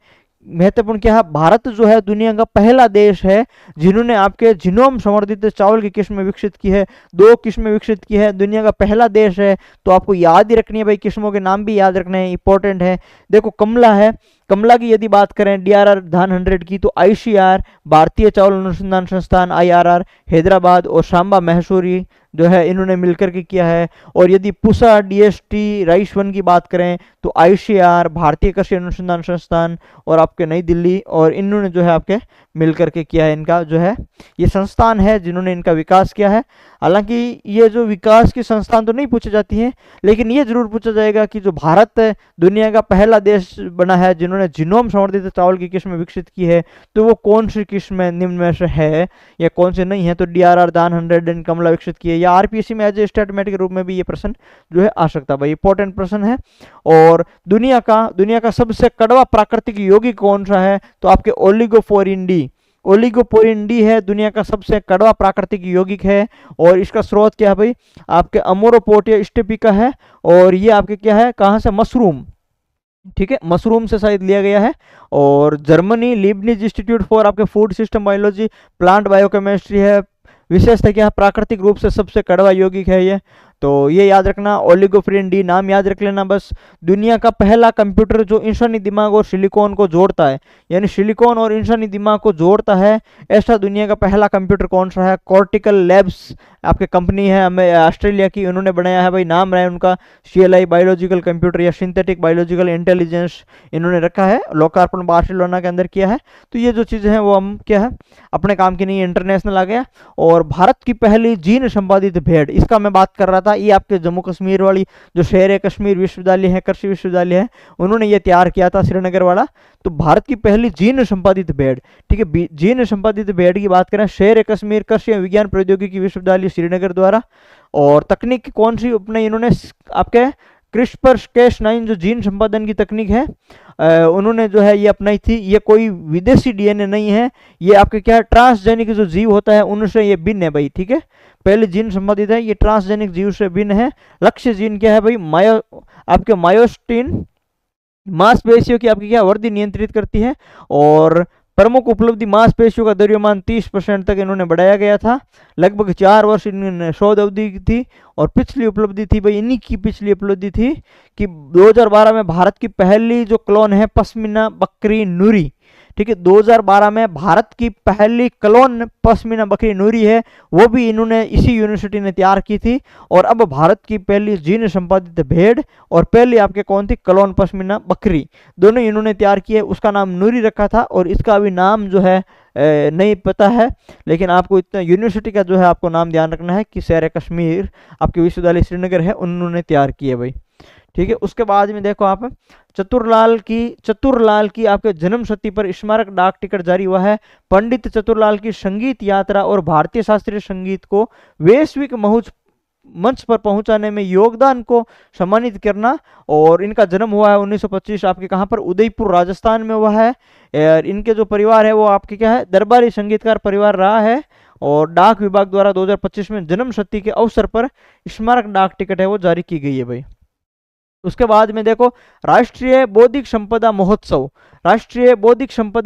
महत्वपूर्ण क्या है, भारत जो है दुनिया का पहला देश है जिन्होंने आपके जीनोम संवर्धित चावल की किस्में विकसित की है, 2 किस्में विकसित की है, दुनिया का पहला देश है। तो आपको याद ही रखनी है भाई, किस्मों के नाम भी याद रखने हैं, इंपॉर्टेंट है। देखो कमला है, कमला की यदि बात करें डीआरआर धान 100 की तो आईसीआर भारतीय चावल अनुसंधान संस्थान आईआरआर हैदराबाद और सांबा मैसूरी जो है इन्होंने मिलकर के किया है। और यदि पूसा डीएसटी राइस 1 की बात करें तो आईसीआर भारतीय कृषि अनुसंधान संस्थान और आपके नई दिल्ली और इन्होंने जो है आपके मिलकर के किया है। इनका जो है ये संस्थान है जिन्होंने इनका विकास किया है। हालांकि ये जो विकास की संस्थान तो नहीं पूछी जाती हैं, लेकिन ये जरूर पूछा जाएगा कि जो भारत दुनिया का पहला देश बना है जिन्होंने जीनोम संवर्धित चावल की किस्में विकसित की है, तो वो कौन सी किस्में निम्न में से है या कौन से नहीं है। तो डीआरआर धान 100 एंड कमला विकसित की है, या आरपीएससी में एज ए स्टेटमेंट के रूप में भी ये प्रश्न जो है आ सकता है भाई, इंपॉर्टेंट प्रश्न है। और दुनिया का सबसे कड़वा प्राकृतिक यौगिक कौन सा है, तो आपके ओलिगोपोरिन डी है दुनिया का सबसे कड़वा प्राकृतिक यौगिक है। और इसका स्रोत क्या है भाई, आपके अमोरोपोटिया स्टेपिका है। और ये आपके क्या है, कहाँ से, मशरूम, ठीक है, मशरूम से शायद लिया गया है। और जर्मनी लीबनिज इंस्टीट्यूट फॉर आपके food system biology plant biochemistry है। विशेषता क्या है, प्राकृतिक रूप से सबसे कड़वा यौगिक है ये। तो ये याद रखना, ओलिगोपोरिन डी नाम याद रख लेना बस। दुनिया का पहला कंप्यूटर जो इंसानी दिमाग और सिलिकॉन को जोड़ता है, यानी सिलिकॉन और इंसानी दिमाग को जोड़ता है, ऐसा दुनिया का पहला कंप्यूटर कौन सा है, कॉर्टिकल लैब्स आपके कंपनी है हमें ऑस्ट्रेलिया की, उन्होंने बनाया है भाई। नाम रहा है उनका CLI बायोलॉजिकल कंप्यूटर या सिंथेटिक बायोलॉजिकल इंटेलिजेंस इन्होंने रखा है। लोकार्पण बार्सिलोना के अंदर किया है। तो ये जो चीज़ें हैं वो हम क्या है अपने काम की नहीं, इंटरनेशनल आ गया। और भारत की पहली जीन संपादित भेड़, इसका मैं बात कर रहा था, ये आपके जम्मू कश्मीर वाली जो शेर कश्मीर विश्वविद्यालय है, कृषि विश्वविद्यालय है, उन्होंने ये तैयार किया था, श्रीनगर वाला। तो भारत की पहली जीन संपादित भेड़, ठीक है, जीन संपादित भेड़ की बात करें, शेर कश्मीर कृषि विज्ञान प्रौद्योगिकी विश्वविद्यालय श्रीनगर द्वारा। और तकनीक कौन सी अपने इन्होंने आपके CRISPR-Cas9 जो जीन संपादन की तकनीक है उन्होंने जो है ये अपनाई थी। ये कोई विदेशी DNA नहीं है, ये आपके क्या है ट्रांसजेनिक जो जीव होता है उनसे ये भिन्न है भाई, ठीक है। पहले जीन संपादित है, ये ट्रांसजेनिक जीव से भिन्न है। लक्ष्य जीन क्या है भाई, आपके मायोस्टिन मांसपेशियों की आपकी क्या वृद्धि नियंत्रित करती है। और प्रमुख उपलब्धि मांसपेशियों का द्रव्यमान 30% तक इन्होंने बढ़ाया गया था। लगभग 4 वर्ष इन्होंने शोध अवधि थी। और पिछली उपलब्धि थी भाई, इन्हीं की पिछली उपलब्धि थी कि 2012 में भारत की पहली जो क्लोन है पश्मीना बकरी नूरी, ठीक है, 2012 में भारत की पहली क्लोन पश्मीना बकरी नूरी है, वो भी इन्होंने इसी यूनिवर्सिटी ने तैयार की थी। और अब भारत की पहली जीन संपादित भेड़ और पहली आपके कौन थी, क्लोन पश्मीना बकरी, दोनों इन्होंने तैयार की है। उसका नाम नूरी रखा था और इसका अभी नाम जो है नहीं पता है, लेकिन आपको इतना यूनिवर्सिटी का जो है आपको नाम ध्यान रखना है कि शेर कश्मीर आपके विश्वविद्यालय श्रीनगर है, उन्होंने तैयार की है भाई, ठीक है। उसके बाद में देखो आप चतुरलाल की आपके जन्म शती पर स्मारक डाक टिकट जारी हुआ है। पंडित चतुरलाल की संगीत यात्रा और भारतीय शास्त्रीय संगीत को वैश्विक मंच पर पहुंचाने में योगदान को सम्मानित करना। और इनका जन्म हुआ है 1925 आपके कहाँ पर, उदयपुर राजस्थान में हुआ है। और इनके जो परिवार है वो आपके क्या है, दरबारी संगीतकार परिवार रहा है। और डाक विभाग द्वारा 2025 में जन्म शती के अवसर पर स्मारक डाक टिकट है वो जारी की गई है भाई। उसके बाद में देखो राष्ट्रीय बौद्धिक संपदा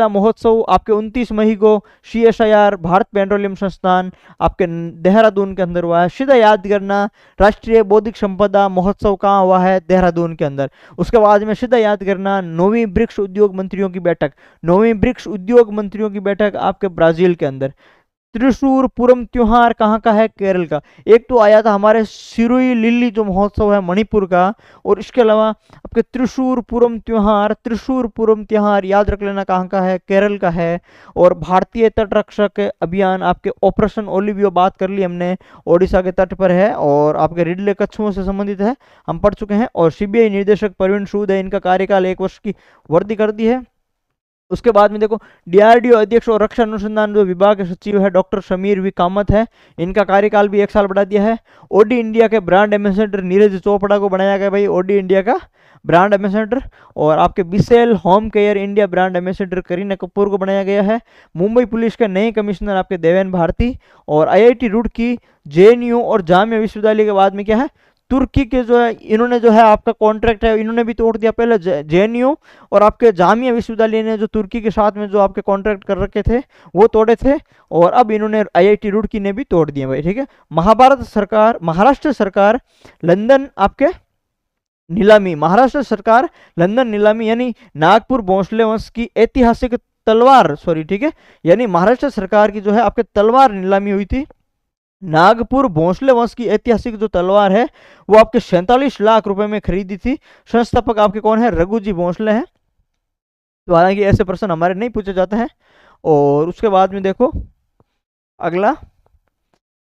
महोत्सव आपके 29 मई को CSIR भारत पेट्रोलियम संस्थान आपके देहरादून के अंदर हुआ है। सीधा याद करना, राष्ट्रीय बौद्धिक संपदा महोत्सव कहाँ हुआ है, देहरादून के अंदर। उसके बाद में सीधा याद करना 9वीं ब्रिक्स उद्योग मंत्रियों की बैठक आपके ब्राजील के अंदर। त्रिशूरपुरम त्योहार कहाँ का है, केरल का। एक तो आया था हमारे सिरुई लिल्ली जो महोत्सव है मणिपुर का, और इसके अलावा आपके त्रिशूरपुरम त्योहार याद रख लेना कहाँ का है, केरल का है। और भारतीय तट रक्षक अभियान आपके ऑपरेशन ओलिवियो बात कर ली हमने, ओडिशा के तट पर है और आपके रिडले कछुओं से संबंधित है, हम पढ़ चुके हैं। और CBI निर्देशक प्रवीण सूद है, इनका कार्यकाल 1 वर्ष की वृद्धि कर दी है। उसके बाद में देखो DRDO अध्यक्ष और रक्षा अनुसंधान जो विभाग के सचिव है डॉक्टर समीर वी कामत है, इनका कार्यकाल भी 1 साल बढ़ा दिया है। ओडी इंडिया के ब्रांड एम्बेसडर नीरज चोपड़ा को बनाया गया भाई, ओडी इंडिया का ब्रांड एम्बेसडर। और आपके Bissell home care India brand ambassador Kareena Kapoor को बनाया गया है। मुंबई पुलिस के नए कमिश्नर आपके देवेन भारती। और IIT रुड़की, JNU और जामिया विश्वविद्यालय के बाद में क्या है, तुर्की के जो है इन्होंने जो है आपका कॉन्ट्रैक्ट है इन्होंने भी तोड़ दिया। पहले JNU और आपके जामिया विश्वविद्यालय ने जो तुर्की के साथ में जो आपके कॉन्ट्रैक्ट कर रखे थे वो तोड़े थे, और अब इन्होंने IIT रुड़की ने भी तोड़ दिए भाई, ठीक है। महाराष्ट्र सरकार लंदन नीलामी यानी नागपुर भोंसले वंश की ऐतिहासिक तलवार, सॉरी ठीक है, यानी महाराष्ट्र सरकार की जो है आपके तलवार नीलामी हुई थी। नागपुर भोंसले वंश की ऐतिहासिक जो तलवार है वो आपके 47 लाख रुपए में खरीदी थी। संस्थापक आपके कौन है, रघुजी भोंसले हैं। तो हालांकि ऐसे प्रश्न हमारे नहीं पूछे जाते हैं। और उसके बाद में देखो अगला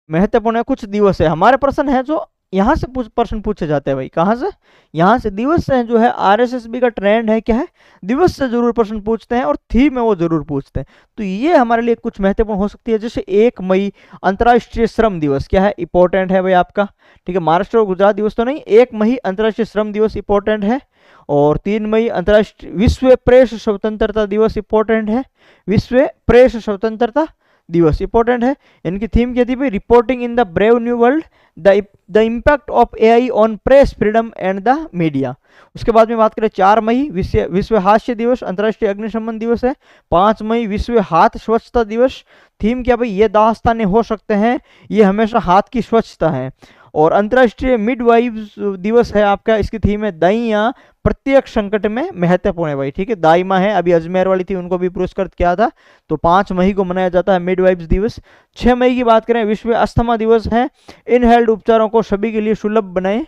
महत्वपूर्ण है, कुछ दिवस है हमारे प्रश्न है जो यहाँ से प्रश्न पूछे जाते हैं भाई, कहाँ से, यहाँ से दिवस से जो है RSSB का ट्रेंड है क्या है, दिवस से जरूर प्रश्न पूछते हैं और थीम है वो जरूर पूछते हैं। तो ये हमारे लिए कुछ महत्वपूर्ण हो सकती है। जैसे 1 मई अंतर्राष्ट्रीय श्रम दिवस क्या है, इंपॉर्टेंट है भाई आपका, ठीक है। महाराष्ट्र और गुजरात दिवस तो नहीं, 1 मई अंतर्राष्ट्रीय श्रम दिवस इंपॉर्टेंट है। और 3 मई अंतर्राष्ट्रीय विश्व प्रेस स्वतंत्रता दिवस इंपॉर्टेंट है, विश्व प्रेस स्वतंत्रता दिवस इंपॉर्टेंट है। इनकी थीम क्या थी भाई, reporting in the brave new world, the impact of AI on press freedom and the media. उसके बाद में बात करें 4 मई विश्व हास्य दिवस, अंतर्राष्ट्रीय अग्निशमन दिवस है। 5 मई विश्व हाथ स्वच्छता दिवस, थीम क्या भाई, ये दास्ताने हो सकते हैं, ये हमेशा हाथ की स्वच्छता है। और अंतर्राष्ट्रीय मिडवाइफ्स दिवस है आपका, इसकी थीम है दाइयाँ प्रत्येक संकट में महत्वपूर्ण है भाई, ठीक है। दाई माँ है, अभी अजमेर वाली थी उनको भी पुरस्कृत किया था, तो 5 मई को मनाया जाता है मिडवाइफ्स दिवस। 6 मई की बात करें विश्व अस्थमा दिवस है, इनहेल्ड उपचारों को सभी के लिए सुलभ बनाएं।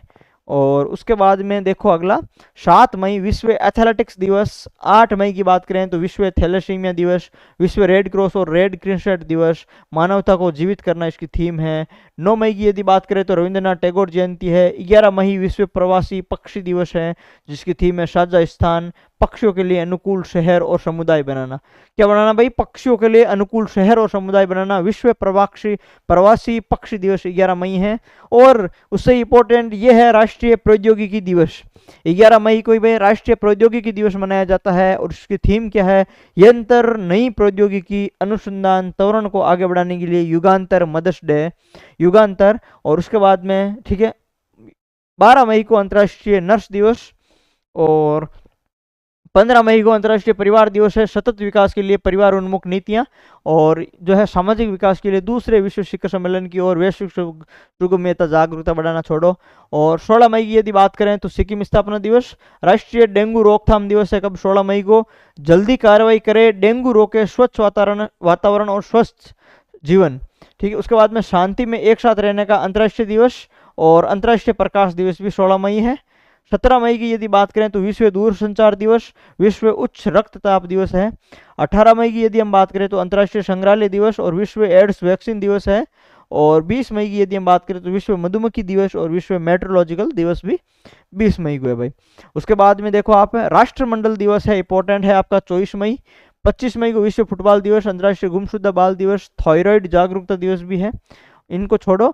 और उसके बाद में देखो अगला 7 मई विश्व एथलेटिक्स दिवस। 8 मई की बात करें तो विश्व थैलेसीमिया दिवस, विश्व रेड क्रॉस और रेड क्रिसेंट दिवस, मानवता को जीवित करना इसकी थीम है। 9 मई की यदि बात करें तो रविंद्रनाथ टैगोर जयंती है। 11 मई विश्व प्रवासी पक्षी दिवस है, जिसकी थीम है साझा स्थान, पक्षियों के लिए अनुकूल शहर और समुदाय बनाना। क्या बनाना भाई, पक्षियों के लिए अनुकूल शहर और समुदाय बनाना। विश्व प्रवासी पक्षी दिवस 11 मई है। और उससे इंपॉर्टेंट ये है राष्ट्रीय प्रौद्योगिकी दिवस, 11 मई को ही भाई राष्ट्रीय प्रौद्योगिकी दिवस मनाया जाता है। और उसकी थीम क्या है, यंत्र, नई प्रौद्योगिकी, अनुसंधान, त्वरण को आगे बढ़ाने के लिए युगांतर, मदर्स डे, युगांतर। और उसके बाद में ठीक है 12 मई को अंतर्राष्ट्रीय नर्स दिवस। और 15 मई को अंतर्राष्ट्रीय परिवार दिवस है, सतत विकास के लिए परिवार उन्मुख नीतियां और जो है सामाजिक विकास के लिए दूसरे विश्व शिखर सम्मेलन की ओर वैश्विक सुगम्यता जागरूकता बढ़ाना छोड़ो। और 16 मई की यदि बात करें तो सिक्किम स्थापना दिवस। राष्ट्रीय डेंगू रोकथाम दिवस है कब, 16 मई को। जल्दी कार्रवाई करे, डेंगू रोके, स्वच्छ वातावरण और स्वस्थ जीवन, ठीक है। उसके बाद में शांति में एक साथ रहने का अंतर्राष्ट्रीय दिवस और अंतर्राष्ट्रीय प्रकाश दिवस भी 16 मई है। 17 मई की यदि बात करें तो विश्व दूरसंचार दिवस, विश्व उच्च रक्तचाप दिवस है। 18 मई की यदि हम बात करें तो अंतर्राष्ट्रीय संग्रहालय दिवस और विश्व एड्स वैक्सीन दिवस है। और 20 मई की यदि हम बात करें तो विश्व मधुमक्खी दिवस और विश्व मेट्रोलॉजिकल दिवस भी 20 मई को है भाई। उसके बाद में देखो आप, राष्ट्रमंडल दिवस है, इंपॉर्टेंट है आपका 24 मई। 25 मई को विश्व फुटबॉल दिवस, अंतर्राष्ट्रीय गुमशुदा बाल दिवस, थायराइड जागरूकता दिवस भी है, इनको छोड़ो।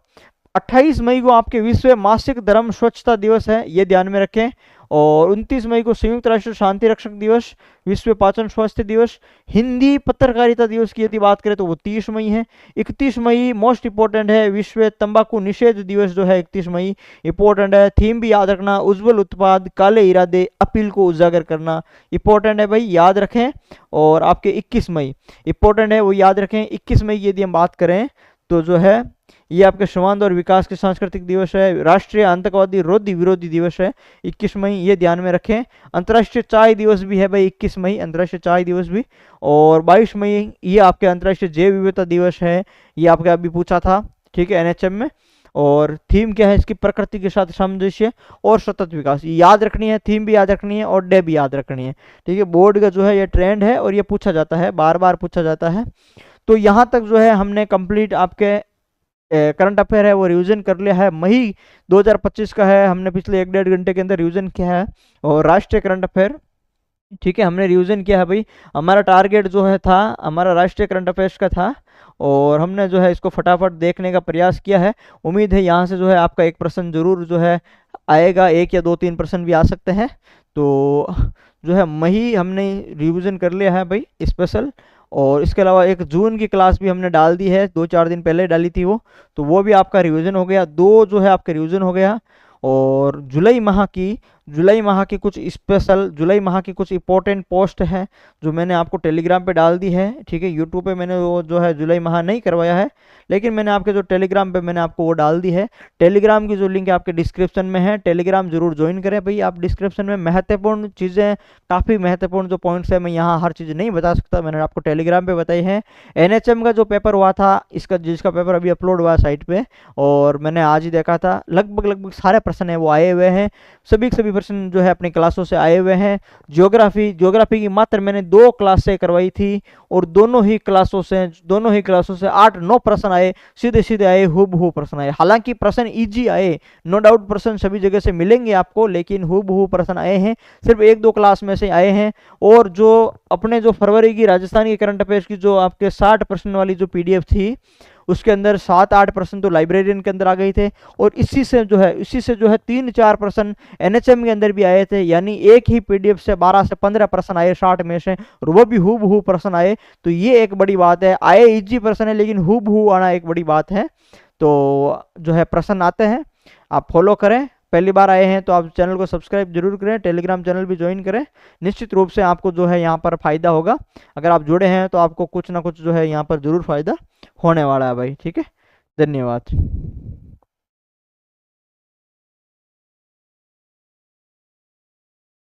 28 मई को आपके विश्व मासिक धर्म स्वच्छता दिवस है, ये ध्यान में रखें। और 29 मई को संयुक्त राष्ट्र शांति रक्षक दिवस, विश्व पाचन स्वास्थ्य दिवस। हिंदी पत्रकारिता दिवस की यदि बात करें तो वो 30 मई है। 31 मई मोस्ट इंपॉर्टेंट है, विश्व तंबाकू निषेध दिवस जो है 31 मई इंपॉर्टेंट है। थीम भी याद रखना, उज्जवल उत्पाद, काले इरादे, अपील को उजागर करना, इंपॉर्टेंट है भाई, याद रखें। और आपके 21 मई इंपॉर्टेंट है, वो याद रखें। 21 मई की यदि हम बात करें तो जो है ये आपके संवाद और विकास के सांस्कृतिक दिवस है। राष्ट्रीय आतंकवादी रोधी विरोधी दिवस है 21 मई, ये ध्यान में रखें। अंतर्राष्ट्रीय चाय दिवस भी है भाई 21 मई, अंतर्राष्ट्रीय चाय दिवस भी। और 22 मई ये आपके अंतर्राष्ट्रीय जैव विविधता दिवस है, ये आपके अभी पूछा था, ठीक है, एनएचएम में। और थीम क्या है इसकी, प्रकृति के साथ सामंजस्य और सतत विकास, ये याद रखनी है, थीम भी याद रखनी है और डे भी याद रखनी है, ठीक है। बोर्ड का जो है ये ट्रेंड है और ये पूछा जाता है, बार बार पूछा जाता है। तो यहाँ तक जो है हमने कंप्लीट आपके करंट अफेयर है वो रिवीजन कर लिया है। मई 2025 का है, हमने पिछले 1-1.5 घंटे के अंदर रिवीजन किया है। और राष्ट्रीय करंट अफेयर, ठीक है, हमने रिवीजन किया है भाई। हमारा टारगेट जो है था, हमारा राष्ट्रीय करंट अफेयर्स का था, और हमने जो है इसको फटाफट देखने का प्रयास किया है। उम्मीद है यहाँ से जो है आपका एक प्रश्न जरूर जो है आएगा, 1 या 2-3 प्रश्न भी आ सकते हैं। तो जो है मई हमने रिवीजन कर लिया है भाई स्पेशल। और इसके अलावा एक जून की क्लास भी हमने डाल दी है, 2-4 दिन पहले डाली थी वो, तो वो भी आपका रिवीजन हो गया, 2 जो है आपके रिवीजन हो गया। और जुलाई माह की कुछ स्पेशल, जुलाई माह की कुछ इंपॉर्टेंट पोस्ट है जो मैंने आपको टेलीग्राम पे डाल दी है, ठीक है। यूट्यूब पे मैंने वो जो है जुलाई माह नहीं करवाया है, लेकिन मैंने आपके जो टेलीग्राम पे मैंने आपको वो डाल दी है। टेलीग्राम की जो लिंक है आपके डिस्क्रिप्शन में है, टेलीग्राम जरूर ज्वाइन करें भाई आप। डिस्क्रिप्शन में महत्वपूर्ण चीज़ें, काफ़ी महत्वपूर्ण जो पॉइंट्स है, मैं यहाँ हर चीज़ नहीं बता सकता, मैंने आपको टेलीग्राम पे बताई है। एनएचएम का जो पेपर हुआ था, जिसका पेपर अभी अपलोड हुआ साइट पे, और मैंने आज ही देखा था, लगभग सारे प्रश्न है वो आए हुए हैं, सभी के सभी प्रश्न जो है अपनी क्लासों से आए हुए हैं। ज्योग्राफी की मात्र मैंने 2 क्लास से करवाई थी, और दोनों ही क्लासों से 8-9 प्रश्न आए, सीधे सीधे आए, हूबहू प्रश्न आए। हालांकि प्रश्न इजी आए, नो डाउट प्रश्न सभी जगह से मिलेंगे आपको, लेकिन हूबहू प्रश्न आए हैं, सिर्फ 1-2 क्लास में से आए हैं। और जो अपने जो फरवरी की राजस्थान की करंट अफेयर्स की जो आपके 60 प्रश्न वाली जो पीडीएफ थी, उसके अंदर 7-8 प्रश्न तो लाइब्रेरियन के अंदर आ गए थे, और इसी से जो है 3-4 प्रश्न एनएचएम के अंदर भी आए थे। यानी एक ही पीडीएफ से 12 से 15 प्रश्न आए 60 में से, और वो भी हूबहू प्रश्न आए। तो ये एक बड़ी बात है, आए इजी प्रश्न है लेकिन हूबहू आना एक बड़ी बात है। तो जो है प्रश्न आते हैं, आप फॉलो करें। पहली बार आए हैं तो आप चैनल को सब्सक्राइब जरूर करें, टेलीग्राम चैनल भी ज्वाइन करें, निश्चित रूप से आपको जो है यहाँ पर फायदा होगा। अगर आप जुड़े हैं तो आपको कुछ ना कुछ जो है यहाँ पर जरूर फायदा होने वाला है भाई, ठीक है। धन्यवाद।